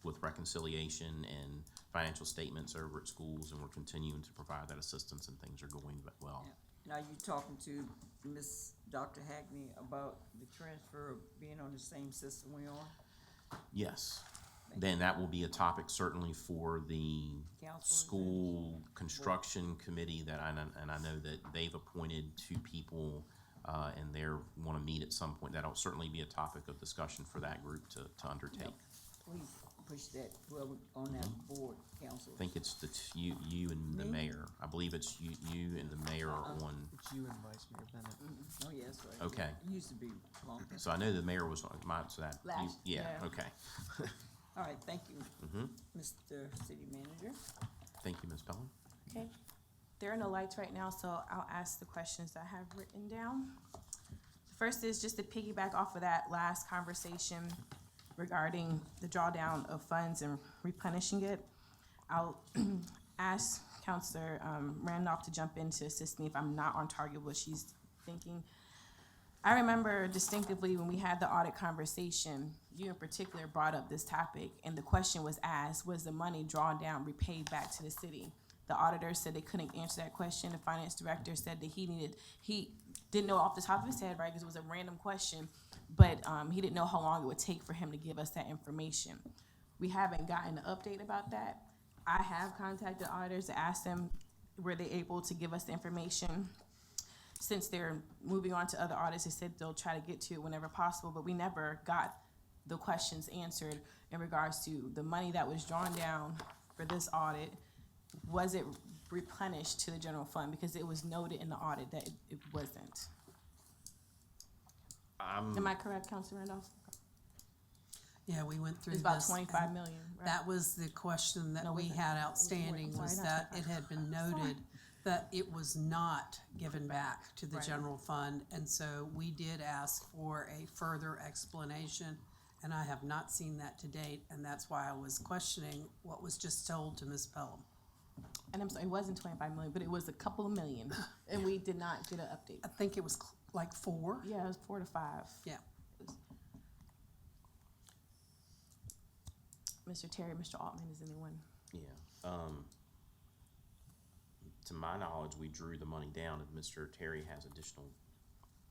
Speaker 2: with reconciliation and financial statements over at schools, and we're continuing to provide that assistance, and things are going well.
Speaker 10: And are you talking to Dr. Hackney about the transfer of being on the same system we are?
Speaker 2: Yes. Then that will be a topic certainly for the
Speaker 10: Council.
Speaker 2: school construction committee that and I know that they've appointed 2 people, and they're wanna meet at some point. That'll certainly be a topic of discussion for that group to undertake.
Speaker 10: Please push that, whoever on that board, council.
Speaker 2: I think it's you and the
Speaker 10: Me?
Speaker 2: mayor. I believe it's you and the mayor are on.
Speaker 9: It's you and Vice Mayor Bennett.
Speaker 10: Oh, yeah, that's right.
Speaker 2: Okay.
Speaker 10: It used to be long.
Speaker 2: So I know the mayor was on so that. Yeah,
Speaker 5: yeah.
Speaker 2: okay.
Speaker 10: All right, thank you,
Speaker 2: Mm-hmm.
Speaker 10: Mr. City Manager.
Speaker 2: Thank you, Ms. Pelham.
Speaker 5: Okay, there are no lights right now, so I'll ask the questions I have written down. The first is just to piggyback off of that last conversation regarding the drawdown of funds and replenishing it. I'll ask Counselor Randolph to jump in to assist me if I'm not on target with what she's thinking. I remember distinctively when we had the audit conversation, you in particular brought up this topic, and the question was asked, was the money drawn down repaid back to the city? The auditor said they couldn't answer that question. The finance director said that he didn't know off the top of his head, right, because it was a random question, but he didn't know how long it would take for him to give us that information. We haven't gotten an update about that. I have contacted auditors to ask them, were they able to give us the information? Since they're moving on to other audits, they said they'll try to get to it whenever possible, but we never got the questions answered in regards to the money that was drawn down for this audit. Was it replenished to the general fund? Because it was noted in the audit that it wasn't. Am I correct, Councilor Randolph?
Speaker 1: Yeah, we went through
Speaker 5: It's
Speaker 1: this.
Speaker 5: about 25
Speaker 1: and
Speaker 5: million, right?
Speaker 1: That was the question that
Speaker 5: No,
Speaker 1: we
Speaker 5: was it?
Speaker 1: had
Speaker 5: Wait,
Speaker 1: outstanding,
Speaker 5: sorry,
Speaker 1: was
Speaker 5: not
Speaker 1: that
Speaker 5: 25.
Speaker 1: it had been noted that it was not given back to the
Speaker 5: Right.
Speaker 1: general fund. And so we did ask for a further explanation, and I have not seen that to date. And that's why I was questioning what was just told to Ms. Pelham.
Speaker 5: And I'm sorry, it wasn't 25 million, but it was a couple of million, and we did not get an update.
Speaker 1: I think it was like 4.
Speaker 5: Yeah, it was 4 to 5.
Speaker 1: Yeah.
Speaker 5: Mr. Terry, Mr. Altman, is anyone?
Speaker 2: Yeah. To my knowledge, we drew the money down. If Mr. Terry has additional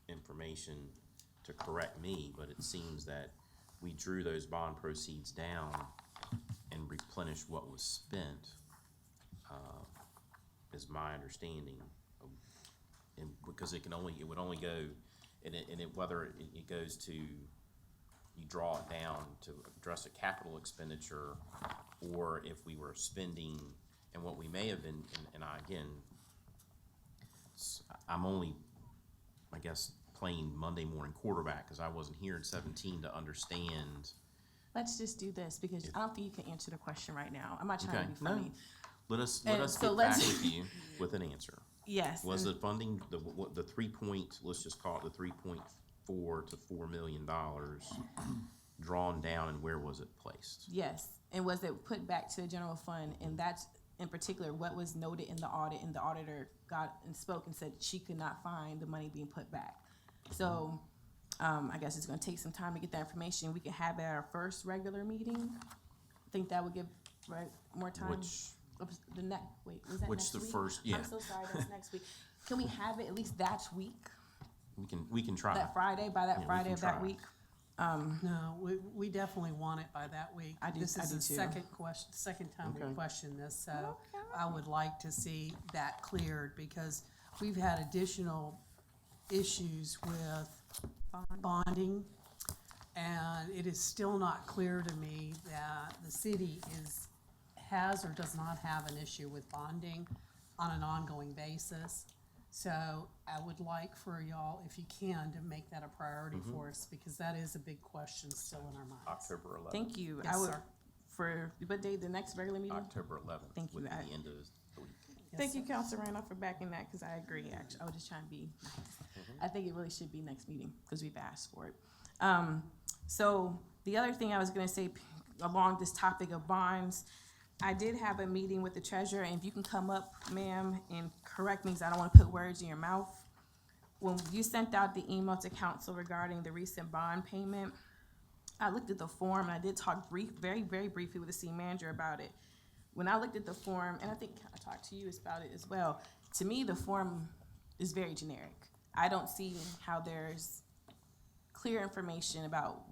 Speaker 2: information to correct me, but it seems that we drew those bond proceeds down and replenished what was spent, is my understanding. And because it would only go, whether it goes to, you draw it down to address a capital expenditure, or if we were spending, and what we may have been, and I'm only, I guess, playing Monday morning quarterback, because I wasn't here in 17 to understand.
Speaker 5: Let's just do this, because I don't think you can answer the question right now. I'm not trying
Speaker 2: Okay,
Speaker 5: to be
Speaker 2: no,
Speaker 5: funny.
Speaker 2: let us
Speaker 5: And
Speaker 2: get
Speaker 5: so
Speaker 2: back
Speaker 5: let's-
Speaker 2: with you with an answer.
Speaker 5: Yes.
Speaker 2: Was
Speaker 5: and-
Speaker 2: the funding, the 3 let's just call it the $3.4 to $4 million drawn down, and where was it placed?
Speaker 5: Yes, and was it put back to the general fund? And that's in particular what was noted in the audit, and the auditor got and spoke and said she could not find the money being put back. So, I guess it's gonna take some time to get that information. We can have it at our first regular meeting. Think that would give, right, more time?
Speaker 2: Which,
Speaker 5: Oops, the next, wait, was that
Speaker 2: Which
Speaker 5: next
Speaker 2: the
Speaker 5: week?
Speaker 2: first- yeah.
Speaker 5: I'm so sorry, that's next week. Can we have it at least that week,
Speaker 2: we can try.
Speaker 5: that Friday, by
Speaker 2: Yeah,
Speaker 5: that
Speaker 2: we
Speaker 5: Friday
Speaker 2: can
Speaker 5: of that
Speaker 2: try.
Speaker 5: week?
Speaker 1: No, we definitely want it by that week.
Speaker 5: I do-
Speaker 1: This
Speaker 5: I
Speaker 1: is
Speaker 5: do
Speaker 1: the
Speaker 5: too.
Speaker 1: second time we
Speaker 2: Okay.
Speaker 1: question this, so I would like to see that cleared, because we've had additional issues with bonding, and it is still not clear to me that the city has or does not have an issue with bonding on an ongoing basis. So I would like for y'all, if you can, to make that a priority for us, because that is a big question still in our minds.
Speaker 2: October 11th.
Speaker 5: Thank you.
Speaker 1: Yes,
Speaker 5: I would,
Speaker 1: sir.
Speaker 5: for, what day, the next regular meeting?
Speaker 2: October 11th.
Speaker 5: Thank you.
Speaker 2: Would be
Speaker 5: I-
Speaker 2: the end of the week.
Speaker 5: Thank you, Councilor Randolph, for backing that, because I agree, actually. I was just trying to be nice. I think it really should be next meeting, because we've asked for it. So the other thing I was gonna say along this topic of bonds, I did have a meeting with the treasurer, and if you can come up, ma'am, and correct me, because I don't want to put words in your mouth. When you sent out the email to council regarding the recent bond payment, I looked at the form, and I did talk very, very briefly with the city manager about it. When I looked at the form, and I think I talked to you about it as well, to me, the form is very generic. I don't see how there's clear information about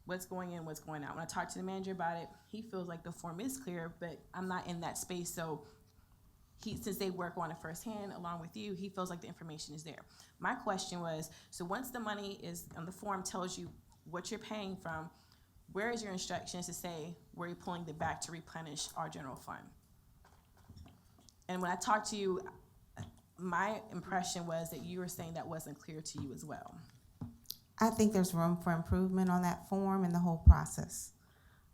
Speaker 5: what's going in, what's going out. When I talked to the manager about it, he feels like the form is clear, but I'm not in that space, so since they work on it firsthand along with you, he feels like the information is there. My question was, so once the money is on the form tells you what you're paying from, where is your instructions to say where you're pulling it back to replenish our general fund? And when I talked to you, my impression was that you were saying that wasn't clear to you as well.
Speaker 13: I think there's room for improvement on that form and the whole process.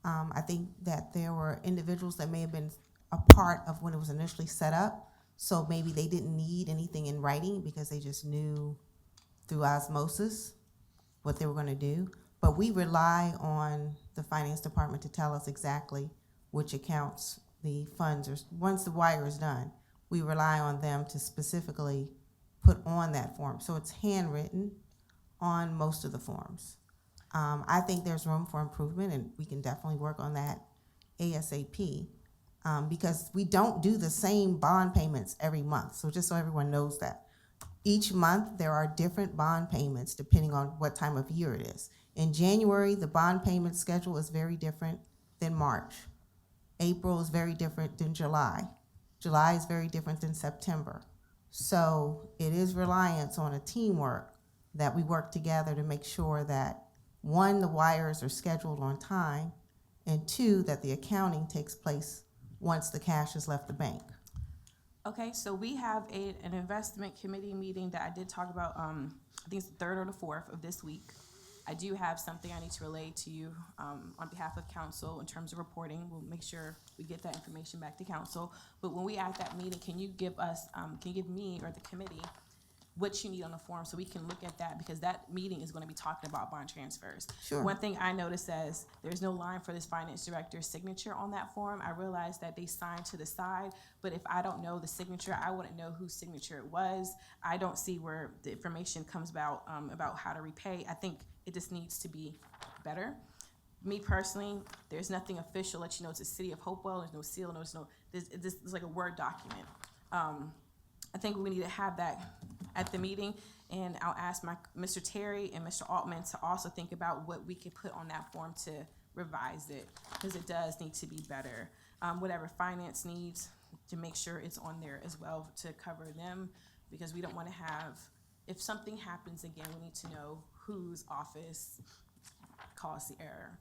Speaker 13: I think that there were individuals that may have been a part of when it was initially set up, so maybe they didn't need anything in writing because they just knew through osmosis what they were going to do. But we rely on the finance department to tell us exactly which accounts the funds are. Once the wire is done, we rely on them to specifically put on that form. So it's handwritten on most of the forms. I think there's room for improvement, and we can definitely work on that ASAP, because we don't do the same bond payments every month. So just so everyone knows that. Each month, there are different bond payments depending on what time of year it is. In January, the bond payment schedule is very different than March. April is very different than July. July is very different than September. So it is reliance on a teamwork that we work together to make sure that, one, the wires are scheduled on time, and two, that the accounting takes place once the cash has left the bank.
Speaker 5: Okay, so we have an investment committee meeting that I did talk about, I think it's the 3rd or the 4th of this week. I do have something I need to relay to you on behalf of council in terms of reporting. We'll make sure we get that information back to council. But when we at that meeting, can you give us, can you give me or the committee what you need on the form so we can look at that, because that meeting is going to be talking about bond transfers.
Speaker 13: Sure.
Speaker 5: One thing I noticed is there's no line for this finance director's signature on that form. I realized that they signed to the side, but if I don't know the signature, I wouldn't know whose signature it was. I don't see where the information comes about how to repay. I think it just needs to be better. Me personally, there's nothing official let you know it's the city of Hopewell. There's no seal. It's like a Word document. I think we need to have that at the meeting, and I'll ask Mr. Terry and Mr. Altman to also think about what we could put on that form to revise it, because it does need to be better. Whatever finance needs, to make sure it's on there as well to cover them, because we don't want to have, if something happens again, we need to know whose office caused the error.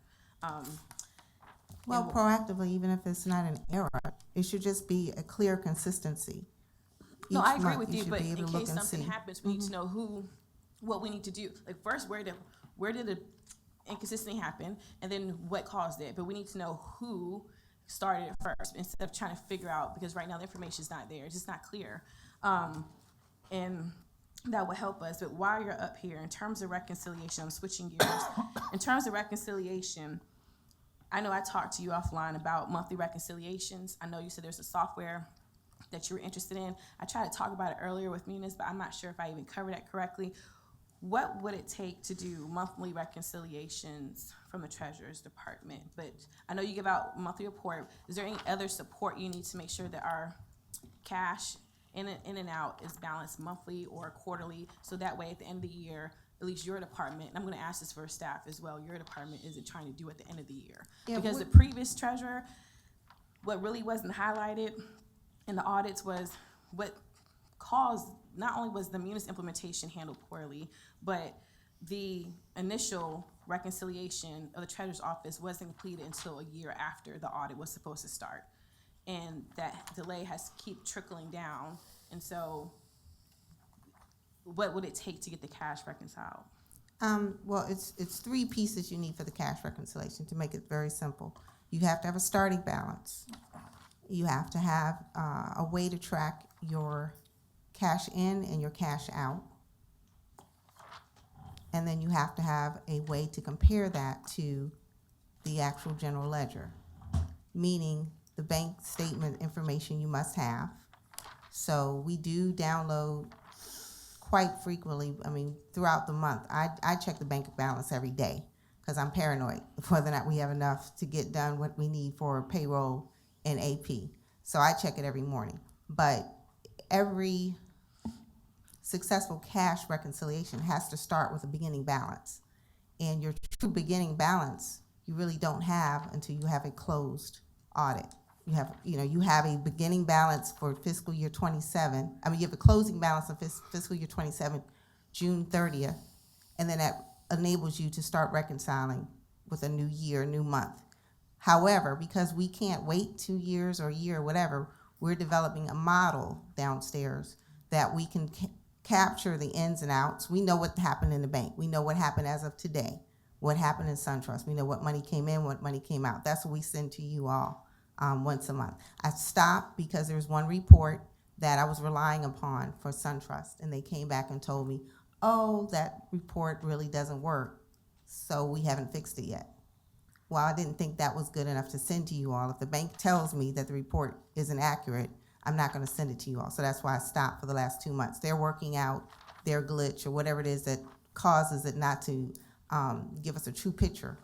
Speaker 13: Well, proactively, even if it's not an error, it should just be a clear consistency.
Speaker 5: No,
Speaker 13: Each
Speaker 5: I agree
Speaker 13: month
Speaker 5: with
Speaker 13: you
Speaker 5: you,
Speaker 13: should
Speaker 5: but
Speaker 13: be able
Speaker 5: in
Speaker 13: to look
Speaker 5: case
Speaker 13: and
Speaker 5: something
Speaker 13: see.
Speaker 5: happens, we need to know what we need to do. Like first, where did the inconsistency happen, and then what caused it? But we need to know who started it first instead of trying to figure out, because right now the information is not there. It's just not clear. And that will help us. But while you're up here, in terms of reconciliation, I'm switching gears. In terms of reconciliation, I know I talked to you offline about monthly reconciliations. I know you said there's a software that you were interested in. I tried to talk about it earlier with Munis, but I'm not sure if I even covered that correctly. What would it take to do monthly reconciliations from the Treasurer's Department? But I know you give out monthly report. Is there any other support you need to make sure that our cash in and out is balanced monthly or quarterly, so that way at the end of the year, at least your department, and I'm gonna ask this for staff as well, your department isn't trying to do at the end of the year.
Speaker 13: Yeah,
Speaker 5: because
Speaker 13: what-
Speaker 5: the previous treasurer, what really wasn't highlighted in the audits was what caused, not only was the Munis implementation handled poorly, but the initial reconciliation of the treasurer's office wasn't completed until a year after the audit was supposed to start. And that delay has to keep trickling down. And so what would it take to get the cash reconciled?
Speaker 13: Well, it's three pieces you need for the cash reconciliation, to make it very simple. You have to have a starting balance. You have to have a way to track your cash in and your cash out. And then you have to have a way to compare that to the actual general ledger, meaning the bank statement information you must have. So we do download quite frequently, I mean, throughout the month. I check the bank balance every day because I'm paranoid whether or not we have enough to get done what we need for payroll and AP. So I check it every morning. But every successful cash reconciliation has to start with a beginning balance. And your true beginning balance, you really don't have until you have a closed audit. You have a beginning balance for fiscal year 27. I mean, you have a closing balance of fiscal year 27, June 30th, and then that enables you to start reconciling with a new year, new month. However, because we can't wait 2 years or a year or whatever, we're developing a model downstairs that we can capture the ins and outs. We know what happened in the bank. We know what happened as of today, what happened in SunTrust. We know what money came in, what money came out. That's what we send to you all once a month. I stopped because there's one report that I was relying upon for SunTrust, and they came back and told me, oh, that report really doesn't work, so we haven't fixed it yet. Well, I didn't think that was good enough to send to you all. If the bank tells me that the report isn't accurate, I'm not going to send it to you all. So that's why I stopped for the last 2 months. They're working out their glitch or whatever it is that causes it not to give us a true picture.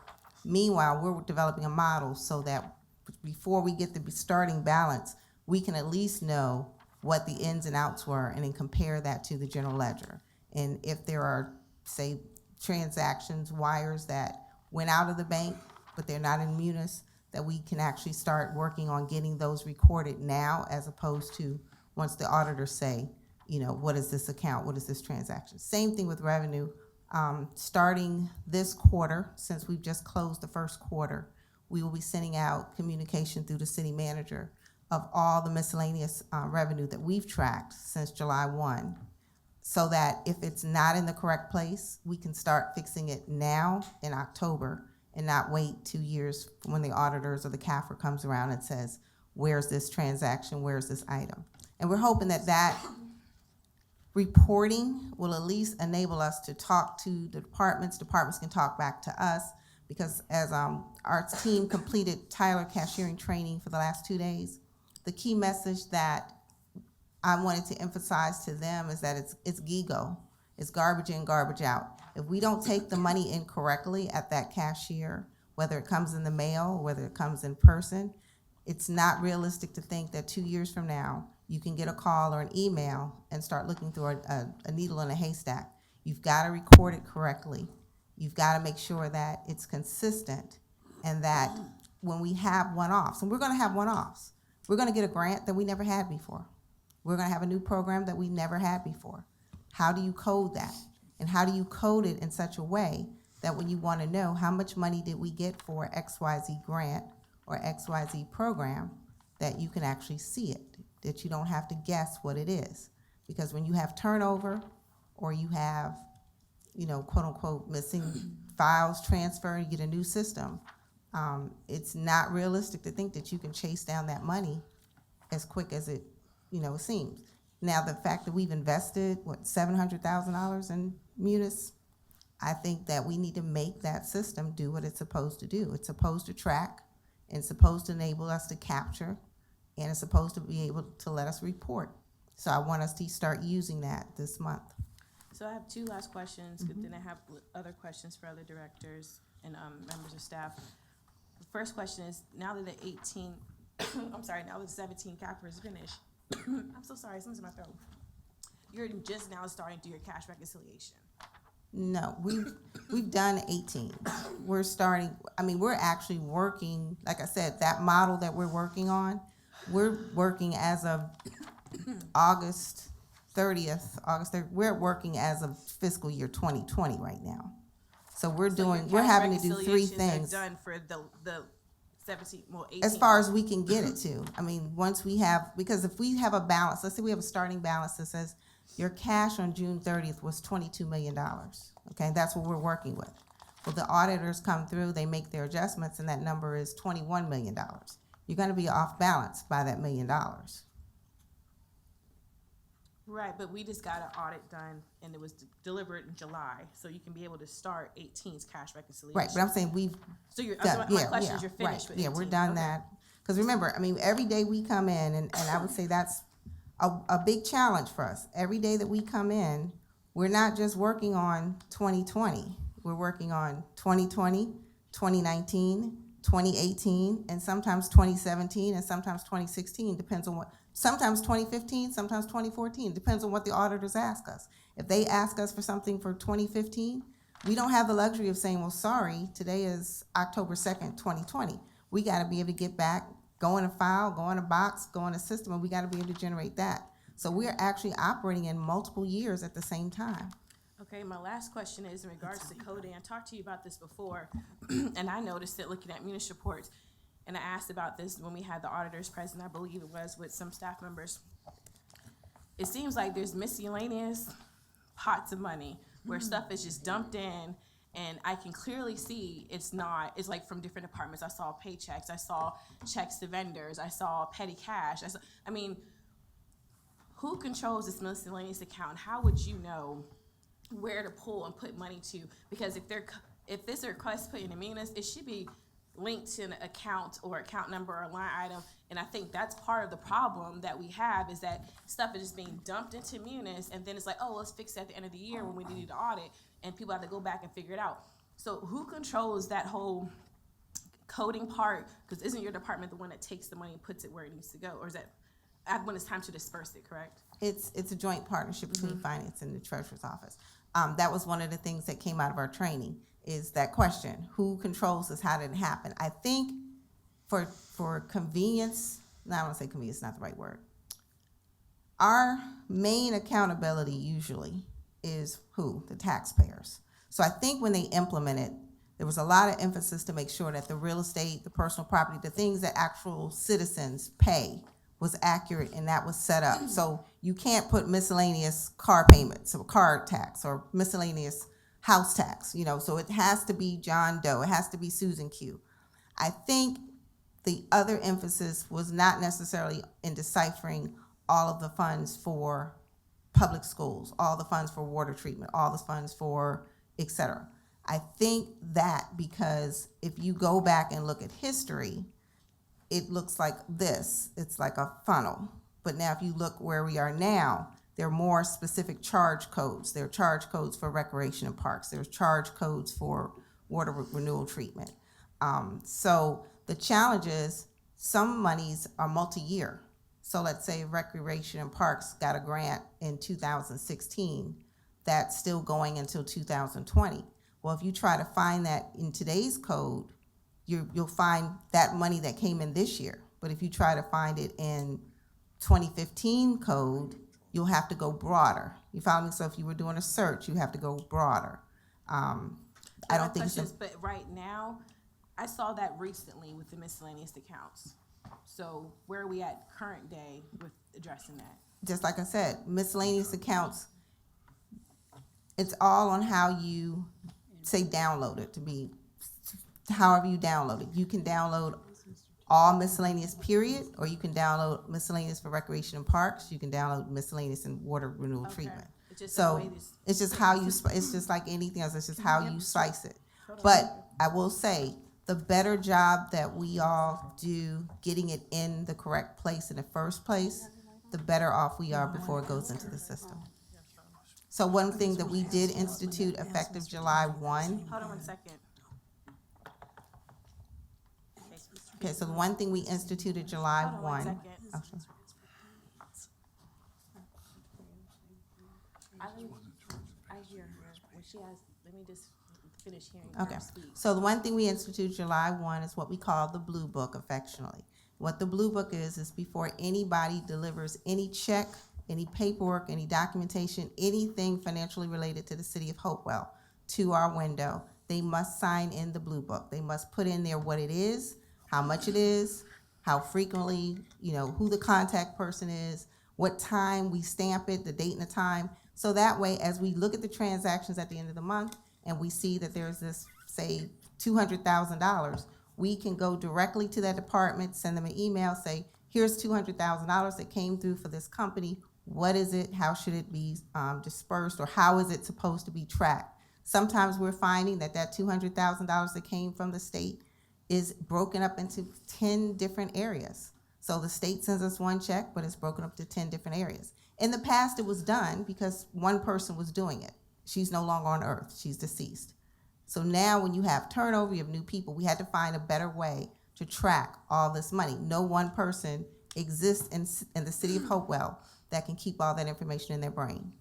Speaker 13: Meanwhile, we're developing a model so that before we get the starting balance, we can at least know what the ins and outs were and then compare that to the general ledger. And if there are, say, transactions, wires that went out of the bank, but they're not in Munis, that we can actually start working on getting those recorded now as opposed to once the auditors say, what is this account, what is this transaction? Same thing with revenue. Starting this quarter, since we've just closed the first quarter, we will be sending out communication through the city manager of all the miscellaneous revenue that we've tracked since July 1, so that if it's not in the correct place, we can start fixing it now in October and not wait 2 years when the auditors or the CAFR comes around and says, where's this transaction, where's this item? And we're hoping that that reporting will at least enable us to talk to the departments. Departments can talk back to us, because as our team completed Tyler cashiering training for the last 2 days, the key message that I wanted to emphasize to them is that it's GIGO. It's garbage in, garbage out. If we don't take the money in correctly at that cashier, whether it comes in the mail, or whether it comes in person, it's not realistic to think that 2 years from now, you can get a call or an email and start looking through a needle in a haystack. You've got to record it correctly. You've got to make sure that it's consistent, and that when we have one-offs, and we're going to have one-offs, we're going to get a grant that we never had before. We're going to have a new program that we never had before. How do you code that? And how do you code it in such a way that when you want to know how much money did we get for XYZ grant or XYZ program, that you can actually see it, that you don't have to guess what it is? Because when you have turnover, or you have, quote unquote, missing files transfer, you get a new system, it's not realistic to think that you can chase down that money as quick as it seems. Now, the fact that we've invested, $700,000 in Munis, I think that we need to make that system do what it's supposed to do. It's supposed to track, and it's supposed to enable us to capture, and it's supposed to be able to let us report. So I want us to start using that this month.
Speaker 5: So I have two last questions, but then I have other questions for other directors and members of staff. The first question is, now that the 18, now that the 17 CAFR is finished, I'm so sorry, something's in my throat. You're just now starting to do your cash reconciliation.
Speaker 13: No, we've done 18. We're starting, we're actually working, like I said, that model that we're working on, we're working as of August 30th, we're working as of fiscal year 2020 right now. So we're having to do three things.
Speaker 5: Done for the 17, 18.
Speaker 13: As far as we can get it to. Once we have, because if we have a balance, let's say we have a starting balance that says your cash on June 30th was $22 million. Okay, that's what we're working with. Well, the auditors come through, they make their adjustments, and that number is $21 million. you're gonna be off balance by that $1 million.
Speaker 5: Right, but we just got an audit done and it was delivered in July, so you can be able to start 18's cash reconciliation.
Speaker 13: Right, but I'm saying we've
Speaker 5: So you're,
Speaker 13: done,
Speaker 5: so my question is you're
Speaker 13: right,
Speaker 5: finished with
Speaker 13: yeah,
Speaker 5: 18?
Speaker 13: we're done
Speaker 5: Okay.
Speaker 13: that. Because remember, I mean, every day we come in, and I would say that's a big challenge for us. Every day that we come in, we're not just working on 2020. We're working on 2020, 2019, 2018, and sometimes 2017, and sometimes 2016, depends on what, sometimes 2015, sometimes 2014, depends on what the auditors ask us. If they ask us for something for 2015, we don't have the luxury of saying, well, sorry, today is October 2nd, 2020. We gotta be able to get back, go in a file, go in a box, go in a system, and we gotta be able to generate that. So we're actually operating in multiple years at the same time.
Speaker 5: Okay, my last question is in regards to coding. I talked to you about this before, and I noticed it looking at Munis reports, and I asked about this when we had the auditors present, I believe it was, with some staff members. It seems like there's miscellaneous pots of money where stuff is just dumped in, and I can clearly see it's like from different departments. I saw paychecks, I saw checks to vendors, I saw petty cash. I mean, who controls this miscellaneous account? How would you know where to pull and put money to? Because if this request put in a Munis, it should be linked to an account or account number or line item. And I think that's part of the problem that we have, is that stuff is just being dumped into Munis, and then it's like, oh, let's fix it at the end of the year when we need to audit, and people have to go back and figure it out. So who controls that whole coding part? Because isn't your department the one that takes the money and puts it where it needs to go? Or is that when it's time to disperse it, correct?
Speaker 13: It's a joint partnership between finance and the treasurer's office. That was one of the things that came out of our training, is that question, who controls this, how did it happen? I think for convenience, no, I want to say convenience, not the right word. Our main accountability usually is who? The taxpayers. So I think when they implemented, there was a lot of emphasis to make sure that the real estate, the personal property, the things that actual citizens pay was accurate, and that was set up. So you can't put miscellaneous car payments or car tax or miscellaneous house tax, so it has to be John Doe, it has to be Susan Q. I think the other emphasis was not necessarily in deciphering all of the funds for public schools, all the funds for water treatment, all the funds for et cetera. I think that because if you go back and look at history, it looks like this. It's like a funnel. But now if you look where we are now, there are more specific charge codes. There are charge codes for recreation and parks. There's charge codes for water renewal treatment. So the challenge is some monies are multi-year. So let's say recreation and parks got a grant in 2016 that's still going until 2020. Well, if you try to find that in today's code, you'll find that money that came in this year. But if you try to find it in 2015 code, you'll have to go broader. You follow me? So if you were doing a search, you have to go broader. I don't think it's
Speaker 5: But right now, I saw that recently with the miscellaneous accounts. So where are we at current day with addressing that?
Speaker 13: just like I said, miscellaneous accounts. It's all on how you say download it, to be however you download it. You can download all miscellaneous period, or you can download miscellaneous for recreation and parks. You can download miscellaneous and water renewal
Speaker 5: Okay.
Speaker 13: treatment.
Speaker 5: It's just the
Speaker 13: So
Speaker 5: way this-
Speaker 13: it's just how you, it's just like anything else. It's just how you slice it. But I will say, the better job that we all do getting it in the correct place in the first place, the better off we are before it goes into the system. So one thing that we did institute effective July 1.
Speaker 5: Hold on 1 second.
Speaker 13: Okay, so the one thing we instituted July
Speaker 5: Hold on
Speaker 13: 1.
Speaker 5: 1 second.
Speaker 13: Oh, sure.
Speaker 5: I hear her when she has, let me just finish hearing
Speaker 13: Okay,
Speaker 5: her speak.
Speaker 13: so the one thing we instituted July 1 is what we call the Blue Book affectionately. What the Blue Book is before anybody delivers any check, any paperwork, any documentation, anything financially related to the city of Hopewell to our window, they must sign in the Blue Book. They must put in there what it is, how much it is, how frequently, who the contact person is, what time we stamp it, the date and the time. So that way, as we look at the transactions at the end of the month and we see that there's this, say, $200,000, we can go directly to that department, send them an email, say, here's $200,000 that came through for this company. What is it? How should it be dispersed, or how is it supposed to be tracked? Sometimes we're finding that $200,000 that came from the state is broken up into 10 different areas. So the state sends us one check, but it's broken up to 10 different areas. In the past, it was done because one person was doing it. She's no longer on earth. She's deceased. So now when you have turnover, you have new people, we had to find a better way to track all this money. No one person exists in the city of Hopewell that can keep all that information in their brain.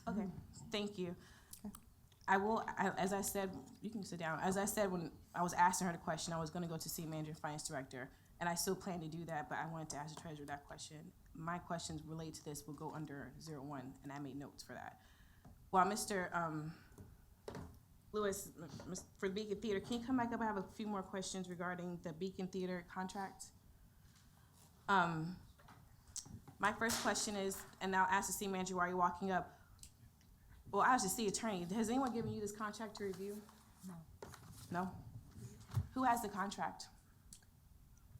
Speaker 5: Okay, thank you. As I said, you can sit down. As I said, when I was asking her the question, I was gonna go to city manager and finance director, and I still plan to do that, but I wanted to ask the treasurer that question. My questions related to this will go under 01, and I made notes for that. While Mr. Lewis, for Beacon Theater, can you come back up? I have a few more questions regarding the Beacon Theater contract. My first question is, and I'll ask the city manager while you're walking up. Well, I was the city attorney. Has anyone given you this contract to review? No. No? Who has the contract?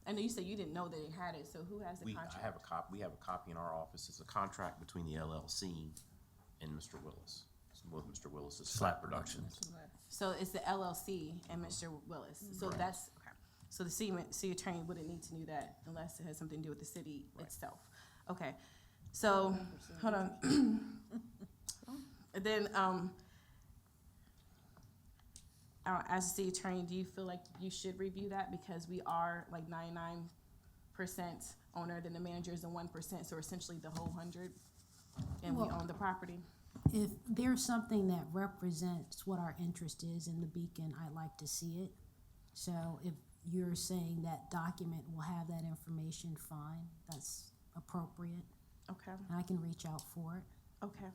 Speaker 5: I know you said you didn't know that it had it, so who has the contract?
Speaker 2: We have a copy in our office. It's a contract between the LLC and Mr. Willis. It's with Mr. Willis's Slap Productions.
Speaker 5: So it's the LLC and Mr. Willis. So
Speaker 2: Correct.
Speaker 5: that's, okay. So the city attorney wouldn't need to know that unless it has something to do with the city itself. Okay, so, hold on. And then, as a city attorney, do you feel like you should review that? Because we are like 99% owner, then the manager is the 1%, so essentially the whole 100, and we
Speaker 11: Well-
Speaker 5: own the property.
Speaker 11: If there's something that represents what our interest is in the Beacon, I'd like to see it. So if you're saying that document will have that information, fine, that's appropriate.
Speaker 5: Okay,
Speaker 11: And I can reach out for it.
Speaker 5: okay.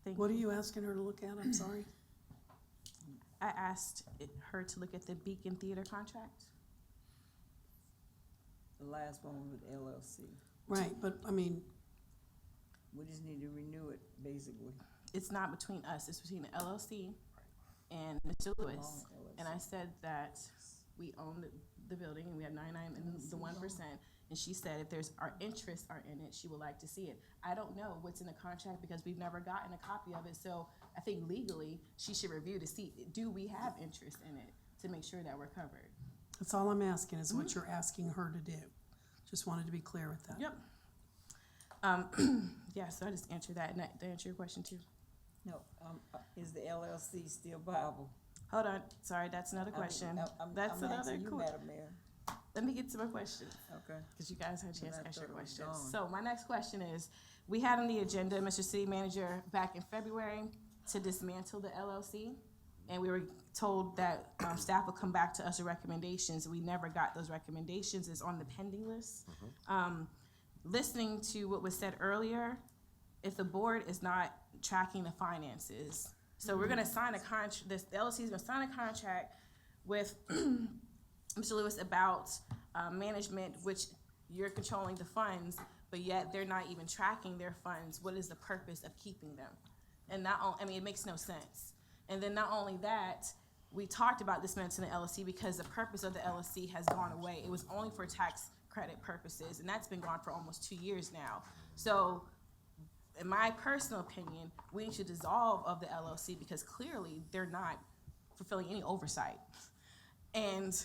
Speaker 5: Thank
Speaker 1: What are
Speaker 5: you.
Speaker 1: you asking her to look at? I'm sorry.
Speaker 5: I asked her to look at the Beacon Theater contract.
Speaker 10: The last one with LLC.
Speaker 1: Right, but I mean,
Speaker 10: We just need to renew it, basically.
Speaker 5: It's not between us, it's between the LLC and Mr. Lewis.
Speaker 10: Long
Speaker 5: And I said that we own the building and we have 99 and the 1%. And she said if there's, our interests are in it, she would like to see it. I don't know what's in the contract because we've never gotten a copy of it. So I think legally, she should review to see, do we have interest in it to make sure that we're covered?
Speaker 1: that's all I'm asking, is what you're asking her to do. Just wanted to be clear with that.
Speaker 5: Yep. Yeah, so I just answered that. And that answer your question too?
Speaker 10: No, is the LLC still viable?
Speaker 5: Hold on, sorry, that's another question. That's
Speaker 10: I'm
Speaker 5: another
Speaker 10: asking you,
Speaker 5: cool.
Speaker 10: Madam Mayor.
Speaker 5: Let me get to my question.
Speaker 10: Okay.
Speaker 5: Because you guys had a chance
Speaker 10: I
Speaker 5: to ask your
Speaker 10: thought it was
Speaker 5: questions.
Speaker 10: gone.
Speaker 5: So my next question is, we had on the agenda, Mr. City Manager, back in February, to dismantle the LLC. And we were told that staff would come back to us with recommendations. We never got those recommendations. It's on the pending list. Listening to what was said earlier, if the board is not tracking the finances, so we're gonna sign a contract, the LLC is gonna sign a contract with Mr. Lewis about management, which you're controlling the funds, but yet they're not even tracking their funds. What is the purpose of keeping them? And not, it makes no sense. And then not only that, we talked about dismantling the LLC because the purpose of the LLC has gone away. It was only for tax credit purposes, and that's been gone for almost 2 years now. So, in my personal opinion, we need to dissolve of the LLC because clearly they're not fulfilling any oversight. And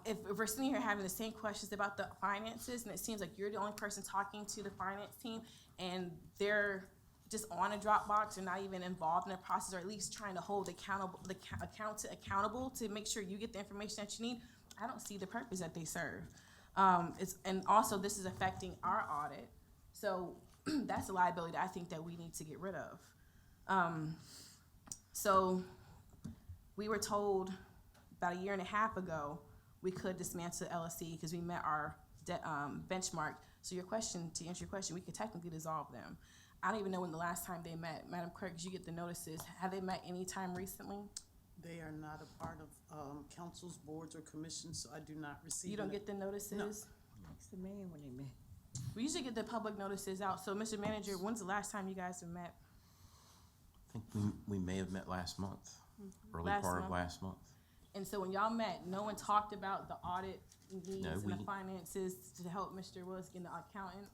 Speaker 5: if we're sitting here having the same questions about the finances, and it seems like you're the only person talking to the finance team, and they're just on a Dropbox and not even involved in the process, or at least trying to hold the accountant accountable to make sure you get the information that you need, I don't see the purpose that they serve. And also this is affecting our audit. So that's a liability that I think that we need to get rid of. So we were told about 1.5 years ago, we could dismantle the LLC because we met our benchmark. So your question, to answer your question, we could technically dissolve them. I don't even know when the last time they met. Madam Clerk, did you get the notices? Have they met any time recently?
Speaker 3: They are not a part of councils, boards, or commissions, so I do not receive.
Speaker 5: You don't get the notices?
Speaker 3: No.
Speaker 10: Ask the man when they met.
Speaker 5: We usually get the public notices out. So, Mr. Manager, when's the last time you guys have met?
Speaker 2: I think we may have met last month, early
Speaker 5: Last
Speaker 2: part of
Speaker 5: month.
Speaker 2: last month.
Speaker 5: And so when y'all met, no one talked about the audit needs
Speaker 2: No,
Speaker 5: and the
Speaker 2: we-
Speaker 5: finances to help Mr. Willis get an accountant?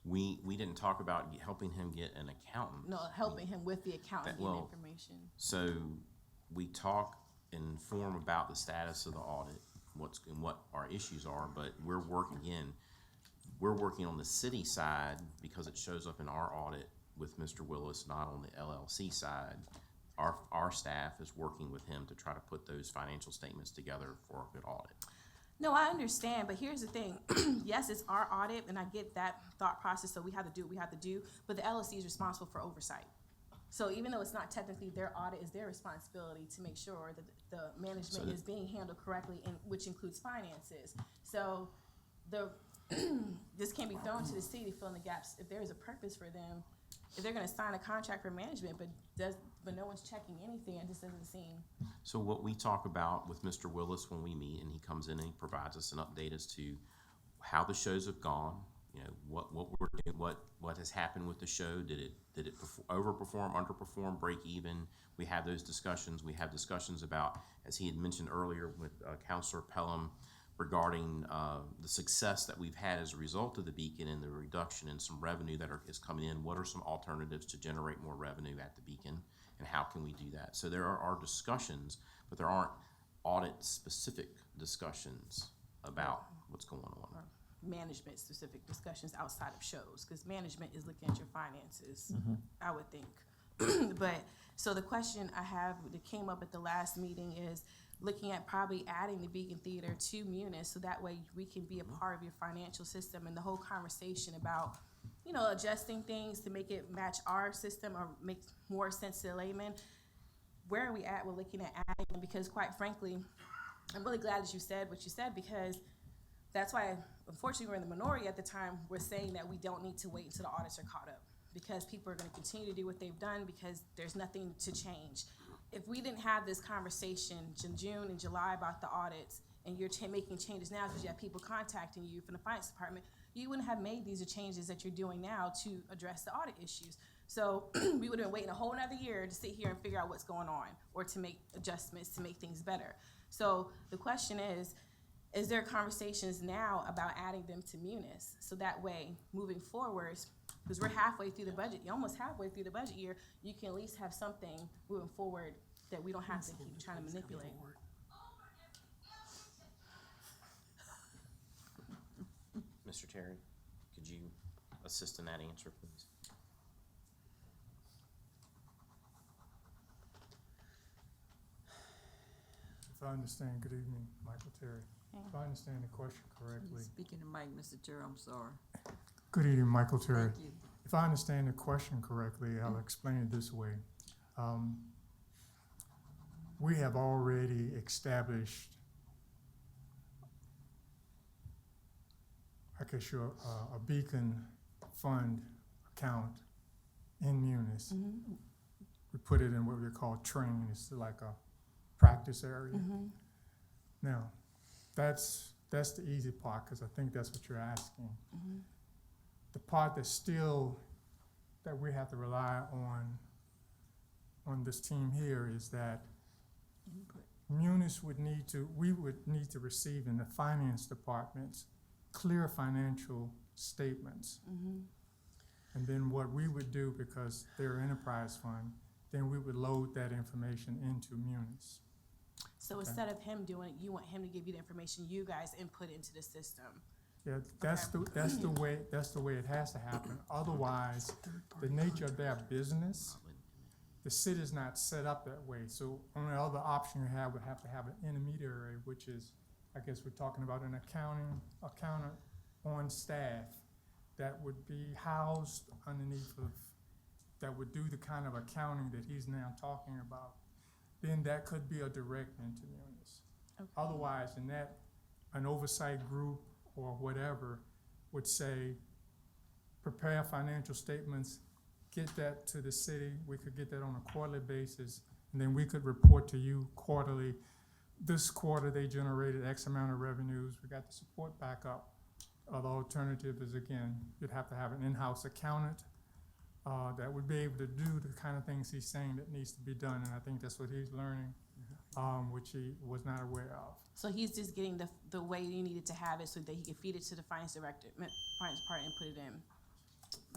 Speaker 2: We didn't talk about helping him get an accountant.
Speaker 5: No, helping him with the accountant
Speaker 2: That-
Speaker 5: getting
Speaker 2: well,
Speaker 5: information.
Speaker 2: So we talk and inform about the status of the audit, what our issues are, but we're working on the city side because it shows up in our audit with Mr. Willis, not on the LLC side. Our staff is working with him to try to put those financial statements together for a good audit.
Speaker 5: No, I understand, but here's the thing. Yes, it's our audit, and I get that thought process, so we have to do what we have to do, but the LLC is responsible for oversight. So even though it's not technically their audit, it's their responsibility to make sure that the management is being handled correctly, and which includes finances. So this can't be thrown to the city to fill in the gaps. If there is a purpose for them, if they're gonna sign a contract for management, but no one's checking anything, it just doesn't seem.
Speaker 2: So what we talk about with Mr. Willis when we meet, and he comes in and he provides us an update as to how the shows have gone, you know, what we're doing, what has happened with the show. Did it overperform, underperform, break even? We have those discussions. We have discussions about, as he had mentioned earlier with Councilor Pelham, regarding the success that we've had as a result of the Beacon and the reduction in some revenue that is coming in. What are some alternatives to generate more revenue at the Beacon, and how can we do that? So there are discussions, but there aren't audit-specific discussions about what's going on.
Speaker 5: Management specific discussions outside of shows, because management is looking at your finances, I would think. But, so the question I have that came up at the last meeting is looking at probably adding the Beacon Theater to Munis, so that way we can be a part of your financial system, and the whole conversation about, you know, adjusting things to make it match our system or make more sense to the layman. Where are we at with looking at adding them? Because quite frankly, I'm really glad that you said what you said, because that's why, unfortunately, we're in the minority at the time. We're saying that we don't need to wait until the audits are caught up, because people are gonna continue to do what they've done, because there's nothing to change. If we didn't have this conversation in June and July about the audits, and you're making changes now because you have people contacting you from the finance department, you wouldn't have made these changes that you're doing now to address the audit issues. So we would have been waiting a whole another year to sit here and figure out what's going on, or to make adjustments to make things better. So the question is there conversations now about adding them to Munis? So that way, moving forward, because we're halfway through the budget, you're almost halfway through the budget year, you can at least have something moving forward that we don't have to keep trying to manipulate.
Speaker 2: Mr. Terry, could you assist in that answer, please?
Speaker 14: If I understand, good evening, Michael Terry. If I understand the question correctly.
Speaker 10: Speaking to Mike, Mr. Terry, I'm sorry.
Speaker 14: Good evening, Michael Terry.
Speaker 10: Thank you.
Speaker 14: If I understand the question correctly, I'll explain it this way. We have already established, I guess, a Beacon Fund account in Munis. We put it in what we call train. It's like a practice area. Now, that's the easy part, because I think that's what you're asking. The part that's still, that we have to rely on this team here, is that Munis we would need to receive in the finance departments clear financial statements. And then what we would do, because they're enterprise fund, then we would load that information into Munis.
Speaker 5: So instead of him doing it, you want him to give you the information you guys input into the system.
Speaker 14: Yeah, that's the way it has to happen. Otherwise, the nature of their business, the city's not set up that way. So only other option you have would have to have an intermediary, which is, I guess we're talking about an accountant on staff that would be housed underneath of, that would do the kind of accounting that he's now talking about. Then that could be a direct into Munis.
Speaker 5: Okay.
Speaker 14: Otherwise, in that, an oversight group or whatever would say, prepare financial statements, get that to the city. We could get that on a quarterly basis, and then we could report to you quarterly. This quarter, they generated X amount of revenues. We got the support back up. The alternative is, again, you'd have to have an in-house accountant that would be able to do the kind of things he's saying that needs to be done, and I think that's what he's learning which he was not aware of.
Speaker 5: So he's just getting the way you needed to have it so that he can feed it to the finance department and put it in.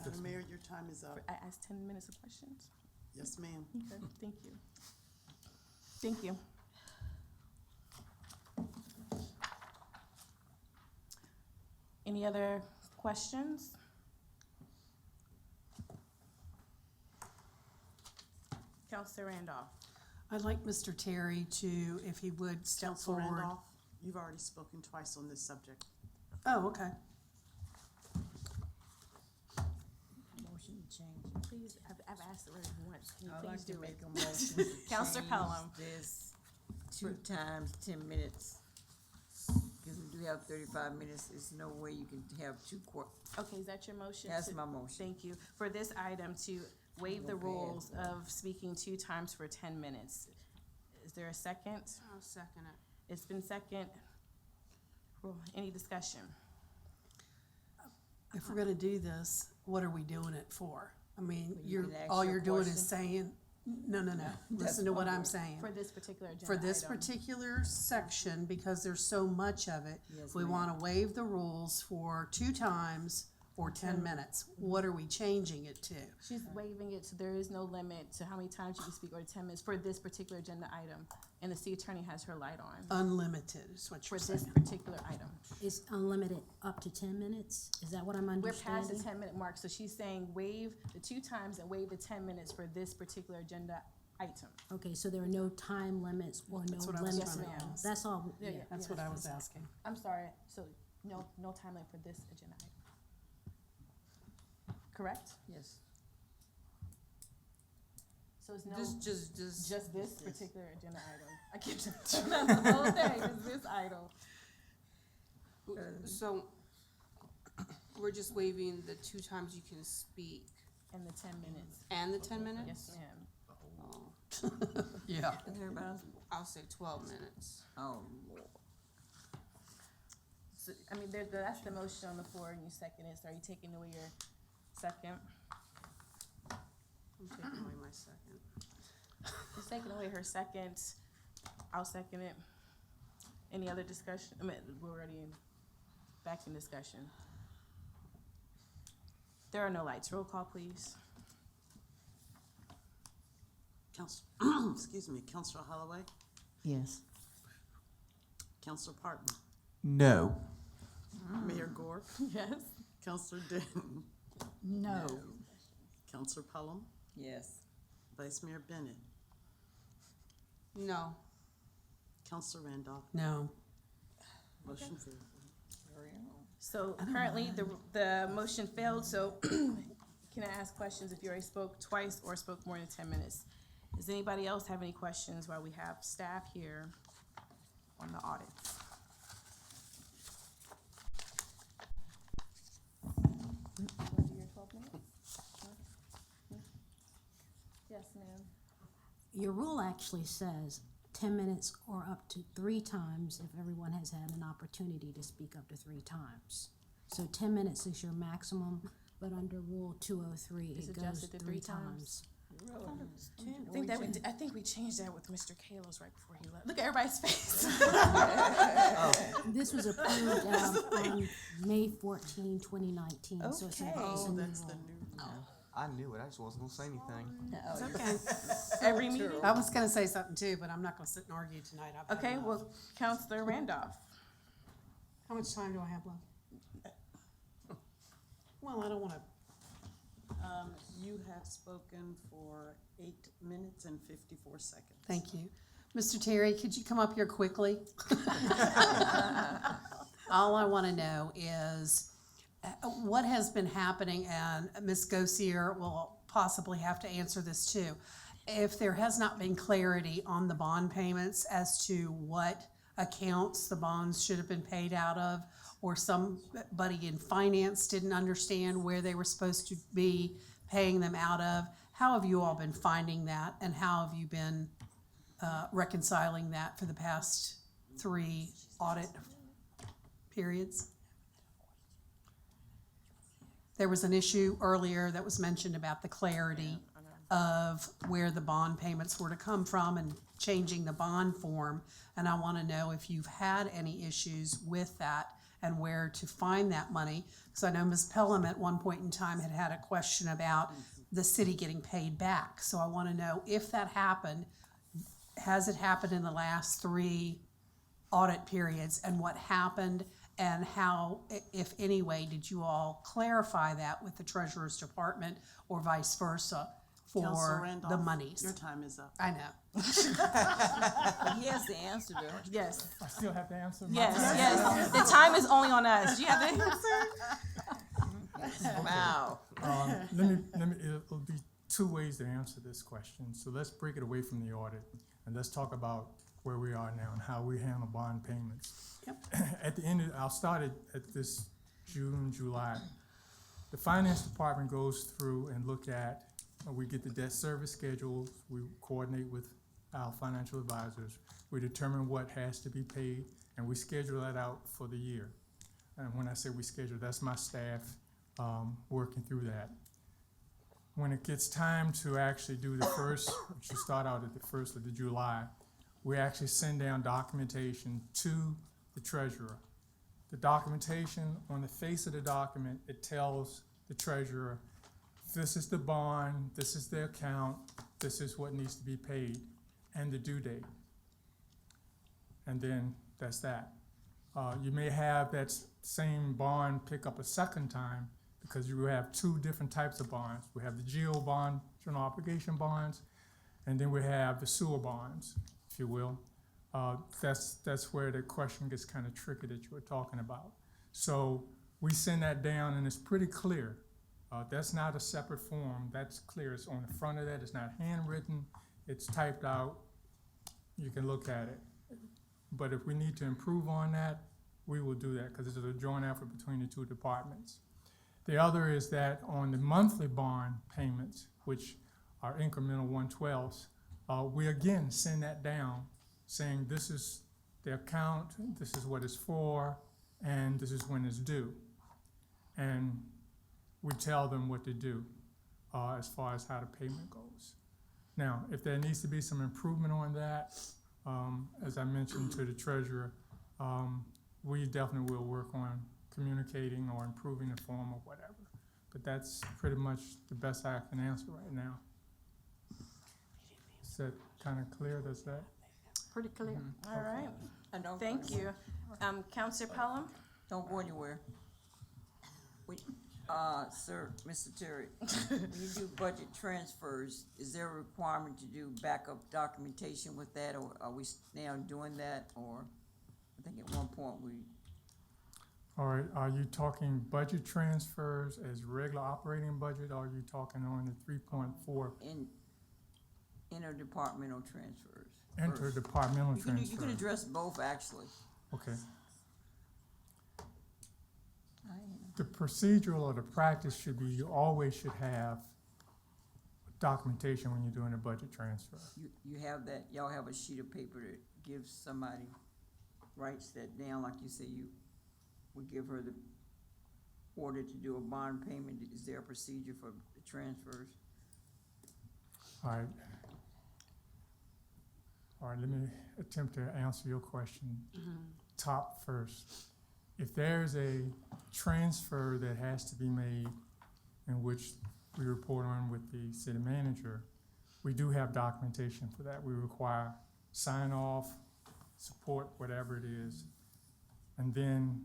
Speaker 3: Madam Mayor, your time is up.
Speaker 5: I asked 10 minutes of questions.
Speaker 3: Yes, ma'am.
Speaker 5: Okay, thank you. Thank you. Any other questions? Counselor Randolph.
Speaker 1: I'd like Mr. Terry to, if he would, step
Speaker 3: Counselor
Speaker 1: forward.
Speaker 3: Randolph, you've already spoken twice on this subject.
Speaker 1: Oh, okay.
Speaker 11: Motion to change.
Speaker 5: Please, I've asked the word once. Can you
Speaker 10: I'd
Speaker 5: please
Speaker 10: like to
Speaker 5: do
Speaker 10: make
Speaker 5: it?
Speaker 10: a motion to
Speaker 5: Counselor
Speaker 10: change
Speaker 5: Pelham.
Speaker 10: this 2 times 10 minutes. Because we do have 35 minutes, there's no way you can have 2 court.
Speaker 5: Okay, is that your motion?
Speaker 10: That's
Speaker 5: to-
Speaker 10: my motion.
Speaker 5: Thank you. For this item, to waive the rules of speaking 2 times for 10 minutes. Is there a second?
Speaker 1: I'll second it.
Speaker 5: It's been second. Any discussion?
Speaker 1: If we're gonna do this, what are we doing it for? I mean,
Speaker 10: You can ask
Speaker 1: all
Speaker 10: your
Speaker 1: you're doing
Speaker 10: question.
Speaker 1: is saying, no, listen to what I'm saying.
Speaker 5: For this particular agenda
Speaker 1: For this
Speaker 5: item.
Speaker 1: particular section, because there's so much of it,
Speaker 10: Yes,
Speaker 1: we
Speaker 10: ma'am.
Speaker 1: wanna waive the rules for 2 times or 10 minutes. What are we changing it to?
Speaker 5: She's waiving it, so there is no limit to how many times you can speak or 10 minutes for this particular agenda item. And the city attorney has her light on
Speaker 1: Unlimited is what
Speaker 5: for
Speaker 1: you're
Speaker 5: this
Speaker 1: saying.
Speaker 5: particular item.
Speaker 11: It's unlimited up to 10 minutes? Is that what I'm
Speaker 5: We're past the
Speaker 11: understanding?
Speaker 5: 10-minute mark, so she's saying waive the 2 times and waive the 10 minutes for this particular agenda item.
Speaker 11: Okay, so there are no time limits or no
Speaker 1: That's what I was
Speaker 11: limits?
Speaker 5: trying to ask.
Speaker 11: That's all,
Speaker 5: Yeah,
Speaker 11: yeah.
Speaker 5: yeah.
Speaker 1: That's what I was asking.
Speaker 5: I'm sorry, so no time limit for this agenda item. Correct?
Speaker 10: Yes.
Speaker 5: So it's no,
Speaker 10: Just
Speaker 5: just this particular agenda item. I keep trying the whole thing, is this item.
Speaker 15: So, we're just waiving the 2 times you can speak
Speaker 5: And the 10 minutes.
Speaker 15: and the 10 minutes?
Speaker 5: Yes, ma'am.
Speaker 15: Oh,
Speaker 1: Yeah.
Speaker 10: And everybody else?
Speaker 15: I'll say 12 minutes.
Speaker 10: Oh, Lord.
Speaker 5: So, I mean, that's the motion on the floor and you second it, so are you taking away your second?
Speaker 15: I'm taking away my second.
Speaker 5: She's taking away her second, I'll second it. Any other discussion? I mean, we're already back in discussion. There are no lights, roll call, please.
Speaker 3: Excuse me, Counselor Holloway,
Speaker 10: Yes.
Speaker 3: Counselor Parton,
Speaker 9: No.
Speaker 3: Mayor Gore,
Speaker 5: Yes.
Speaker 3: Counselor Denton,
Speaker 4: No.
Speaker 3: Counselor Pelham,
Speaker 10: Yes.
Speaker 3: Vice Mayor Bennett,
Speaker 15: No.
Speaker 3: Counselor Randolph,
Speaker 1: No.
Speaker 3: motion failed.
Speaker 5: So currently, the motion failed, so can I ask questions if you already spoke twice or spoke more than 10 minutes? Does anybody else have any questions while we have staff here on the audit? Wanna do your 12 minutes? Yes, ma'am.
Speaker 11: Your rule actually says 10 minutes or up to 3 times if everyone has had an opportunity to speak up to 3 times. So 10 minutes is your maximum, but under Rule 203,
Speaker 5: It's
Speaker 11: it goes
Speaker 5: adjusted to
Speaker 11: 3
Speaker 5: 3 times.
Speaker 11: times.
Speaker 5: I think we changed that with Mr. Kalos right before he left. Look at everybody's face.
Speaker 11: This was approved on May 14, 2019, so it's a
Speaker 5: Okay.
Speaker 11: it's a
Speaker 3: Oh,
Speaker 11: new
Speaker 3: that's the
Speaker 11: rule.
Speaker 3: new.
Speaker 9: I knew it, I just wasn't gonna say anything.
Speaker 5: It's okay. Every meeting?
Speaker 1: I was gonna say something too, but I'm not gonna sit and argue tonight. I've had
Speaker 5: Okay,
Speaker 1: enough.
Speaker 5: well, Counselor Randolph.
Speaker 1: How much time do I have left? Well, I don't wanna,
Speaker 3: You have spoken for 8 minutes and 54 seconds.
Speaker 1: thank you. Mr. Terry, could you come up here quickly? All I wanna know is, what has been happening, and Ms. Gosier will possibly have to answer this too. If there has not been clarity on the bond payments as to what accounts the bonds should have been paid out of, or somebody in finance didn't understand where they were supposed to be paying them out of, how have you all been finding that, and how have you been reconciling that for the past 3 audit periods? There was an issue earlier that was mentioned about the clarity of where the bond payments were to come from and changing the bond form. And I want to know if you've had any issues with that and where to find that money. Because I know Ms. Pelham at one point in time had a question about the city getting paid back. So I want to know if that happened, has it happened in the last 3 audit periods, and what happened, and how, if any way, did you all clarify that with the Treasurer's Department or vice versa
Speaker 3: Counselor
Speaker 1: for
Speaker 3: Randolph,
Speaker 1: the monies?
Speaker 3: Your time is up.
Speaker 1: I know.
Speaker 10: He has the answer though.
Speaker 5: Yes,
Speaker 14: I still have to answer? my
Speaker 5: yes,
Speaker 14: question?
Speaker 5: yes. The time is only on us. Do you have the answer?
Speaker 10: Wow.
Speaker 14: Let me, it'll be 2 ways to answer this question. So let's break it away from the audit, and let's talk about where we are now and how we handle bond payments.
Speaker 1: Yep.
Speaker 14: At the end, I'll start at this June, July. The finance department goes through and look at, we get the debt service schedules, we coordinate with our financial advisors, we determine what has to be paid, and we schedule that out for the year. And when I say we schedule, that's my staff working through that. When it gets time to actually do the first, which you start out at the 1st of July, we actually send down documentation to the treasurer. The documentation, on the face of the document, it tells the treasurer, this is the bond, this is the account, this is what needs to be paid, and the due date. And then that's that. You may have that same bond pick up a second time because you have 2 different types of bonds. We have the GO bond, general obligation bonds, and then we have the sewer bonds, if you will. That's where the question gets kind of tricky that you were talking about. So we send that down, and it's pretty clear. That's not a separate form. That's clear. It's on the front of that. It's not handwritten. It's typed out. You can look at it. But if we need to improve on that, we will do that because it's a joint effort between the 2 departments. The other is that on the monthly bond payments, which are incremental 1/12, we again send that down saying this is the account, this is what it's for, and this is when it's due. And we tell them what to do as far as how the payment goes. Now, if there needs to be some improvement on that, as I mentioned to the treasurer, we definitely will work on communicating or improving the form or whatever. But that's pretty much the best I can answer right now. Is that kind of clear? Does that?
Speaker 4: Pretty clear.
Speaker 5: All right.
Speaker 10: And don't
Speaker 5: Thank you. Counselor Pelham?
Speaker 10: Don't go anywhere. Sir, Mr. Terry, when you do budget transfers, is there a requirement to do backup documentation with that, or are we now doing that, or I think at one point we,
Speaker 14: All right, are you talking budget transfers as regular operating budget, or are you talking on the 3.4
Speaker 10: interdepartmental transfers?
Speaker 14: interdepartmental
Speaker 10: You can
Speaker 14: transfer?
Speaker 10: address both, actually.
Speaker 14: Okay. The procedural or the practice should be, you always should have documentation when you're doing a budget transfer.
Speaker 10: You have that, y'all have a sheet of paper that gives somebody, writes that down, like you say, you would give her the order to do a bond payment. Is there a procedure for the transfers?
Speaker 14: All right. All right, let me attempt to answer your question top first. If there's a transfer that has to be made in which we report on with the city manager, we do have documentation for that. We require sign off, support, whatever it is, and then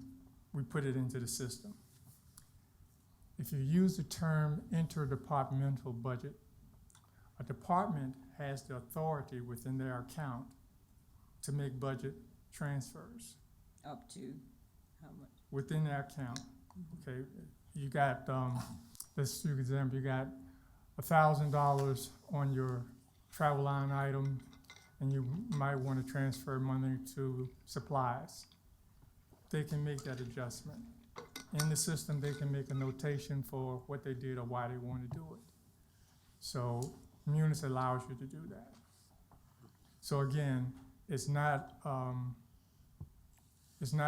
Speaker 14: we put it into the system. If you use the term interdepartmental budget, a department has the authority within their account to make budget transfers
Speaker 10: Up to how much?
Speaker 14: within their account. Okay, you got, let's use example, you got $1,000 on your travel line item, and you might want to transfer money to supplies. They can make that adjustment. In the system, they can make a notation for what they did or why they want to do it. So Munis allows you to do that. So again, it's not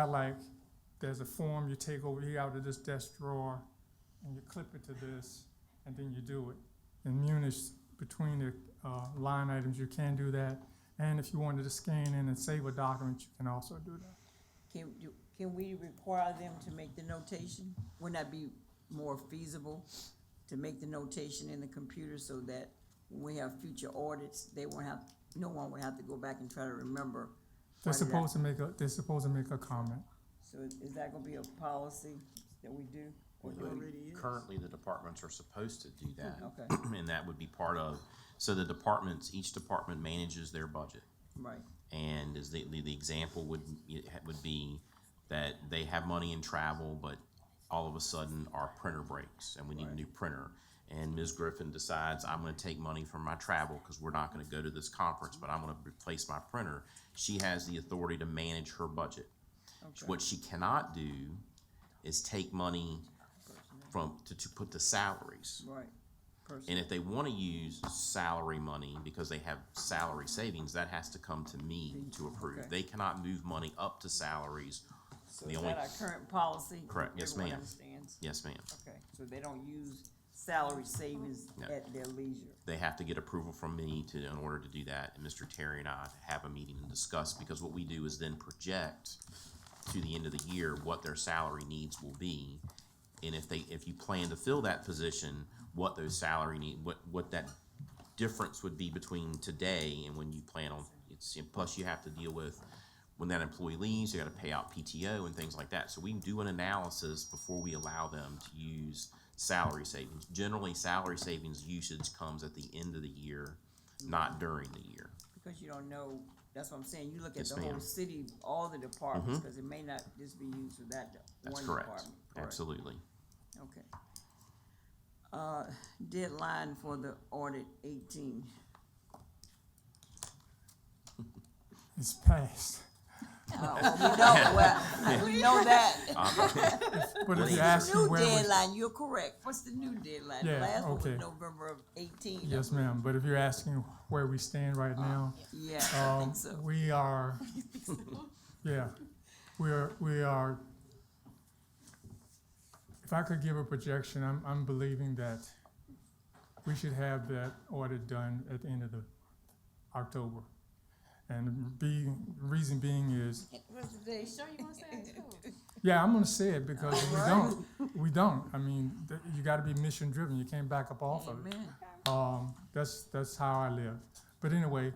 Speaker 14: like there's a form you take over here out of this desk drawer and you clip it to this and then you do it. In Munis, between the line items, you can do that. And if you wanted to scan in and save a document, you can also do that.
Speaker 10: Can we require them to make the notation? Wouldn't that be more feasible to make the notation in the computer so that when we have future audits, no one would have to go back and try to remember?
Speaker 14: They're supposed to make a comment.
Speaker 10: So is that gonna be a policy that we do? Or it already is?
Speaker 2: Currently, the departments are supposed to do that.
Speaker 10: Okay.
Speaker 2: And that would be part of, so each department manages their budget.
Speaker 10: Right.
Speaker 2: And as the example would be that they have money in travel, but all of a sudden our printer breaks and we need a new printer. And Ms. Griffin decides, I'm gonna take money from my travel because we're not gonna go to this conference, but I'm gonna replace my printer. She has the authority to manage her budget.
Speaker 10: Okay.
Speaker 2: What she cannot do is take money to put the salaries.
Speaker 10: Right.
Speaker 2: And if they wanna use salary money because they have salary savings, that has to come to me to approve.
Speaker 10: Okay.
Speaker 2: They cannot move money up to salaries.
Speaker 10: So
Speaker 2: The
Speaker 10: is
Speaker 2: only-
Speaker 10: that our current policy?
Speaker 2: Correct. Yes,
Speaker 10: Everyone
Speaker 2: ma'am.
Speaker 10: understands?
Speaker 2: Yes, ma'am.
Speaker 10: Okay, so they don't use salary savings
Speaker 2: No.
Speaker 10: at their leisure?
Speaker 2: They have to get approval from me in order to do that, and Mr. Terry and I have a meeting and discuss, because what we do is then project to the end of the year what their salary needs will be. And if you plan to fill that position, what those salary what that difference would be between today and when you plan on, plus you have to deal with when that employee leaves, you gotta pay out PTO and things like that. So we do an analysis before we allow them to use salary savings. Generally, salary savings usage comes at the end of the year, not during the year.
Speaker 10: Because you don't know, that's what I'm saying, you look at
Speaker 2: Yes,
Speaker 10: the whole
Speaker 2: ma'am.
Speaker 10: city, all the departments, because it may not just be used for that
Speaker 2: That's
Speaker 10: one
Speaker 2: correct.
Speaker 10: department. Correct.
Speaker 2: Absolutely.
Speaker 10: Okay. Deadline for the audit 18.
Speaker 14: It's passed.
Speaker 10: We know that.
Speaker 14: But if
Speaker 10: The
Speaker 14: you ask me
Speaker 10: new
Speaker 14: where we,
Speaker 10: deadline, you're correct. What's the new deadline? The
Speaker 14: Yeah,
Speaker 10: last one was
Speaker 14: okay.
Speaker 10: November of 18.
Speaker 14: yes, ma'am, but if you're asking where we stand right now,
Speaker 10: Yeah, I think so.
Speaker 14: we are, yeah, we are, if I could give a projection, I'm believing that we should have that audit done at the end of October. And reason being is, yeah, I'm gonna say it because we don't. I mean, you gotta be mission driven. You can't back up off of it.
Speaker 10: Amen.
Speaker 14: That's how I live. But anyway,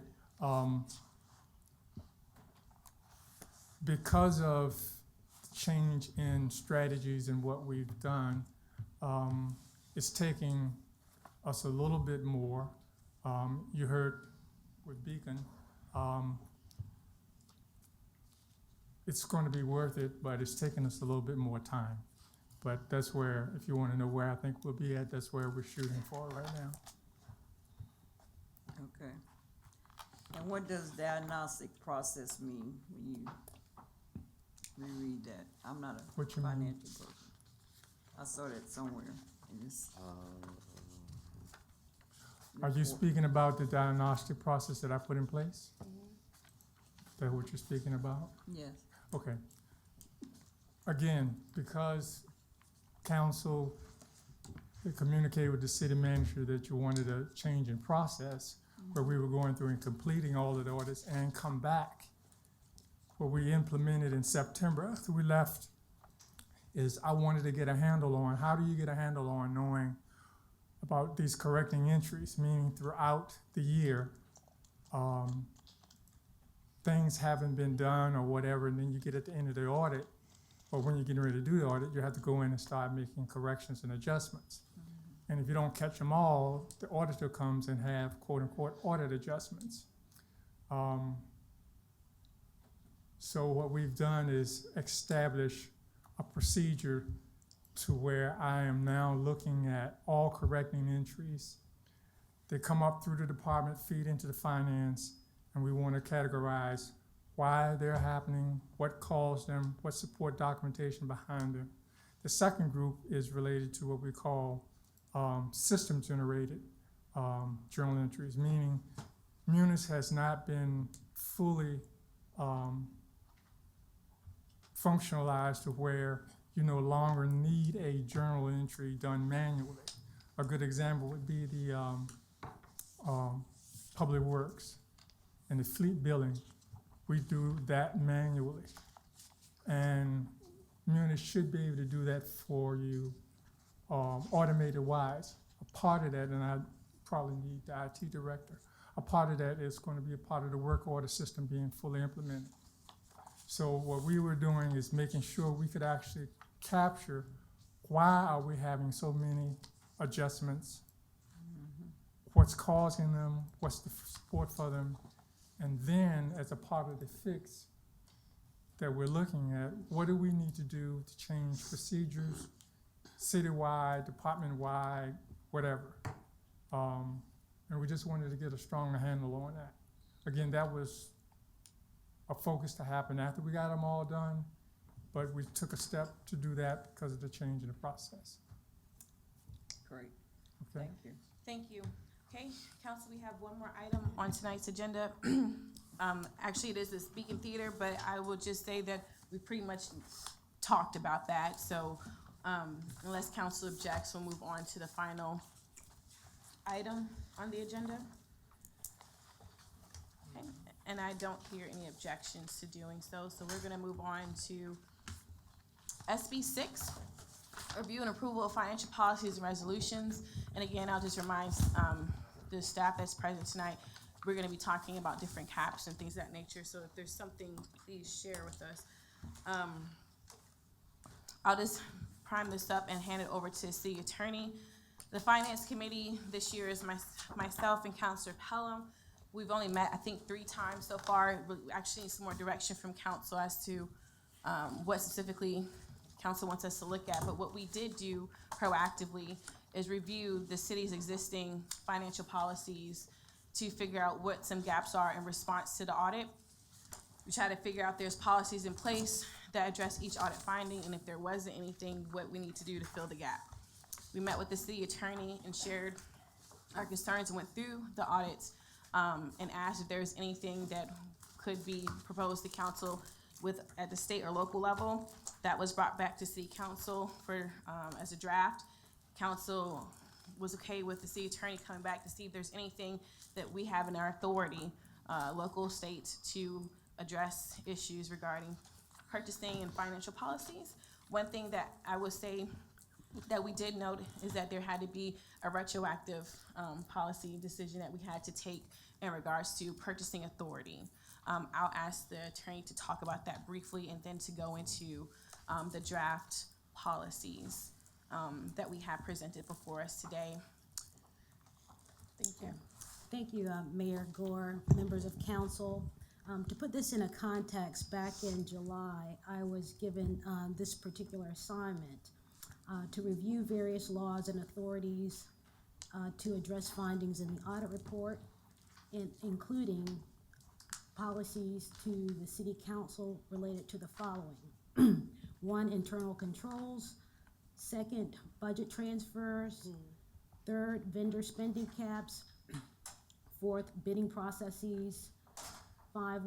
Speaker 14: because of change in strategies and what we've done, it's taking us a little bit more. You heard with Beacon, it's going to be worth it, but it's taking us a little bit more time. But that's where, if you want to know where I think we'll be at, that's where we're shooting for right now.
Speaker 10: Okay. And what does diagnostic process mean when you reread that? I'm not a
Speaker 14: What you mean?
Speaker 10: financial person. I saw that somewhere in this.
Speaker 14: Are you speaking about the diagnostic process that I put in place? Is that what you're speaking about?
Speaker 10: Yes.
Speaker 14: Okay. Again, because council had communicated with the city manager that you wanted a change in process, where we were going through and completing all of the audits and come back. What we implemented in September after we left is I wanted to get a handle on, how do you get a handle on knowing about these correcting entries, meaning throughout the year, things haven't been done or whatever, and then you get at the end of the audit, or when you're getting ready to do the audit, you have to go in and start making corrections and adjustments. And if you don't catch them all, the auditor comes and have quote-unquote audit adjustments. So what we've done is establish a procedure to where I am now looking at all correcting entries. They come up through the department, feed into the finance, and we want to categorize why they're happening, what caused them, what support documentation behind them. The second group is related to what we call system-generated journal entries, meaning Munis has not been fully functionalized to where you no longer need a journal entry done manually. A good example would be the Public Works and the fleet billing, we do that manually. And Munis should be able to do that for you, automated wise. A part of that, and I probably need the IT director, a part of that is going to be a part of the work order system being fully implemented. So what we were doing is making sure we could actually capture why are we having so many adjustments, what's causing them, what's the support for them, and then as a part of the fix that we're looking at, what do we need to do to change procedures, citywide, department-wide, whatever. And we just wanted to get a stronger handle on that. Again, that was a focus to happen after we got them all done, but we took a step to do that because of the change in the process.
Speaker 10: Great,
Speaker 14: Okay.
Speaker 10: thank you.
Speaker 5: Thank you. Okay, council, we have one more item on tonight's agenda. Actually, it is the Beacon Theater, but I will just say that we pretty much talked about that. So unless council objects, we'll move on to the final item on the agenda. Okay, and I don't hear any objections to doing so. So we're gonna move on to SB 6, review and approval of financial policies and resolutions. And again, I'll just remind the staff that's present tonight, we're gonna be talking about different caps and things of that nature. So if there's something, please share with us. I'll just prime this up and hand it over to the city attorney. The finance committee this year is myself and Councilor Pelham. We've only met, I think, 3 times so far. We actually need some more direction from council as to what specifically council wants us to look at. But what we did do proactively is review the city's existing financial policies to figure out what some gaps are in response to the audit. We try to figure out there's policies in place that address each audit finding, and if there wasn't anything, what we need to do to fill the gap. We met with the city attorney and shared our concerns and went through the audits and asked if there was anything that could be proposed to council at the state or local level. That was brought back to city council for as a draft. Council was okay with the city attorney coming back to see if there's anything that we have in our authority, local, state, to address issues regarding purchasing and financial policies. One thing that I would say that we did note is that there had to be a retroactive policy decision that we had to take in regards to purchasing authority. I'll ask the attorney to talk about that briefly and then to go into the draft policies that we have presented before us today. Thank you.
Speaker 11: Thank you, Mayor Gore, members of council. To put this in a context, back in July, I was given this particular assignment to review various laws and authorities to address findings in the audit report, including policies to the city council related to the following. 1, internal controls. 2nd, budget transfers. 3rd, vendor spending caps. 4th, bidding processes. 5,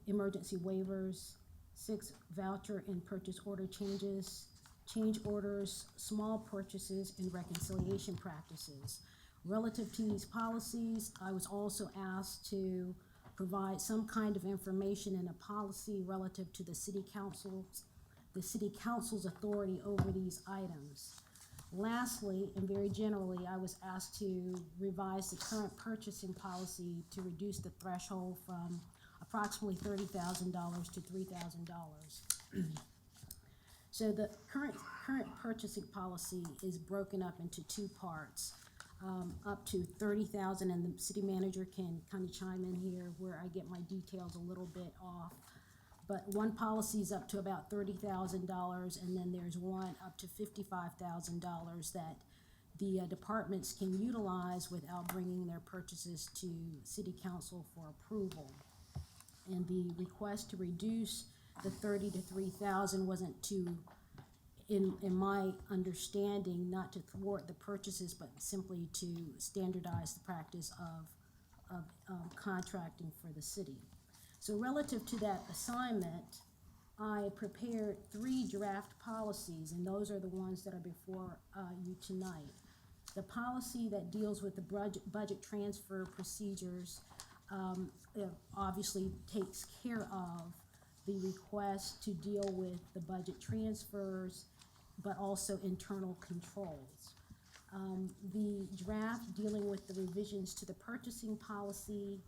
Speaker 11: emergency waivers. 6, voucher and purchase order changes, change orders, small purchases, and reconciliation practices. Relative to these policies, I was also asked to provide some kind of information in a policy relative to the city council's authority over these items. Lastly, and very generally, I was asked to revise the current purchasing policy to reduce the threshold from approximately $30,000 to $3,000. So the current purchasing policy is broken up into 2 parts, up to $30,000, and the city manager can kind of chime in here where I get my details a little bit off. But one policy is up to about $30,000, and then there's one up to $55,000 that the departments can utilize without bringing their purchases to city council for approval. And the request to reduce the 30 to 3,000 wasn't to, in my understanding, not to thwart the purchases, but simply to standardize the practice of contracting for the city. So relative to that assignment, I prepared 3 draft policies, and those are the ones that are before you tonight. The policy that deals with the budget transfer procedures it obviously takes care of the request to deal with the budget transfers, but also internal controls. The draft dealing with the revisions to the purchasing policy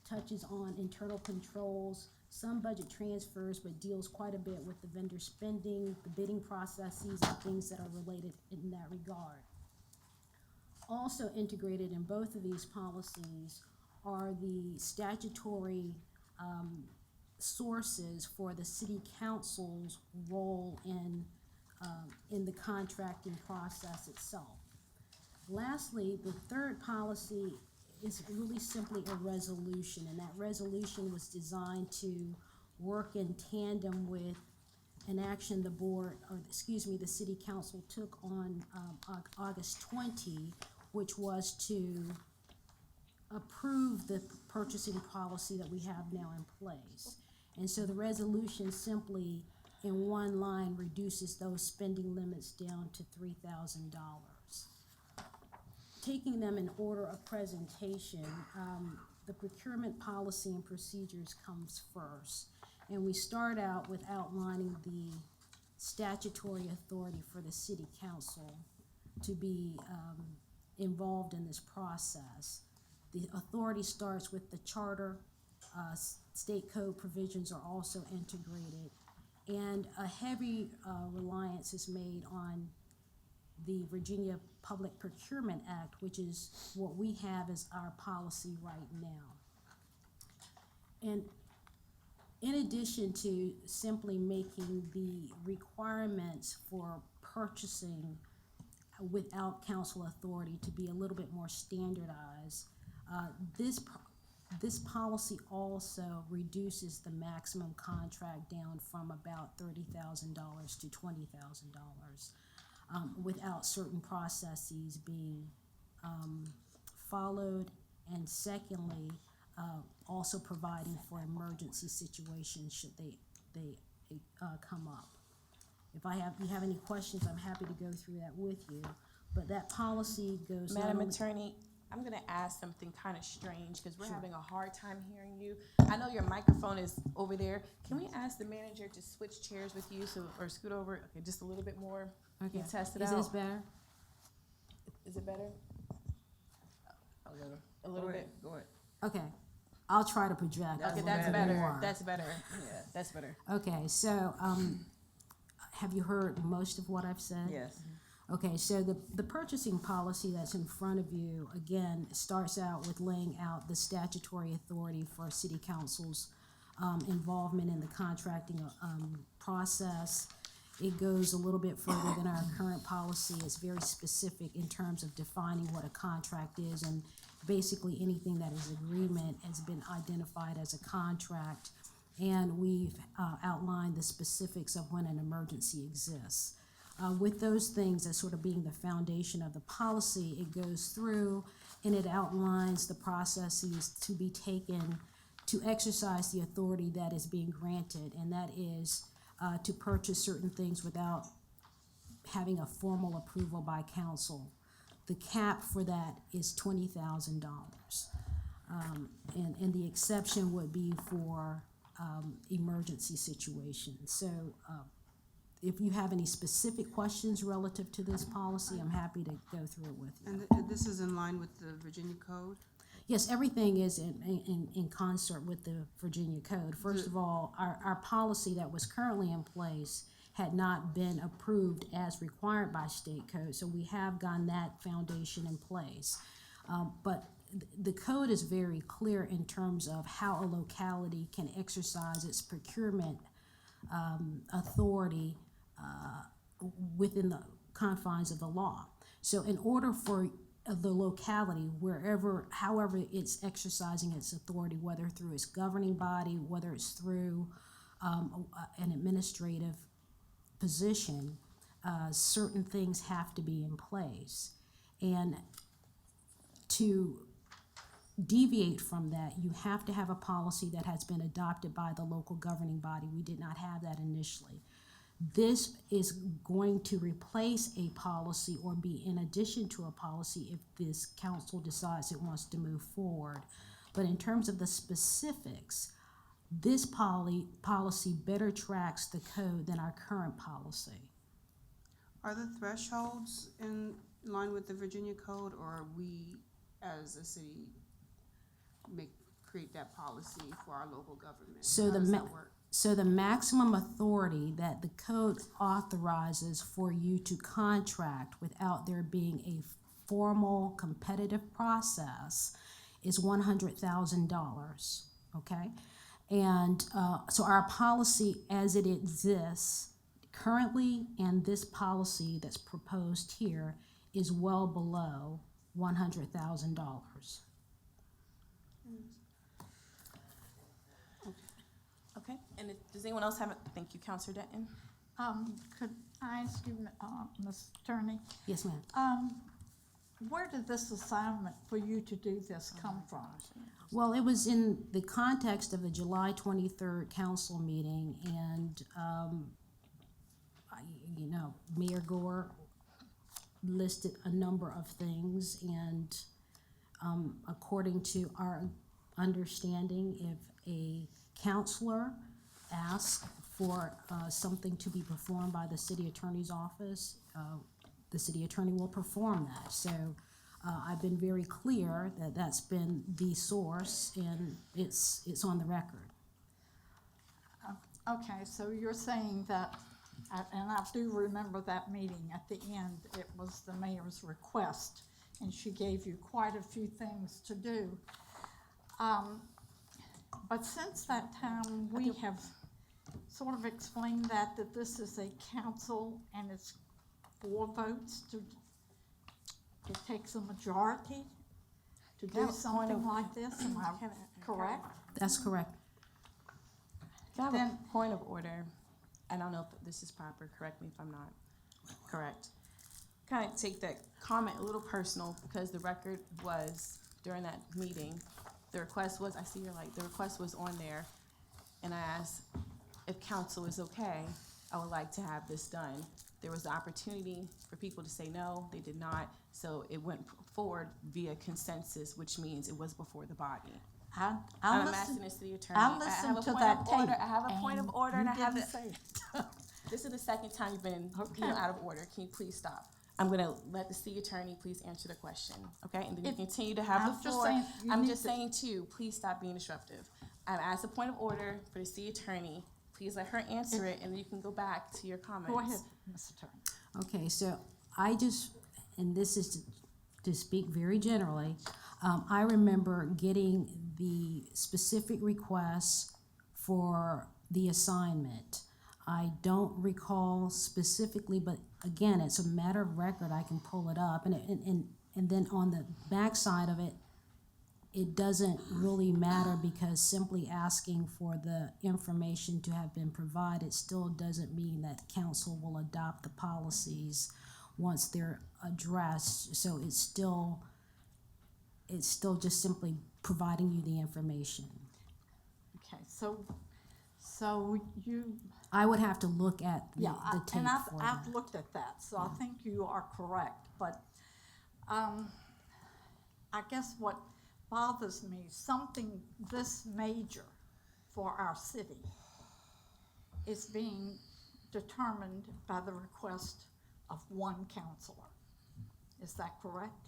Speaker 11: touches on internal controls, some budget transfers, but deals quite a bit with the vendor spending, the bidding processes, and things that are related in that regard. Also integrated in both of these policies are the statutory sources for the city council's role in the contracting process itself. Lastly, the third policy is really simply a resolution, and that resolution was designed to work in tandem with an action the city council took on August 20, which was to approve the purchasing policy that we have now in place. And so the resolution simply, in one line, reduces those spending limits down to $3,000. Taking them in order of presentation, the procurement policy and procedures comes first. And we start out with outlining the statutory authority for the city council to be involved in this process. The authority starts with the charter. State code provisions are also integrated. And a heavy reliance is made on the Virginia Public Procurement Act, which is what we have as our policy right now. And in addition to simply making the requirements for purchasing without council authority to be a little bit more standardized, this policy also reduces the maximum contract down from about $30,000 to $20,000 without certain processes being followed, and secondly, also providing for emergency situations should they come up. If you have any questions, I'm happy to go through that with you. But that policy goes.
Speaker 5: Madam Attorney, I'm gonna ask something kind of strange because we're having a hard time hearing you. I know your microphone is over there. Can we ask the manager to switch chairs with you, or scoot over, okay, just a little bit more?
Speaker 11: Okay.
Speaker 5: And test it
Speaker 11: Is
Speaker 5: out.
Speaker 11: this better?
Speaker 5: Is it better? A little bit.
Speaker 10: Go ahead.
Speaker 11: Okay. I'll try to project.
Speaker 5: Okay, that's better. That's better. Yeah, that's better.
Speaker 11: Okay, so have you heard most of what I've said?
Speaker 10: Yes.
Speaker 11: Okay, so the purchasing policy that's in front of you, again, starts out with laying out the statutory authority for city council's involvement in the contracting process. It goes a little bit further than our current policy. It's very specific in terms of defining what a contract is, and basically anything that is agreement has been identified as a contract. And we've outlined the specifics of when an emergency exists. With those things as sort of being the foundation of the policy, it goes through and it outlines the processes to be taken to exercise the authority that is being granted, and that is to purchase certain things without having a formal approval by council. The cap for that is $20,000. And the exception would be for emergency situations. So if you have any specific questions relative to this policy, I'm happy to go through it with you.
Speaker 15: And this is in line with the Virginia Code?
Speaker 11: Yes, everything is in concert with the Virginia Code. First of all, our policy that was currently in place had not been approved as required by state code, so we have gotten that foundation in place. But the code is very clear in terms of how a locality can exercise its procurement authority within the confines of the law. So in order for the locality, however it's exercising its authority, whether through its governing body, whether it's through an administrative position, certain things have to be in place. And to deviate from that, you have to have a policy that has been adopted by the local governing body. We did not have that initially. This is going to replace a policy or be in addition to a policy if this council decides it wants to move forward. But in terms of the specifics, this policy better tracks the code than our current policy.
Speaker 15: Are the thresholds in line with the Virginia code, or are we, as a city, create that policy for our local government?
Speaker 11: So
Speaker 15: How
Speaker 11: the
Speaker 15: does
Speaker 11: ma-
Speaker 15: that work?
Speaker 11: So the maximum authority that the code authorizes for you to contract without there being a formal competitive process is $100,000, okay? And so our policy as it exists currently, and this policy that's proposed here, is well below $100,000.
Speaker 5: Okay, and does anyone else have, thank you, Counselor Denton.
Speaker 4: Could I ask you, Ms. Attorney,
Speaker 11: Yes, ma'am.
Speaker 4: where did this assignment for you to do this come from?
Speaker 11: Well, it was in the context of the July 23rd council meeting, and, Mayor Gore listed a number of things, and according to our understanding, if a counselor asks for something to be performed by the city attorney's office, the city attorney will perform that. So I've been very clear that that's been the source, and it's on the record.
Speaker 4: Okay, so you're saying that, and I do remember that meeting, at the end, it was the mayor's request, and she gave you quite a few things to do. But since that time, we have sort of explained that this is a council and it's 4 votes it takes a majority to do something like this, am I correct?
Speaker 11: That's correct.
Speaker 5: Can I have
Speaker 4: Then-
Speaker 5: a point of order? I don't know if this is proper, correct me if I'm not correct. Kind of take that comment a little personal, because the record was, during that meeting, the request was, I see your light, the request was on there, and I asked if council is okay, I would like to have this done. There was the opportunity for people to say no, they did not, so it went forward via consensus, which means it was before the body.
Speaker 4: I'm
Speaker 5: I'm asking the city attorney.
Speaker 4: I'll
Speaker 5: I
Speaker 4: listen
Speaker 5: have a
Speaker 4: to
Speaker 5: point
Speaker 4: that
Speaker 5: of order.
Speaker 4: tape,
Speaker 5: I have a point of
Speaker 4: and
Speaker 5: order, and
Speaker 4: you
Speaker 5: I have
Speaker 4: didn't
Speaker 5: it.
Speaker 4: say it.
Speaker 5: This is the second time you've been
Speaker 4: Okay.
Speaker 5: out of order. Can you please stop? I'm gonna let the city attorney please answer the question, okay? And then you continue to have
Speaker 4: I'm
Speaker 5: the
Speaker 4: just
Speaker 5: floor.
Speaker 4: saying you
Speaker 5: I'm
Speaker 4: need
Speaker 5: just
Speaker 4: to-
Speaker 5: saying too, please stop being disruptive. I've asked a point of order for the city attorney. Please let her answer it, and then you can go back to your comments.
Speaker 4: Go ahead, Ms. Attorney.
Speaker 11: Okay, so and this is to speak very generally, I remember getting the specific requests for the assignment. I don't recall specifically, but again, it's a matter of record, I can pull it up, and then on the backside of it, it doesn't really matter, because simply asking for the information to have been provided still doesn't mean that council will adopt the policies once they're addressed. So it's still just simply providing you the information.
Speaker 4: Okay, so you,
Speaker 11: I would have to look at the
Speaker 4: yeah,
Speaker 11: tape
Speaker 4: and
Speaker 11: for
Speaker 4: I've
Speaker 11: that.
Speaker 4: looked at that, so I think you are correct, but, I guess what bothers me, something this major for our city is being determined by the request of one counselor. Is that correct?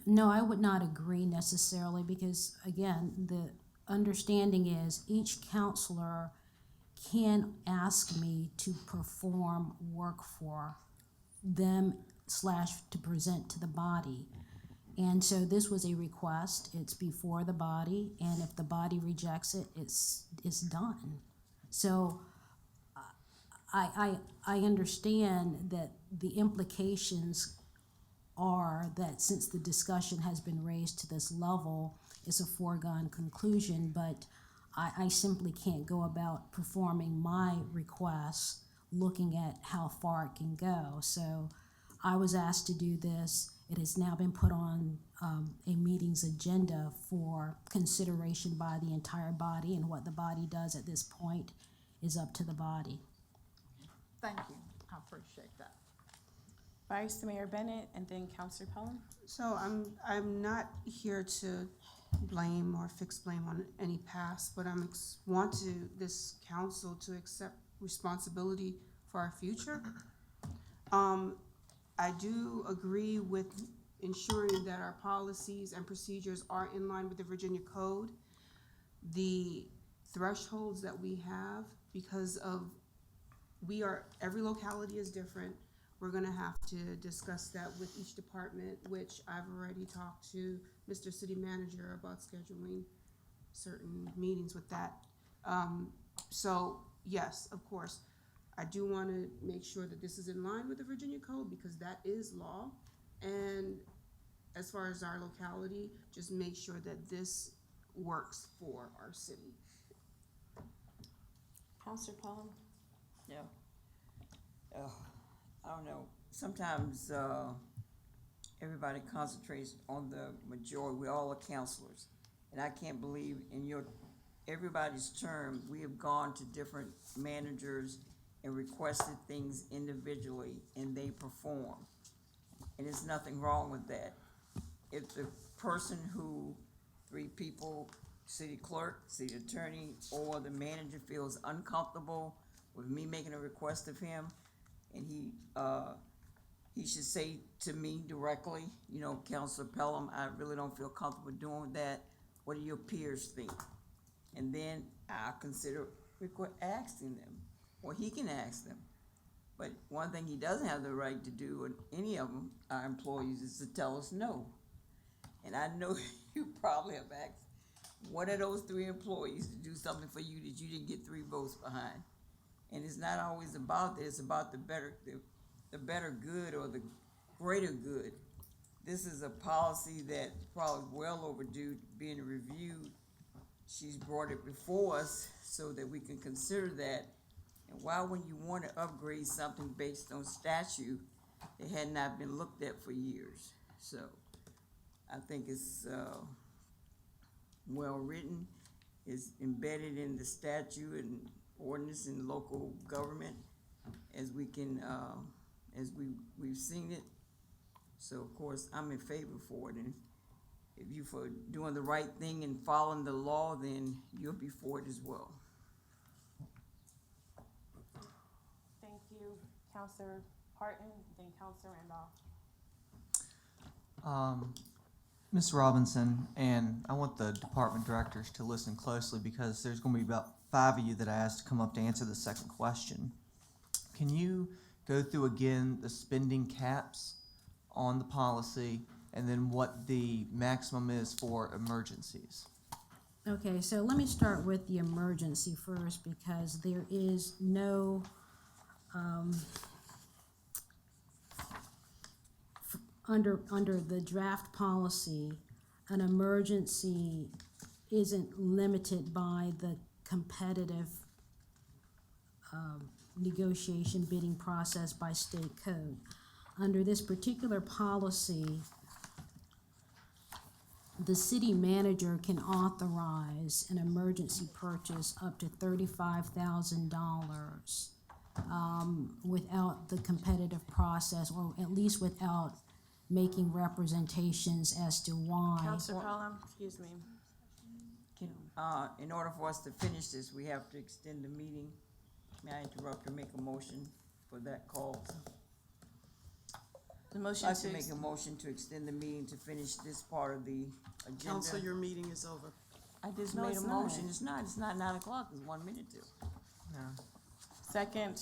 Speaker 11: No, I would not agree necessarily, because again, the understanding is each counselor can ask me to perform work for them / to present to the body. And so this was a request, it's before the body, and if the body rejects it, it's done. So I understand that the implications are that since the discussion has been raised to this level, it's a foregone conclusion, but I simply can't go about performing my requests looking at how far it can go. So I was asked to do this. It has now been put on a meeting's agenda for consideration by the entire body, and what the body does at this point is up to the body.
Speaker 4: Thank you, I appreciate that.
Speaker 5: Vice Mayor Bennett, and then Counselor Pelham.
Speaker 15: So I'm not here to blame or fix blame on any past, but want this council to accept responsibility for our future. I do agree with ensuring that our policies and procedures are in line with the Virginia Code. The thresholds that we have, because of, every locality is different. We're gonna have to discuss that with each department, which I've already talked to Mr. City Manager about scheduling certain meetings with that. So, yes, of course, I do wanna make sure that this is in line with the Virginia Code, because that is law. And as far as our locality, just make sure that this works for our city.
Speaker 5: Counselor Pelham.
Speaker 10: Yeah. I don't know, sometimes, everybody concentrates on the majority, we all are counselors. And I can't believe in everybody's term, we have gone to different managers and requested things individually, and they perform. And there's nothing wrong with that. If the person three people, city clerk, city attorney, or the manager feels uncomfortable with me making a request of him, and he should say to me directly, Counselor Pelham, I really don't feel comfortable doing that. What do your peers think? And then I'll consider asking them, or he can ask them. But one thing he doesn't have the right to do, and any of them, our employees, is to tell us no. And I know you probably have asked one of those 3 employees to do something for you that you didn't get 3 votes behind. And it's not always about that, it's about the better good or the greater good. This is a policy that's probably well overdue being reviewed. She's brought it before us so that we can consider that. And why would you want to upgrade something based on statute that had not been looked at for years? So I think it's well written, it's embedded in the statute and ordinance in local government as we can, as we've seen it. So of course, I'm in favor for it, and if you for doing the right thing and following the law, then you'll be for it as well.
Speaker 5: Thank you, Counselor Parton, then Counselor Randolph.
Speaker 9: Ms. Robinson, and I want the department directors to listen closely because there's going to be about 5 of you that I asked to come up to answer the second question. Can you go through again the spending caps on the policy and then what the maximum is for emergencies?
Speaker 11: Okay, so let me start with the emergency first because there is no, under the draft policy, an emergency isn't limited by the competitive negotiation bidding process by state code. Under this particular policy, the city manager can authorize an emergency purchase up to $35,000 without the competitive process, or at least without making representations as to why.
Speaker 5: Counselor Pelham, excuse me.
Speaker 10: In order for us to finish this, we have to extend the meeting. May I interrupt or make a motion for that call?
Speaker 5: The motion
Speaker 10: I'd like to
Speaker 5: to,
Speaker 10: make a motion to extend the meeting to finish this part of the agenda.
Speaker 3: Council, your meeting is over.
Speaker 10: I just
Speaker 5: No,
Speaker 10: made a
Speaker 5: it's not.
Speaker 10: motion. It's not 9 o'clock, it's 1 minute to.
Speaker 9: No.
Speaker 5: second,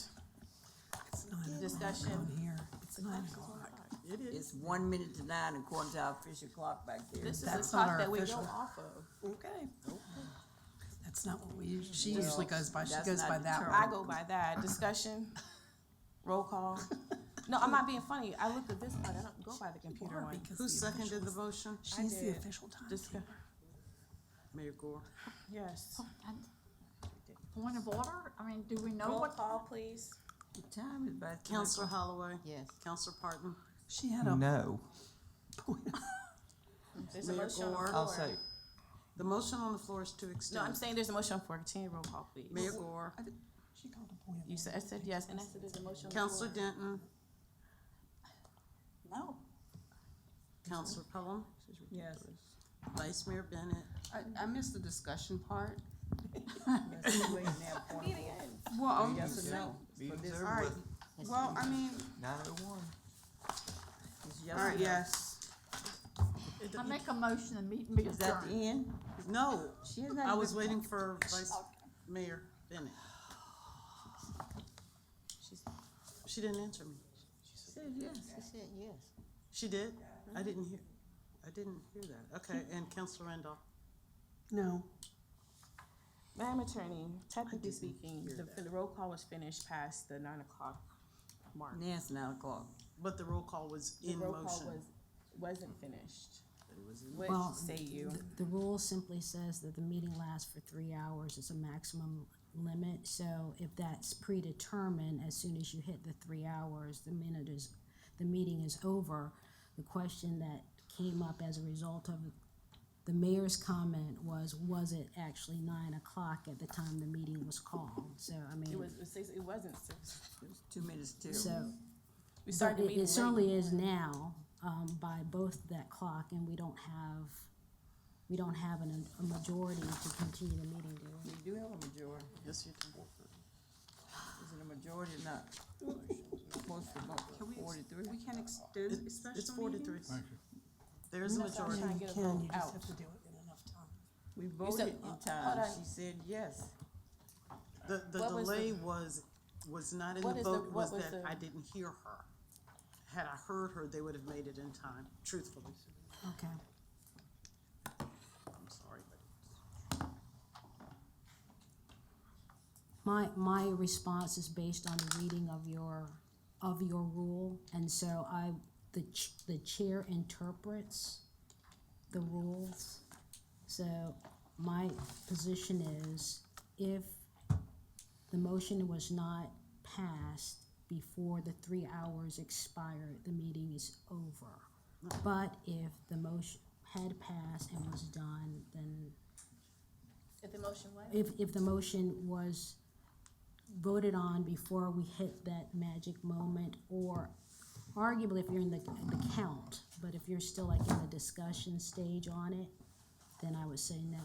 Speaker 1: It's 9 o'clock
Speaker 5: Discussion.
Speaker 1: on here. It's 9 o'clock.
Speaker 3: It is.
Speaker 10: It's 1 minute to 9 according to our official clock back there.
Speaker 5: this is the
Speaker 1: That's not
Speaker 5: clock
Speaker 1: our
Speaker 5: that we go
Speaker 1: official.
Speaker 5: off of.
Speaker 3: Okay.
Speaker 1: That's not what we usually, she
Speaker 10: Well,
Speaker 1: usually goes by, she
Speaker 10: that's
Speaker 1: goes
Speaker 10: not
Speaker 1: by that
Speaker 10: determined.
Speaker 5: I go by that. Discussion, roll call. No, I'm not being funny. I looked at this part. I don't go by the computer one.
Speaker 1: because
Speaker 3: Who
Speaker 1: the
Speaker 3: seconded the
Speaker 1: official-
Speaker 3: motion?
Speaker 1: She's the
Speaker 5: did.
Speaker 1: official time.
Speaker 5: Discuss,
Speaker 3: Mayor Gore.
Speaker 5: yes.
Speaker 4: Point of order, I mean, do we know
Speaker 5: Roll
Speaker 4: what?
Speaker 5: call, please.
Speaker 10: The time is back. to
Speaker 3: Counselor Holloway.
Speaker 10: Yes.
Speaker 3: Counselor Parton.
Speaker 1: She had a,
Speaker 9: No.
Speaker 5: There's a
Speaker 3: Mayor
Speaker 5: motion on the
Speaker 3: Gore.
Speaker 5: floor.
Speaker 9: I'll say,
Speaker 3: The motion on the floor is to
Speaker 5: No,
Speaker 3: extend.
Speaker 5: I'm saying there's a motion on the floor. Continue roll call, please.
Speaker 3: Mayor Gore.
Speaker 5: You said, I said yes, and I said there's a motion on the
Speaker 3: Counselor
Speaker 5: floor.
Speaker 3: Denton,
Speaker 4: No.
Speaker 3: Counselor Pelham,
Speaker 10: Yes.
Speaker 3: Vice Mayor Bennett.
Speaker 15: I missed the discussion part.
Speaker 10: Yes, we waiting there for one more.
Speaker 15: Well,
Speaker 10: Yes or no? For this,
Speaker 15: all right. Well, I mean,
Speaker 9: 9:01.
Speaker 10: it's yes
Speaker 15: all
Speaker 10: or
Speaker 15: right,
Speaker 10: no?
Speaker 15: yes.
Speaker 4: I make a motion and meet me
Speaker 10: Is that
Speaker 4: adjourned.
Speaker 10: the end?
Speaker 3: No,
Speaker 10: She has not
Speaker 3: I was
Speaker 10: even-
Speaker 3: waiting for Vice Mayor Bennett. She didn't answer me.
Speaker 10: She said yes.
Speaker 3: She did? I didn't hear that. Okay, and Counselor Randolph?
Speaker 1: No.
Speaker 5: Madam Attorney, technically speaking, the roll call was finished past the 9 o'clock mark.
Speaker 10: Now it's 9 o'clock.
Speaker 3: But the roll call was
Speaker 5: The
Speaker 3: in
Speaker 5: roll call
Speaker 3: motion.
Speaker 5: wasn't finished.
Speaker 11: Well,
Speaker 5: What say you?
Speaker 11: The rule simply says that the meeting lasts for 3 hours. It's a maximum limit. So if that's predetermined, as soon as you hit the 3 hours, the meeting is over. The question that came up as a result of the mayor's comment was it actually 9 o'clock at the time the meeting was called? So, I mean.
Speaker 5: It wasn't 6.
Speaker 10: It was 2 minutes till.
Speaker 11: So,
Speaker 5: We started the
Speaker 11: but
Speaker 5: meeting
Speaker 11: it certainly
Speaker 5: late.
Speaker 11: is now, by both that clock, and we don't have a majority to continue the meeting, do we?
Speaker 10: We do have a majority.
Speaker 3: Yes, you do.
Speaker 10: Is it a majority or not? Supposed to vote
Speaker 15: Can we-
Speaker 10: 43.
Speaker 15: We can extend a special
Speaker 3: It's
Speaker 15: meeting?
Speaker 3: 43.
Speaker 14: Thank you.
Speaker 3: There's a majority.
Speaker 5: Trying to get a vote out.
Speaker 10: We
Speaker 5: said-
Speaker 10: voted in
Speaker 5: hold
Speaker 10: time.
Speaker 5: on.
Speaker 10: She said yes.
Speaker 3: The
Speaker 5: What was
Speaker 3: delay
Speaker 5: the-
Speaker 3: was not in
Speaker 5: What
Speaker 3: the
Speaker 5: is the-
Speaker 3: vote, was
Speaker 5: what was
Speaker 3: that
Speaker 5: the-
Speaker 3: I didn't hear her. Had I heard her, they would have made it in time, truthfully.
Speaker 11: Okay.
Speaker 3: I'm sorry, but
Speaker 11: My response is based on the reading of your rule, and so the chair interprets the rules. So my position is, if the motion was not passed before the 3 hours expired, the meeting is over. But if the motion had passed and was done, then
Speaker 5: If the motion was?
Speaker 11: if the motion was voted on before we hit that magic moment, or arguably if you're in the count, but if you're still like in the discussion stage on it, then I would say no.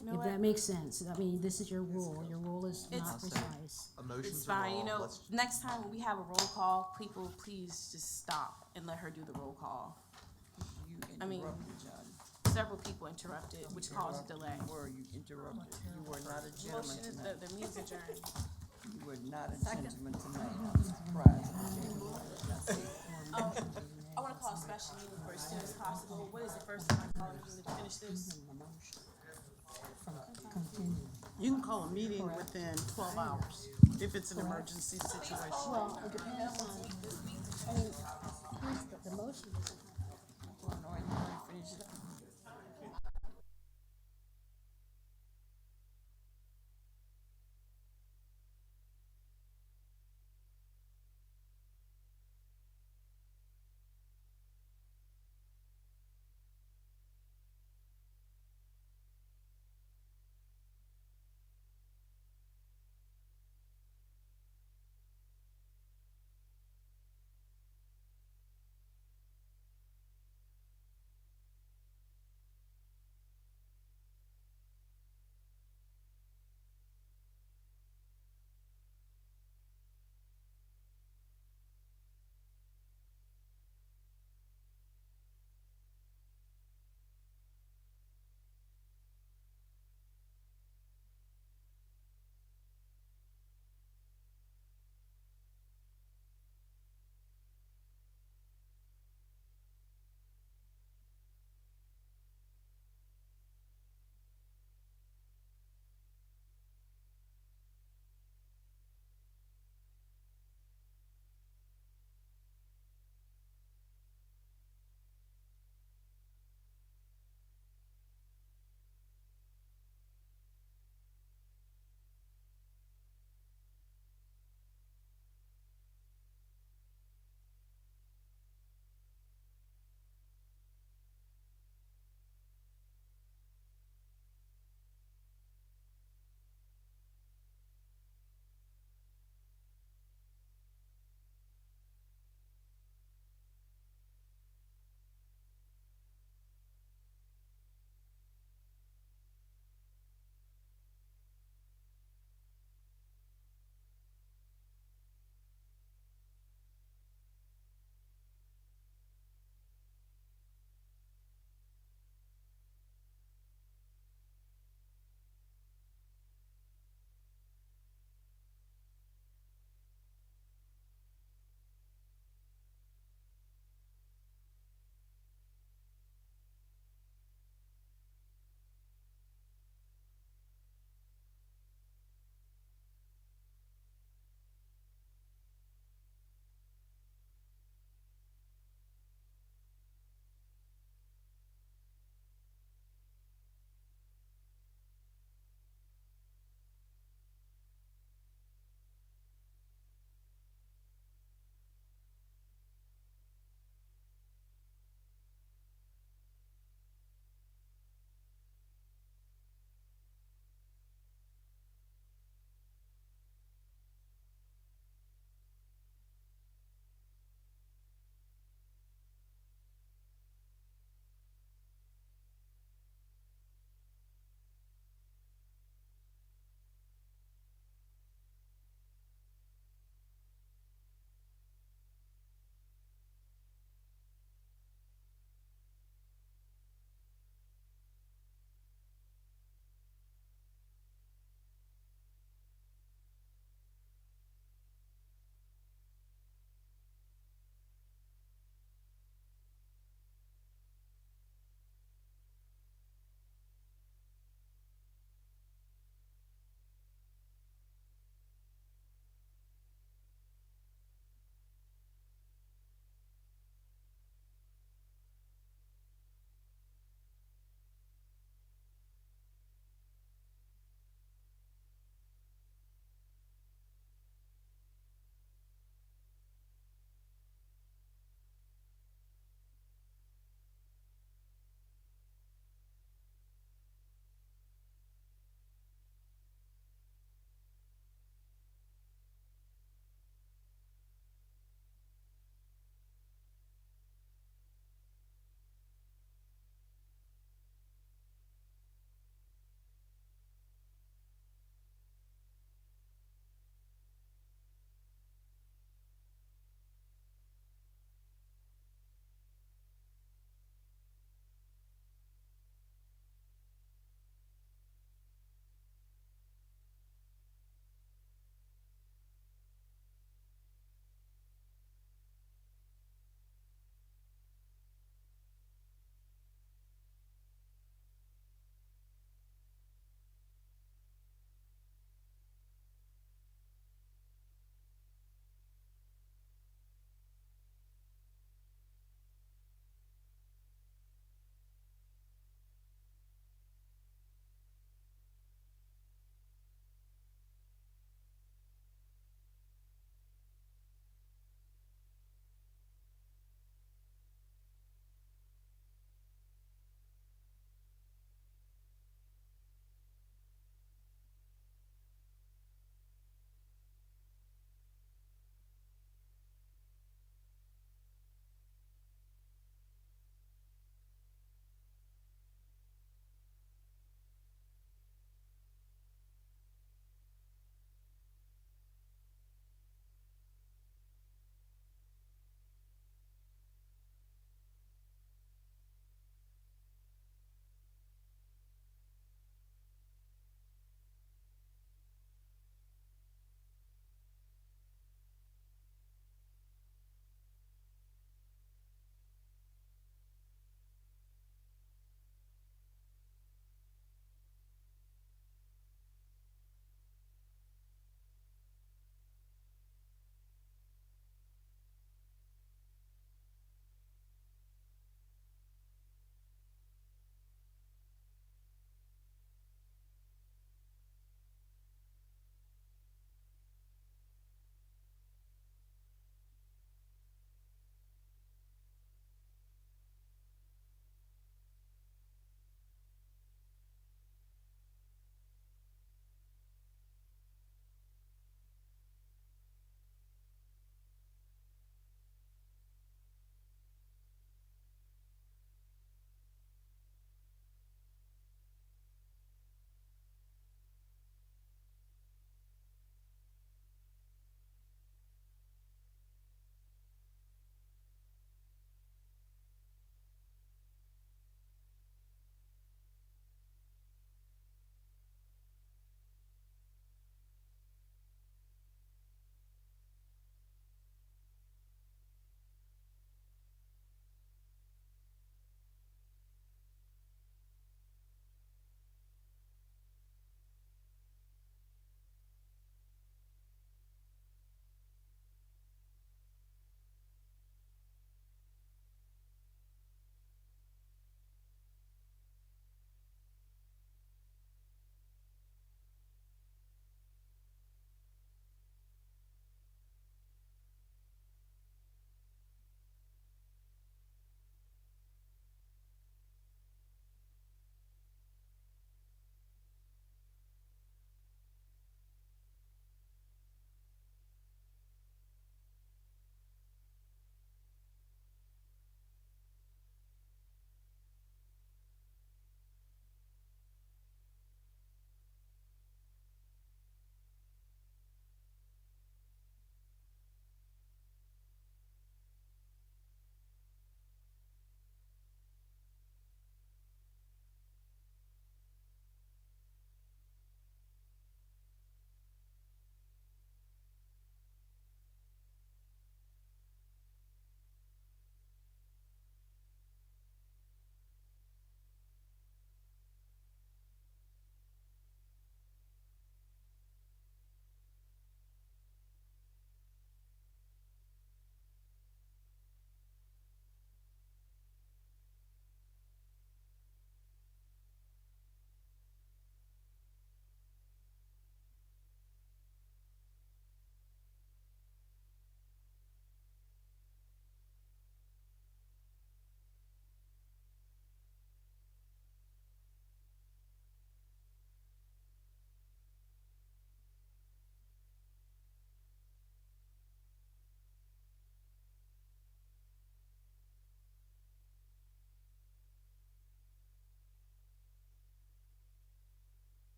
Speaker 5: You know
Speaker 11: If
Speaker 5: what?
Speaker 11: that makes sense. I mean, this is your rule. Your rule is not
Speaker 5: It's-
Speaker 11: precise.
Speaker 2: Emotions
Speaker 5: It's
Speaker 2: are
Speaker 5: fine, you
Speaker 2: law.
Speaker 5: know,
Speaker 2: Let's-
Speaker 5: next time when we have a roll call, people, please just stop and let her do the roll call.
Speaker 10: You
Speaker 5: I mean-
Speaker 10: interrupted, Johnny.
Speaker 5: Several people interrupted, which caused a delay.
Speaker 10: Were you interrupted? You were not a gentleman
Speaker 5: Motion is,
Speaker 10: tonight.
Speaker 5: the meeting's adjourned.
Speaker 10: You were not a gentleman tonight. I'm surprised.
Speaker 5: I wanna call a special meeting for as soon as possible. What is the first time I call a meeting to finish this?
Speaker 3: you can call a meeting within 12 hours if it's an emergency situation.
Speaker 11: Well, it depends on, I mean, here's the motion.
Speaker 10: Well, no, you already finished it up.